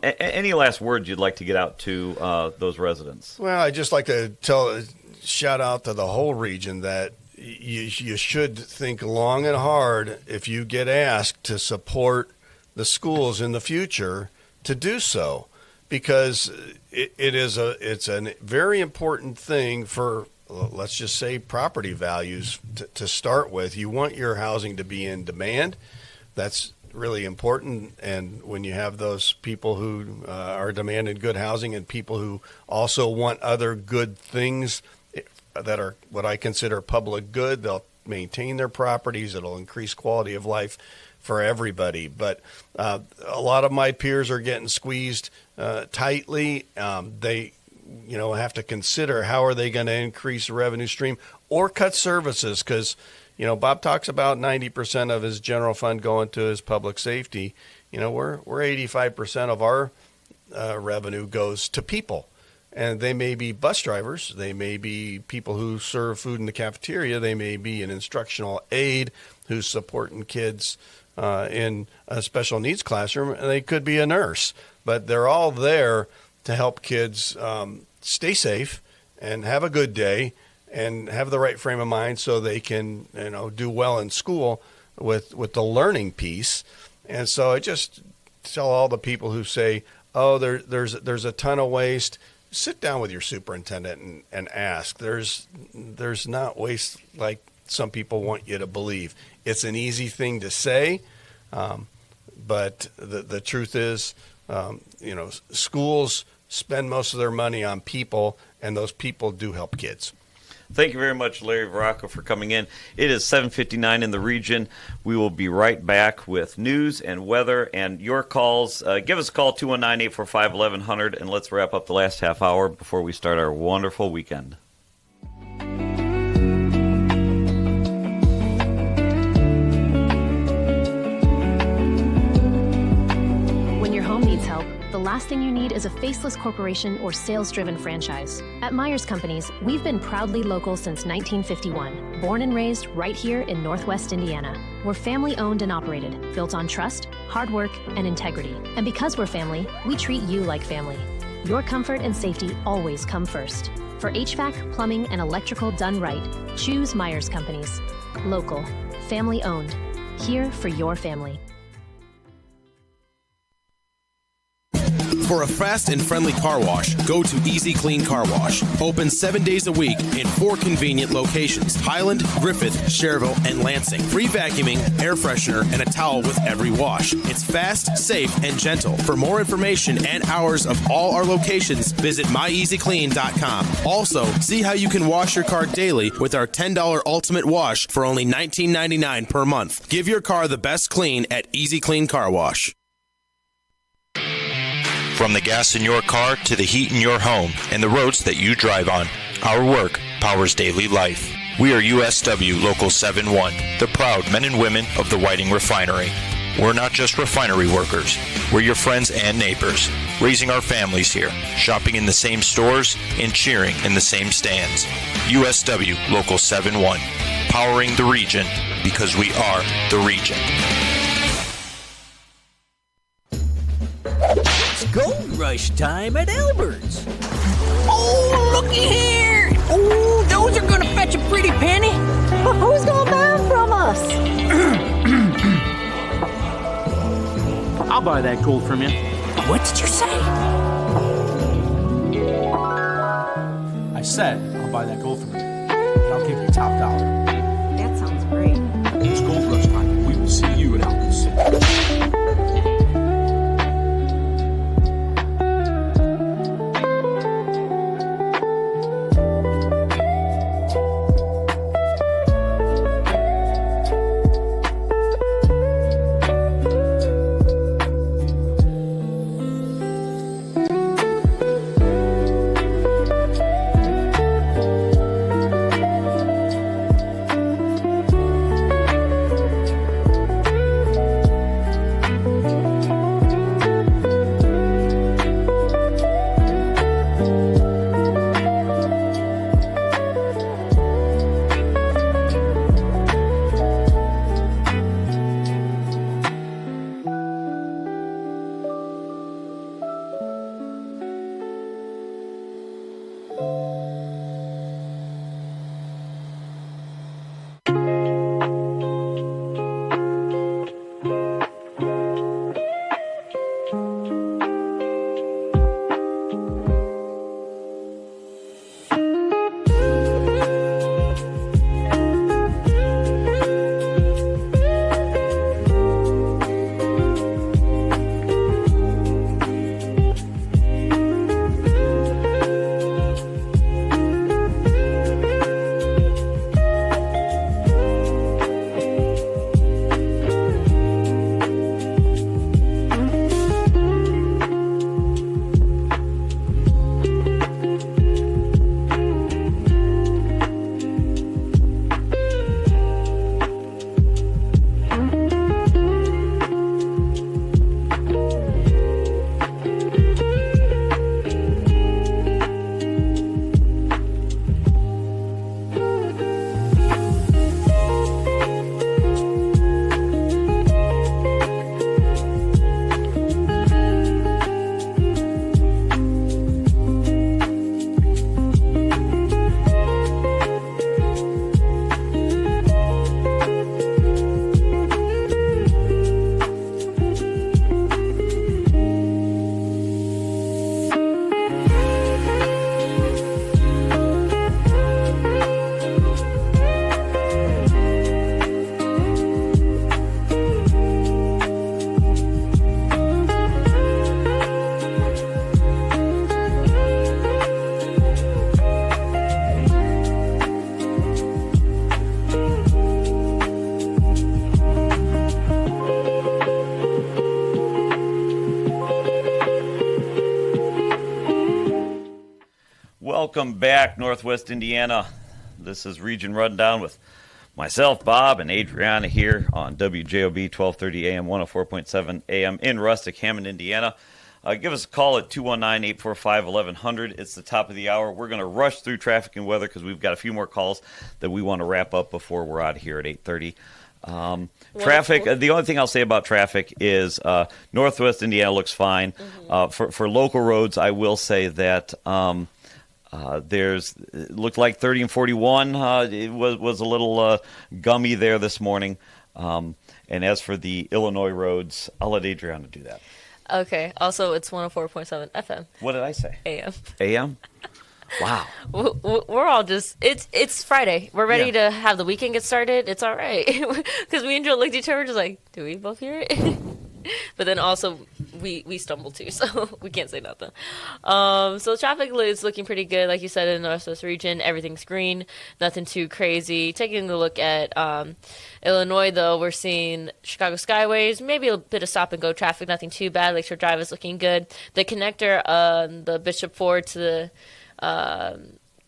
Any last words you'd like to get out to those residents? Well, I'd just like to shout out to the whole region that you should think long and hard if you get asked to support the schools in the future to do so, because it's a very important thing for, let's just say, property values to start with. You want your housing to be in demand. That's really important. And when you have those people who are demanding good housing and people who also want other good things that are what I consider public good, they'll maintain their properties. It'll increase quality of life for everybody. But a lot of my peers are getting squeezed tightly. They have to consider how are they going to increase the revenue stream or cut services, because Bob talks about 90% of his general fund going to his public safety. We're 85% of our revenue goes to people. And they may be bus drivers, they may be people who serve food in the cafeteria, they may be an instructional aide who's supporting kids in a special needs classroom, and they could be a nurse. But they're all there to help kids stay safe and have a good day and have the right frame of mind so they can do well in school with the learning piece. And so I just tell all the people who say, oh, there's a ton of waste, sit down with your superintendent and ask. There's not waste like some people want you to believe. It's an easy thing to say, but the truth is, schools spend most of their money on people, and those people do help kids. Thank you very much, Larry Veracco, for coming in. It is 7:59 in the region. We will be right back with news and weather and your calls. Give us a call, 219-845-1100, and let's wrap up the last half hour before we start our wonderful weekend. When your home needs help, the last thing you need is a faceless corporation or sales-driven franchise. At Myers Companies, we've been proudly local since 1951, born and raised right here in Northwest Indiana. We're family-owned and operated, built on trust, hard work, and integrity. And because we're family, we treat you like family. Your comfort and safety always come first. For HVAC, plumbing, and electrical done right, choose Myers Companies. Local, family-owned, here for your family. For a fast and friendly car wash, go to Easy Clean Car Wash. Open 7 days a week in 4 convenient locations: Highland, Griffith, Cherville, and Lansing. Free vacuuming, air freshener, and a towel with every wash. It's fast, safe, and gentle. For more information and hours of all our locations, visit myeasyclean.com. Also, see how you can wash your car daily with our $10 Ultimate Wash for only $19.99 per month. Give your car the best clean at Easy Clean Car Wash. From the gas in your car to the heat in your home and the roads that you drive on, our work powers daily life. We are USW Local 71, the proud men and women of the Whiting Refinery. We're not just refinery workers. We're your friends and neighbors, raising our families here, shopping in the same stores, and cheering in the same stands. USW Local 71, powering the region because we are the region. Gold rush time at Albert's. Oh, looky here! Oh, those are gonna fetch a pretty penny. But who's gonna buy them from us? I'll buy that gold from you. What did you say? I said I'll buy that gold from you, and I'll give you top dollar. That sounds great. It's gold rush time. We will see you at Albert's. Welcome back, Northwest Indiana. This is Region Rundown with myself, Bob, and Adrianna here on WJOB 1230 AM, 104.7 AM in Rustic, Hammond, Indiana. give us a call at 219-845-1100. It's the top of the hour. We're going to rush through traffic and weather because we've got a few more calls that we want to wrap up before we're out of here at 8:30. Traffic. The only thing I'll say about traffic is Northwest Indiana looks fine. For local roads, I will say that it looked like 30 and 41. It was a little gummy there this morning. And as for the Illinois roads, I'll let Adrianna do that. Okay. Also, it's 104.7 FM. What did I say? AM. AM? Wow. We're all just, it's Friday. We're ready to have the weekend get started. It's all right. Because me and Joe looked at each other just like, do we both hear it? But then also, we stumbled too, so we can't say nothing. So traffic is looking pretty good. Like you said, in the Northwest region, everything's green. Nothing too crazy. Taking a look at Illinois, though, we're seeing Chicago Skyways, maybe a bit of stop-and-go traffic. Nothing too bad. Lakeshore Drive is looking good. The connector, the Bishop Ford to the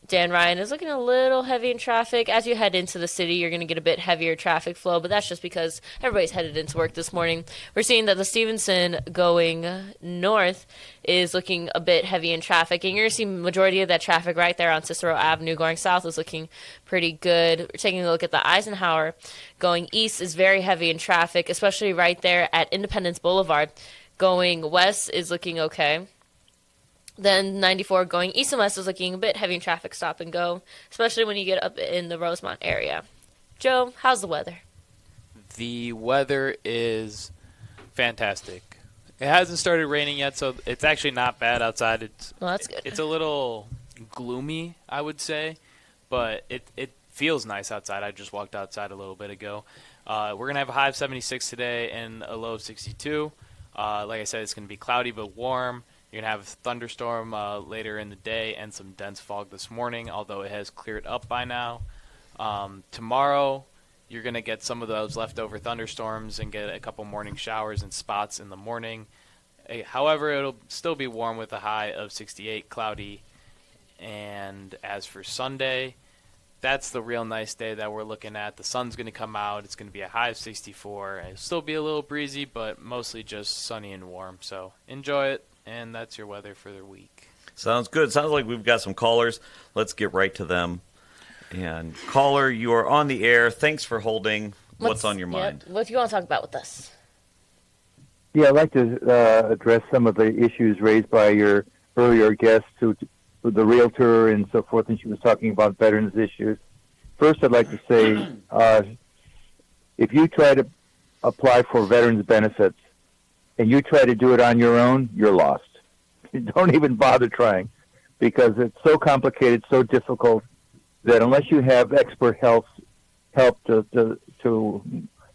Dan Ryan is looking a little heavy in traffic. As you head into the city, you're going to get a bit heavier traffic flow, but that's just because everybody's headed into work this morning. We're seeing that the Stevenson going north is looking a bit heavy in traffic, and you're going to see majority of that traffic right there on Cicero Avenue. Going south is looking pretty good. We're taking a look at the Eisenhower. Going east is very heavy in traffic, especially right there at Independence Boulevard. Going west is looking okay. Then 94 going east and west is looking a bit heavy in traffic, stop and go, especially when you get up in the Rosemont area. Joe, how's the weather? The weather is fantastic. It hasn't started raining yet, so it's actually not bad outside. Well, that's good. It's a little gloomy, I would say, but it feels nice outside. I just walked outside a little bit ago. We're going to have a high of 76 today and a low of 62. Like I said, it's going to be cloudy but warm. You're going to have a thunderstorm later in the day and some dense fog this morning, although it has cleared up by now. Tomorrow, you're going to get some of those leftover thunderstorms and get a couple morning showers and spots in the morning. However, it'll still be warm with a high of 68, cloudy. And as for Sunday, that's the real nice day that we're looking at. The sun's going to come out. It's going to be a high of 64. It'll still be a little breezy, but mostly just sunny and warm. So enjoy it. And that's your weather for the week. Sounds good. Sounds like we've got some callers. Let's get right to them. And caller, you are on the air. Thanks for holding. What's on your mind? What do you want to talk about with us? Yeah, I'd like to address some of the issues raised by your earlier guest, with the realtor and so forth, and she was talking about veterans issues. First, I'd like to say, if you try to apply for veterans benefits, and you try to do it on your own, you're lost. Don't even bother trying, because it's so complicated, so difficult, that unless you have expert help to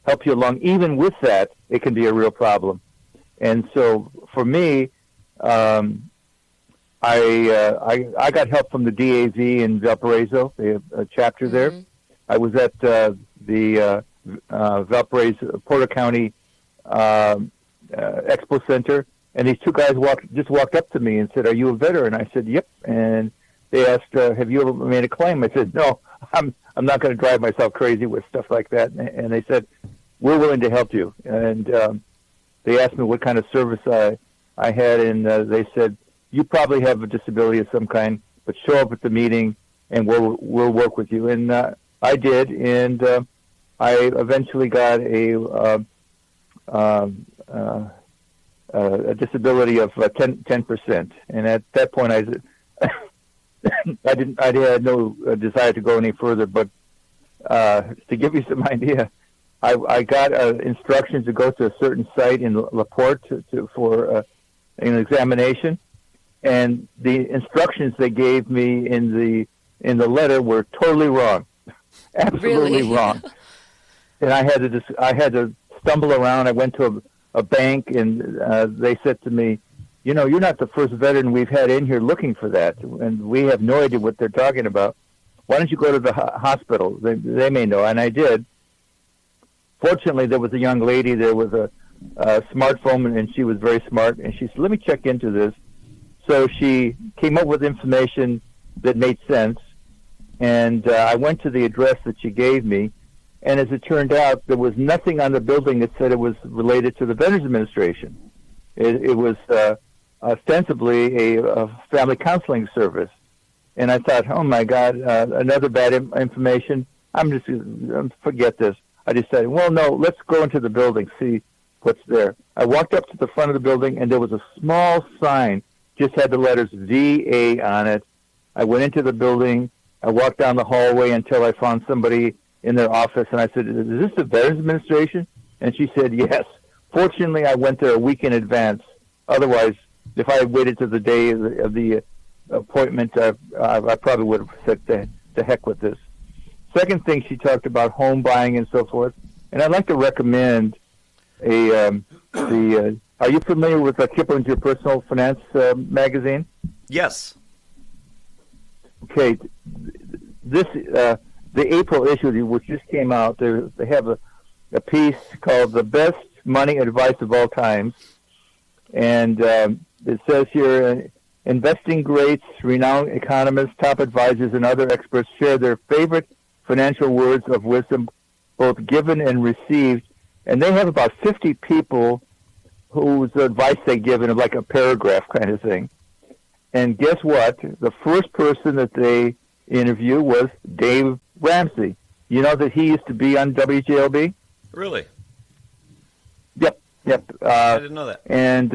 help you along, even with that, it can be a real problem. And so for me, I got help from the DAV in Valparaiso. They have a chapter there. I was at the Valparaiso, Porter County Expo Center, and these two guys walked up to me and said, "Are you a veteran?" I said, "Yep." And they asked, "Have you ever made a claim?" I said, "No, I'm not going to drive myself crazy with stuff like that." And they said, "We're willing to help you." And they asked me what kind of service I had, and they said, "You probably have a disability of some kind, but show up at the meeting, and we'll work with you." And I did, and I eventually got a disability of 10%, and at that point, I had no desire to go any further. But to give you some idea, I got instructions to go to a certain site in LaPorte for an examination, and the instructions they gave me in the letter were totally wrong, absolutely wrong. And I had to stumble around. I went to a bank, and they said to me, "You know, you're not the first veteran we've had in here looking for that, and we have no idea what they're talking about. Why don't you go to the hospital? They may know." And I did. Fortunately, there was a young lady there with a smartphone, and she was very smart, and she said, "Let me check into this." So she came up with information that made sense, and I went to the address that she gave me. And as it turned out, there was nothing on the building that said it was related to the Veterans Administration. It was ostensibly a family counseling service. And I thought, oh my God, another bad information. I'm just forget this. I decided, well, no, let's go into the building, see what's there. I walked up to the front of the building, and there was a small sign, just had the letters VA on it. I went into the building. I walked down the hallway until I found somebody in their office, and I said, is this the Veterans Administration? And she said, yes. Fortunately, I went there a week in advance. Otherwise, if I had waited to the day of the appointment, I probably would have said, the heck with this. Second thing, she talked about home buying and so forth. And I'd like to recommend are you familiar with Kipling's Your Personal Finance magazine? Yes. Okay. This the April issue, which just came out, they have a piece called "The Best Money Advice of All Times," and it says here, investing greats, renowned economists, top advisors, and other experts share their favorite financial words of wisdom, both given and received. And they have about 50 people whose advice they give in like a paragraph kind of thing. And guess what? The first person that they interview was Dave Ramsey. You know that he used to be on WJLB? Really? Yep. I didn't know that. And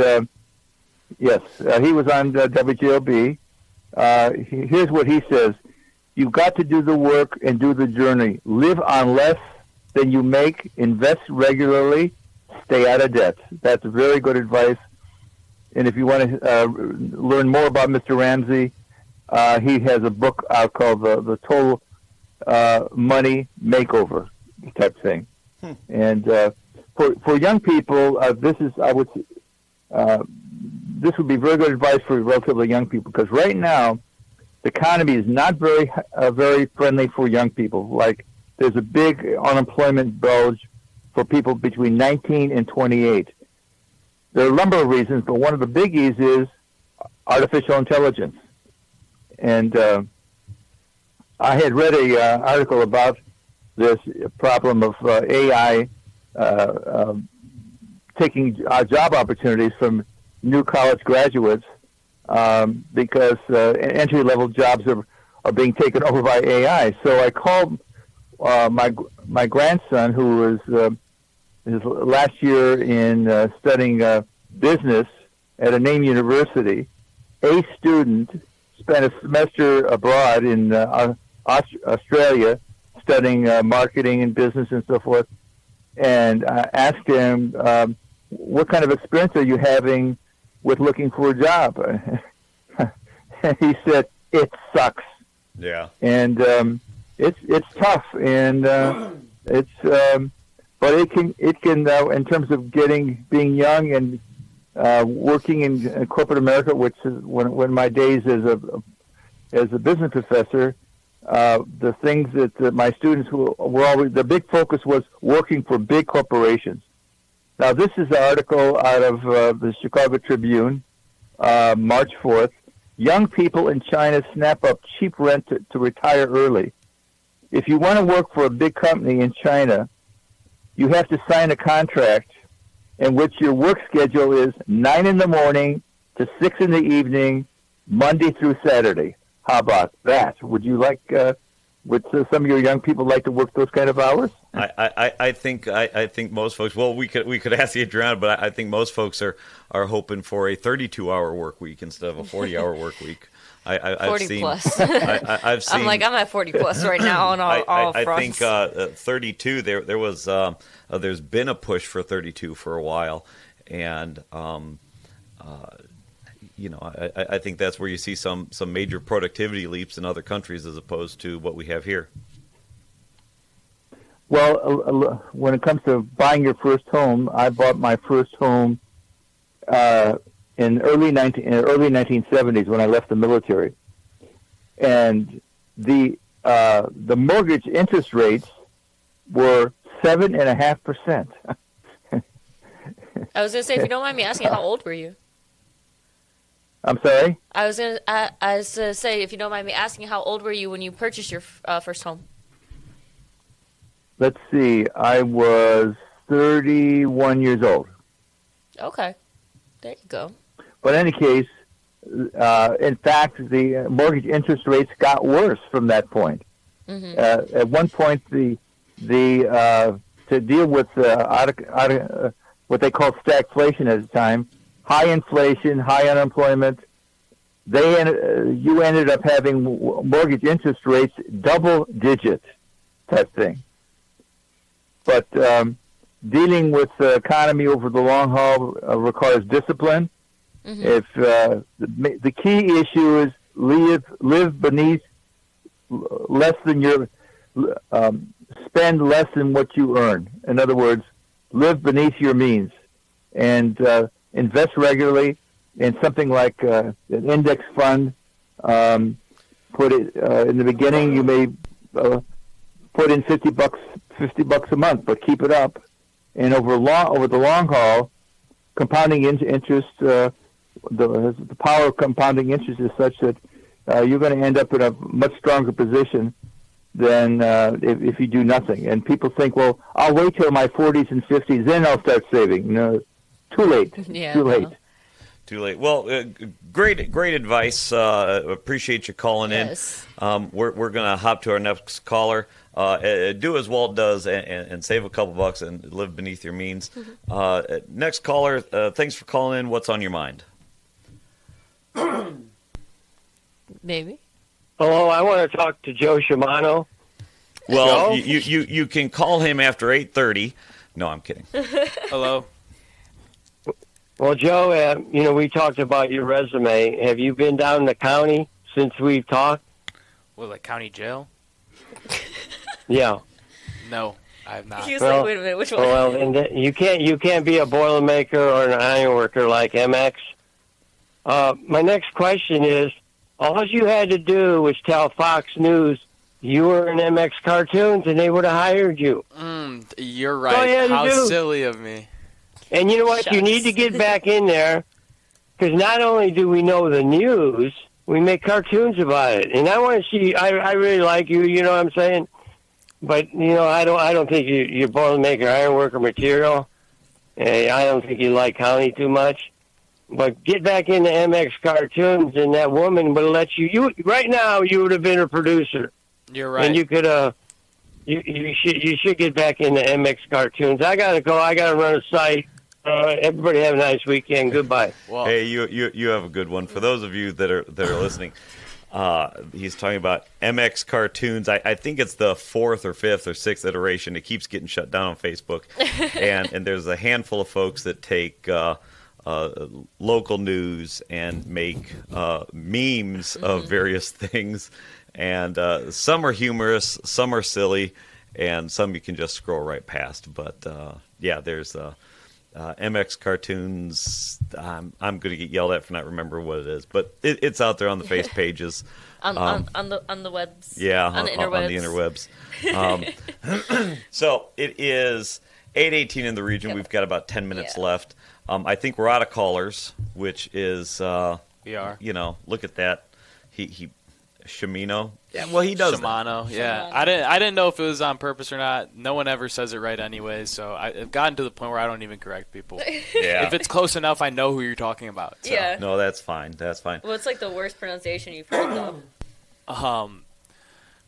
yes, he was on WJLB. Here's what he says. You've got to do the work and do the journey. Live on less than you make. Invest regularly. Stay out of debt. That's very good advice. And if you want to learn more about Mr. Ramsey, he has a book out called the Total Money Makeover type thing. And for young people, this would be very good advice for relatively young people, because right now the economy is not very friendly for young people. Like, there's a big unemployment bulge for people between 19 and 28. There are a number of reasons, but one of the biggies is artificial intelligence. And I had read an article about this problem of AI taking job opportunities from new college graduates because entry-level jobs are being taken over by AI. So I called my grandson, who was his last year in studying business at a named university, a student, spent a semester abroad in Australia studying marketing and business and so forth, and I asked him, what kind of experience are you having with looking for a job? And he said, it sucks. Yeah. And it's tough, and but it can in terms of being young and working in corporate America, which is when my days as a business professor, the things that my students were always, the big focus was working for big corporations. Now, this is an article out of the Chicago Tribune, March 4th. Young people in China snap up cheap rent to retire early. If you want to work for a big company in China, you have to sign a contract in which your work schedule is 9 in the morning to 6 in the evening, Monday through Saturday. How about that? Would you like? Would some of your young people like to work those kind of hours? I think most folks. Well, we could ask Adrianna, but I think most folks are hoping for a 32-hour work week instead of a 40-hour work week. I've 40 seen, plus. I've seen. I'm at 40 plus right now on all fronts. I think 32. There was there's been a push for 32 for a while, and I think that's where you see some major productivity leaps in other countries as opposed to what we have here. Well, when it comes to buying your first home, I bought my first home in early 1970s when I left the military, and the mortgage interest rates were 7.5%. I was going to say, if you don't mind me asking, how old were you? I'm sorry? I was going to say, if you don't mind me asking, how old were you when you purchased your first home? Let's see. I was 31 years old. Okay. There you go. But in any case, in fact, the mortgage interest rates got worse from that point. Mm-hmm. At one point, to deal with what they called stagflation at the time, high inflation, high unemployment, you ended up having mortgage interest rates double-digit type thing. But dealing with the economy over the long haul requires discipline. Mm-hmm. If the key issue is live beneath less than your spend less than what you earn. In other words, live beneath your means, and invest regularly in something like an index fund. Put it in the beginning. You may put in $50 a month, but keep it up. And over the long haul, compounding interest. The power of compounding interest is such that you're going to end up in a much stronger position than if you do nothing. And people think, well, I'll wait till my 40s and 50s, then I'll start saving. No, too late. Yeah, too late. well. Too late. Well, great advice. Appreciate you calling in. We're going to hop to our next caller. Do as Walt does and save a couple bucks and live beneath your means. Next caller, thanks for calling in. What's on your mind? Maybe. Hello, I want to talk to Joe Shimano. Well, Joe? you can call him after 8:30. No, I'm kidding. Hello. Well, Joe, we talked about your resume. Have you been down in the county since we've talked? Well, like county jail? Yeah. No, I have not. He was like, wait a minute, which one? Well, and you can't be a Boilermaker or an iron worker like MX. My next question is, all you had to do was tell Fox News you were in MX cartoons, and they would have hired you. You're That's all you right. had to How do. silly of me. And you know what? You need to get back in there, because not only do we know the news, we make cartoons about it. And I want to see. I really like you. You know what I'm saying? But I don't think you're Boilermaker, iron worker material. I don't think you like county too much. But get back into MX cartoons, and that woman would let you. Right now, you would have been a producer. You're right. And you could. You should get back into MX cartoons. I gotta go. I gotta run a site. Everybody have a nice weekend. Goodbye. Well, hey, you have a good one. For those of you that are listening, he's talking about MX cartoons. I think it's the 4th or 5th or 6th iteration. It keeps getting shut down on Facebook, and there's a handful of folks that take local news and make memes of various things, and some are humorous, some are silly, and some you can just scroll right past. But yeah, there's MX cartoons. I'm going to get yelled at for not remembering what it is, but it's out there on the face pages. on the webs. Yeah, on the interwebs. So it is 8:18 in the region. Yep. We've got about 10 minutes left. I think we're out of callers, which is we are. Look at that. He Shimano. Yeah, well, he does Shimano. that. Yeah, I didn't know if it was on purpose or not. No one ever says it right anyway, so I've gotten to the point where I don't even correct people. Yeah. If it's close enough, I know who you're talking about. So. Yeah. No, that's fine. That's fine. What's like the worst pronunciation you've heard though?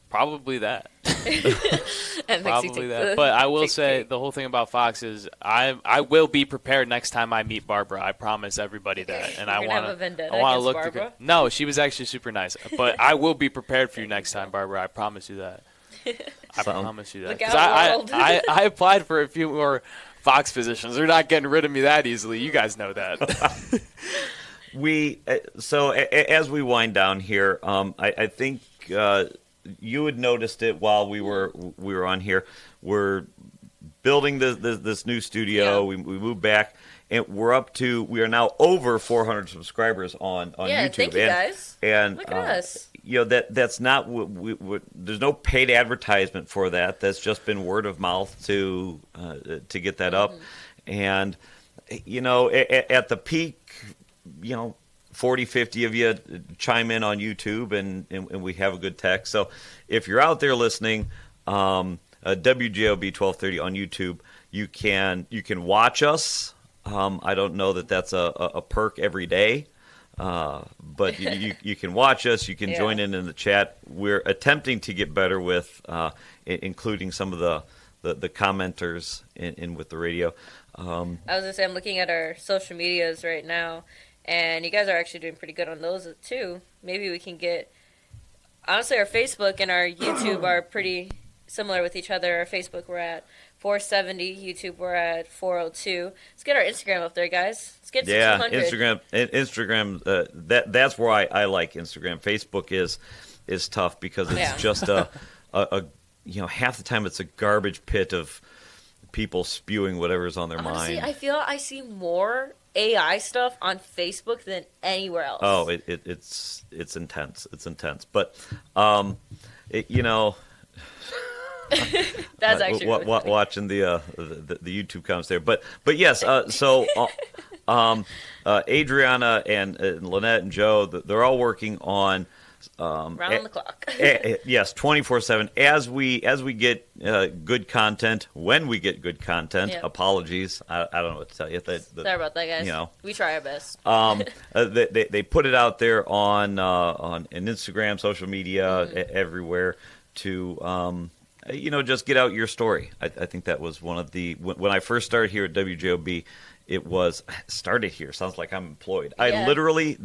Probably that. Probably that. But I will say the whole thing about Fox is I will be prepared next time I meet Barbara. I promise everybody that. And I want to look Barbara? No, she was actually super nice. But I will be prepared for you next time, Barbara. I promise you that. I promise you that. Look 'Cause out, I applied for a few more Fox positions. They're not getting rid of me that easily. You guys know that. So as we wind down here, I think you had noticed it while we were on here. We're building this new studio. Yeah. We moved back, and we are now over 400 subscribers on YouTube. Thank you guys. And look at us. That's not there's no paid advertisement for that. That's just been word of mouth to get that up. And at the peak, 40, 50 of you chime in on YouTube, and we have a good text. So if you're out there listening, WJOB 1230 on YouTube, you can watch us I don't know that that's a perk every day. But you can watch us. You can join in the chat. We're attempting to get better with including some of the commenters in with the radio. I was gonna say I'm looking at our social medias right now, and you guys are actually doing pretty good on those too. Maybe we can get. Honestly, our Facebook and our YouTube are pretty similar with each other. Our Facebook we're at 470, YouTube we're at 402. Let's get our Instagram up there, guys. Let's get to 200. Instagram. That's where I like Instagram. Facebook is tough because it's just a half the time it's a garbage pit of people spewing whatever's on their Honestly, mind. I feel I see more AI stuff on Facebook than anywhere else. Oh, it's intense. It's intense, but That's actually really funny. Watching the YouTube comments there, but yes. So Adrianna and Lynette and Joe, they're all working on round the clock. Yes, 24/7. As we get good content, when we get good content. Yep. Apologies, I don't know what to tell you. Sorry about that, guys. We try our best. They put it out there on Instagram, social media, everywhere to. Just get out your story. I think that was one of the when I first started here at WJOB. It was started here. Sounds like I'm employed. Yeah. I literally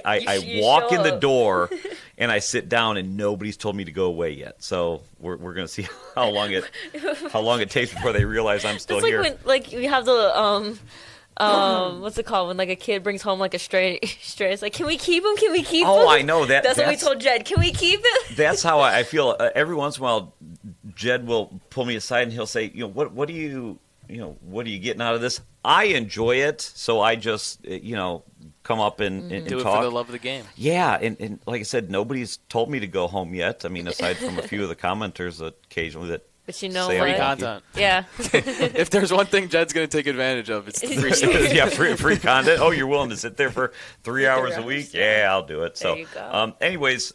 I walk in the door and I sit down and nobody's told me to go away yet. So we're gonna see how long it takes before they realize I'm still it's here. When, you have the what's it called when a kid brings home a stray? It's like, can we keep him? Can we keep him? Oh, I know that. That's what we told Jed. Can we keep it? That's how I feel. Every once in a while, Jed will pull me aside and he'll say, what are you getting out of this? I enjoy it, so I just come up and do it talk. for the love of the game. Yeah, and like I said, nobody's told me to go home yet. I mean, aside from a few of the commenters occasionally that. But you know say what? Free content. Yeah. If there's one thing Jed's going to take advantage of, it's the free stuff. Yeah, free content. Oh, you're willing to sit there for 3 hours a week? Yeah, I'll do it. So, there you go. Anyways,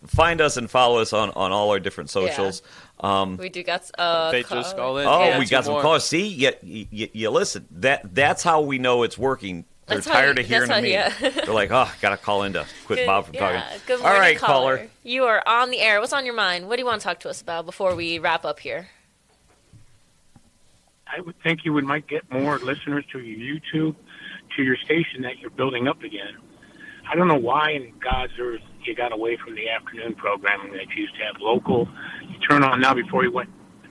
find us and follow us on all our different socials. Yeah. We do got they just call in. Oh, yeah, we got some calls. See, you listen. That's how we know it's working. They're tired of hearing me. Yeah. They're like, oh, gotta call in to quit Bob from talking. Good morning, all right, caller. You are on the air. What's on your mind? What do you want to talk to us about before we wrap up here? I would think you might get more listeners to your YouTube, to your station that you're building up again. I don't know why in God's earth you got away from the afternoon programming that you used to have local. You turn on now before you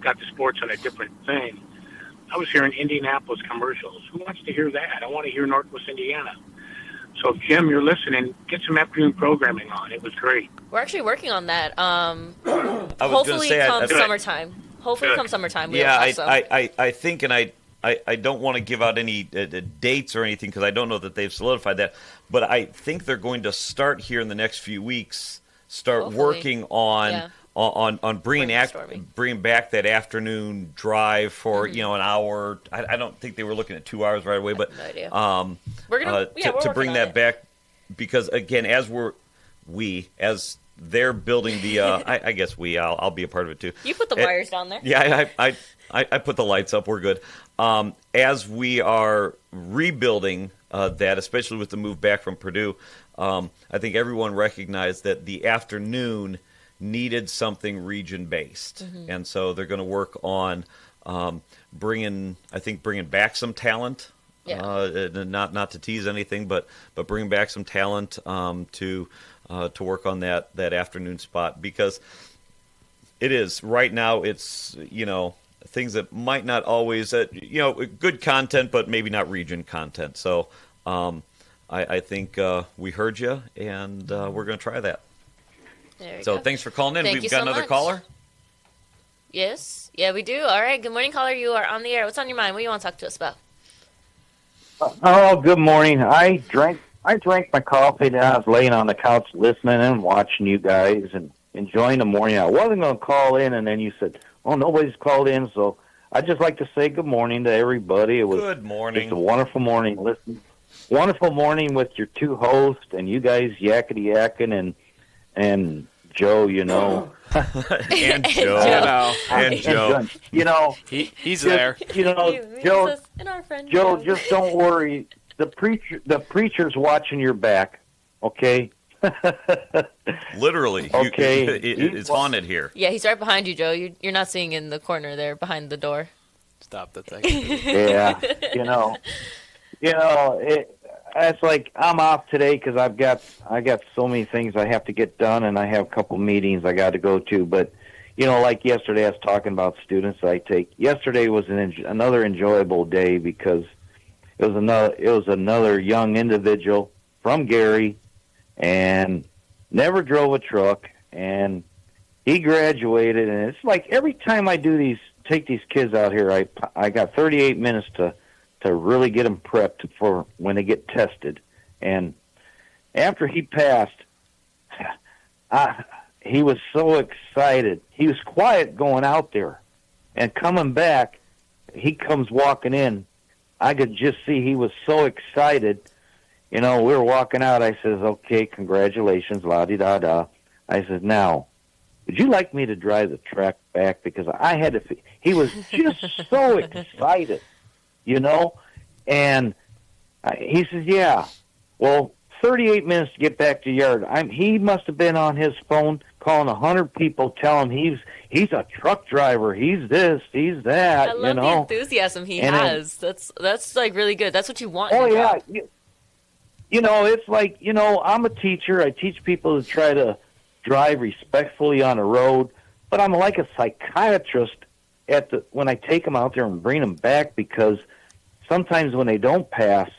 got the sports on a different thing. I was hearing Indianapolis commercials. Who wants to hear that? I want to hear Northwest Indiana. So, if Jim, you're listening, get some afternoon programming on. It was great. We're actually working on that. Hopefully come summertime. Hopefully come summertime. I think, and I don't want to give out any dates or anything because I don't know that they've solidified that. But I think they're going to start here in the next few weeks, working on bringing back that afternoon drive for an hour. I don't think they were looking at 2 hours right away, but no idea. We're gonna to bring that back because again, as they're building the. I guess I'll be a part of it too. You put the wires down there. Yeah, I put the lights up. We're good. As we are rebuilding that, especially with the move back from Purdue, I think everyone recognized that the afternoon needed something region-based, and so they're going to work on bringing back some talent. Yeah. Not to tease anything, but bring back some talent to work on that afternoon spot because it is right now. It's things that might not always good content, but maybe not region content. So I think we heard you, and we're going to try that. So thanks for calling in. We've got another caller. Yes, yeah, we do. All right. Good morning, caller. You are on the air. What's on your mind? What do you want to talk to us about? Oh, good morning. I drank my coffee and I was laying on the couch listening and watching you guys and enjoying the morning. I wasn't going to call in, and then you said, "Oh, nobody's called in," so I'd just like to say good morning to everybody. Good morning. It's a wonderful morning. Listen, wonderful morning with your two hosts and you guys yakety yakking and Joe. And Joe. And Joe. He's there. Joe, Joe, just don't worry. The preacher's watching your back. Okay. Literally. Okay. It's haunted here. Yeah, he's right behind you, Joe. You're not seeing in the corner there behind the door. Stop the thing. Yeah. It's like I'm off today because I got so many things I have to get done, and I have a couple meetings I got to go to. But like yesterday, I was talking about students I take. Yesterday was another enjoyable day because it was another young individual from Gary, and never drove a truck, and he graduated. And it's like every time I take these kids out here, I got 38 minutes to really get them prepped for when they get tested. And after he passed, he was so excited. He was quiet going out there, and coming back, he comes walking in. I could just see he was so excited. We were walking out. I says, okay, congratulations, la-di-da-da. I says, now, would you like me to drive the truck back? Because I had to. He was just so excited, And he says, yeah. Well, 38 minutes to get back to the yard. He must have been on his phone calling 100 people, telling he's a truck driver. He's this, he's that. I love the enthusiasm he has. That's like really good. That's what you want. Oh yeah. It's like I'm a teacher. I teach people to try to drive respectfully on the road, but I'm like a psychiatrist when I take them out there and bring them back, because sometimes when they don't pass,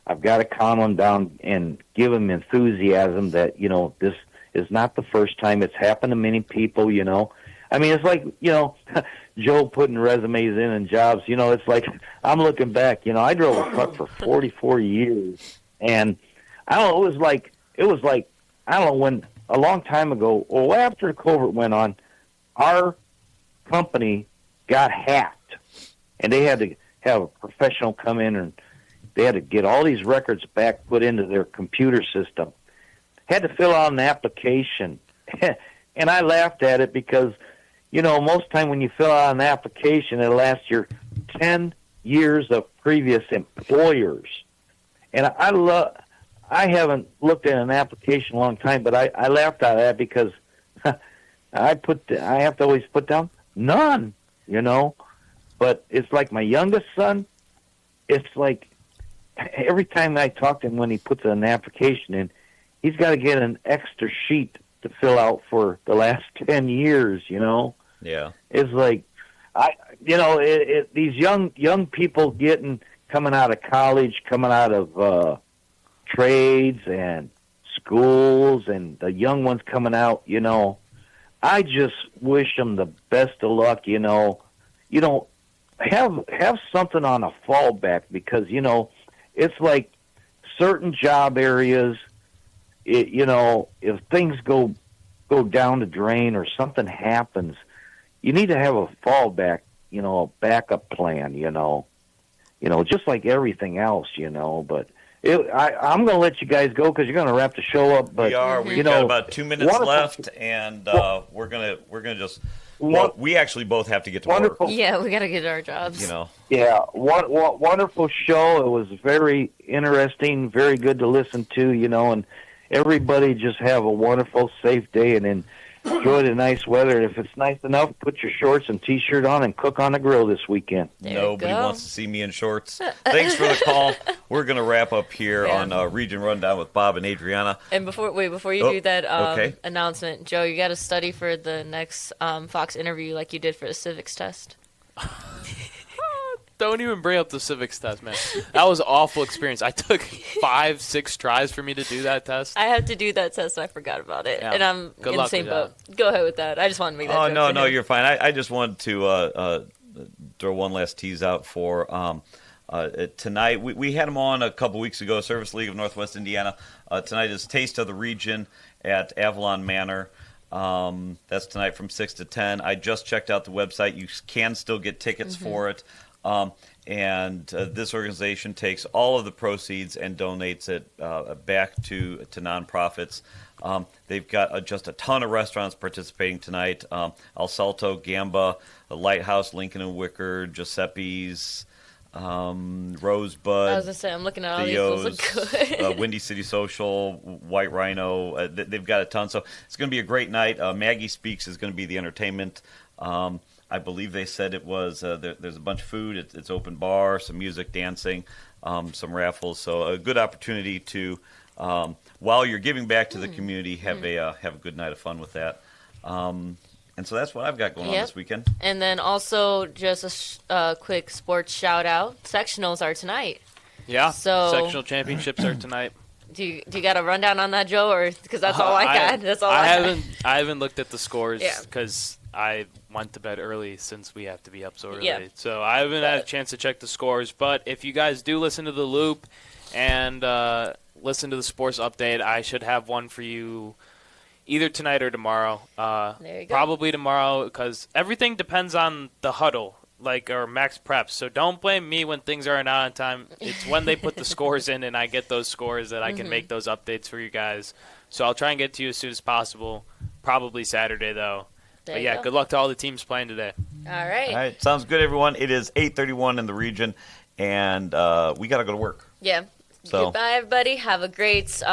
I've got to calm them down and give them enthusiasm that this is not the first time. It's happened to many people. I mean, it's like Joe putting resumes in and jobs. It's like I'm looking back. I drove a truck for 44 years, and I don't know. It was like I don't know when. A long time ago, well, after the COVID went on, our company got hacked, and they had to have a professional come in, and they had to get all these records back put into their computer system. Had to fill out an application, and I laughed at it because, most time when you fill out an application, it'll ask your 10 years of previous employers, and I haven't looked at an application in a long time, but I laughed at that because I have to always put down none, But it's like my youngest son, it's like every time I talk to him when he puts an application in, he's got to get an extra sheet to fill out for the last 10 years, Yeah. It's like, these young people coming out of college, coming out of trades and schools, and the young ones coming out, I just wish them the best of luck, have something on a fallback, because, it's like certain job areas, if things go down the drain or something happens, you need to have a fallback, a backup plan, just like everything else, but I'm going to let you guys go because you're going to wrap the show up. But we are. We've got about 2 minutes left, and we're gonna just. Well, we actually both have to get to work. Yeah, we got to get our jobs. Yeah, wonderful show. It was very interesting, very good to listen to. And everybody just have a wonderful, safe day, and enjoy the nice weather. And if it's nice enough, put your shorts and T-shirt on and cook on the grill this weekend. Nobody wants to see me in shorts. Thanks for the call. We're going to wrap up here on Region Rundown with Bob and Adrianna. And before you do that announcement, Joe, you got to study for the next Fox interview like you did for the civics test. Don't even bring up the civics test, man. That was an awful experience. I took 5-6 tries for me to do that test. I had to do that test, and I forgot about it. Yeah. And I'm in the same boat. Go ahead with that. I just wanted to make that joke. No, you're fine. I just wanted to throw one last tease out for tonight. We had them on a couple weeks ago, Service League of Northwest Indiana. Tonight is Taste of the Region at Avalon Manor. That's tonight from 6 to 10. I just checked out the website. You can still get tickets for it. And this organization takes all of the proceeds and donates it back to nonprofits. They've got just a ton of restaurants participating tonight. El Salto, Gamba, the Lighthouse, Lincoln and Wicker, Giuseppe's, Rosebud. I was gonna say, I'm looking at all these. Those look good. Windy City Social, White Rhino. They've got a ton. So it's going to be a great night. Maggie Speaks is going to be the entertainment. I believe they said it was there's a bunch of food. It's open bar, some music, dancing, some raffles. So a good opportunity to, while you're giving back to the community, have a good night of fun with that. And so that's what I've got going on this weekend. And then also just a quick sports shout out. Sectionals are tonight. Yeah. So sectional championships are tonight. Do you got a rundown on that, Joe, or because that's all I got? That's all I haven't. I haven't looked at the scores Yeah. because I went to bed early since we have to be up so early. Yeah. So I haven't had a chance to check the scores. But if you guys do listen to the Loop and listen to the sports update, I should have one for you either tonight or tomorrow. There you go. Probably tomorrow because everything depends on the huddle, or max preps. So don't blame me when things aren't on time. It's when they put the scores in and I get those scores that I can make those updates for you guys. So I'll try and get to you as soon as possible. Probably Saturday, though. There But you yeah, go. good luck to all the teams playing today. All right. All right. Sounds good, everyone. It is 8:31 in the region, and we got to go to work. Yeah. So. Goodbye, everybody. Have a great week.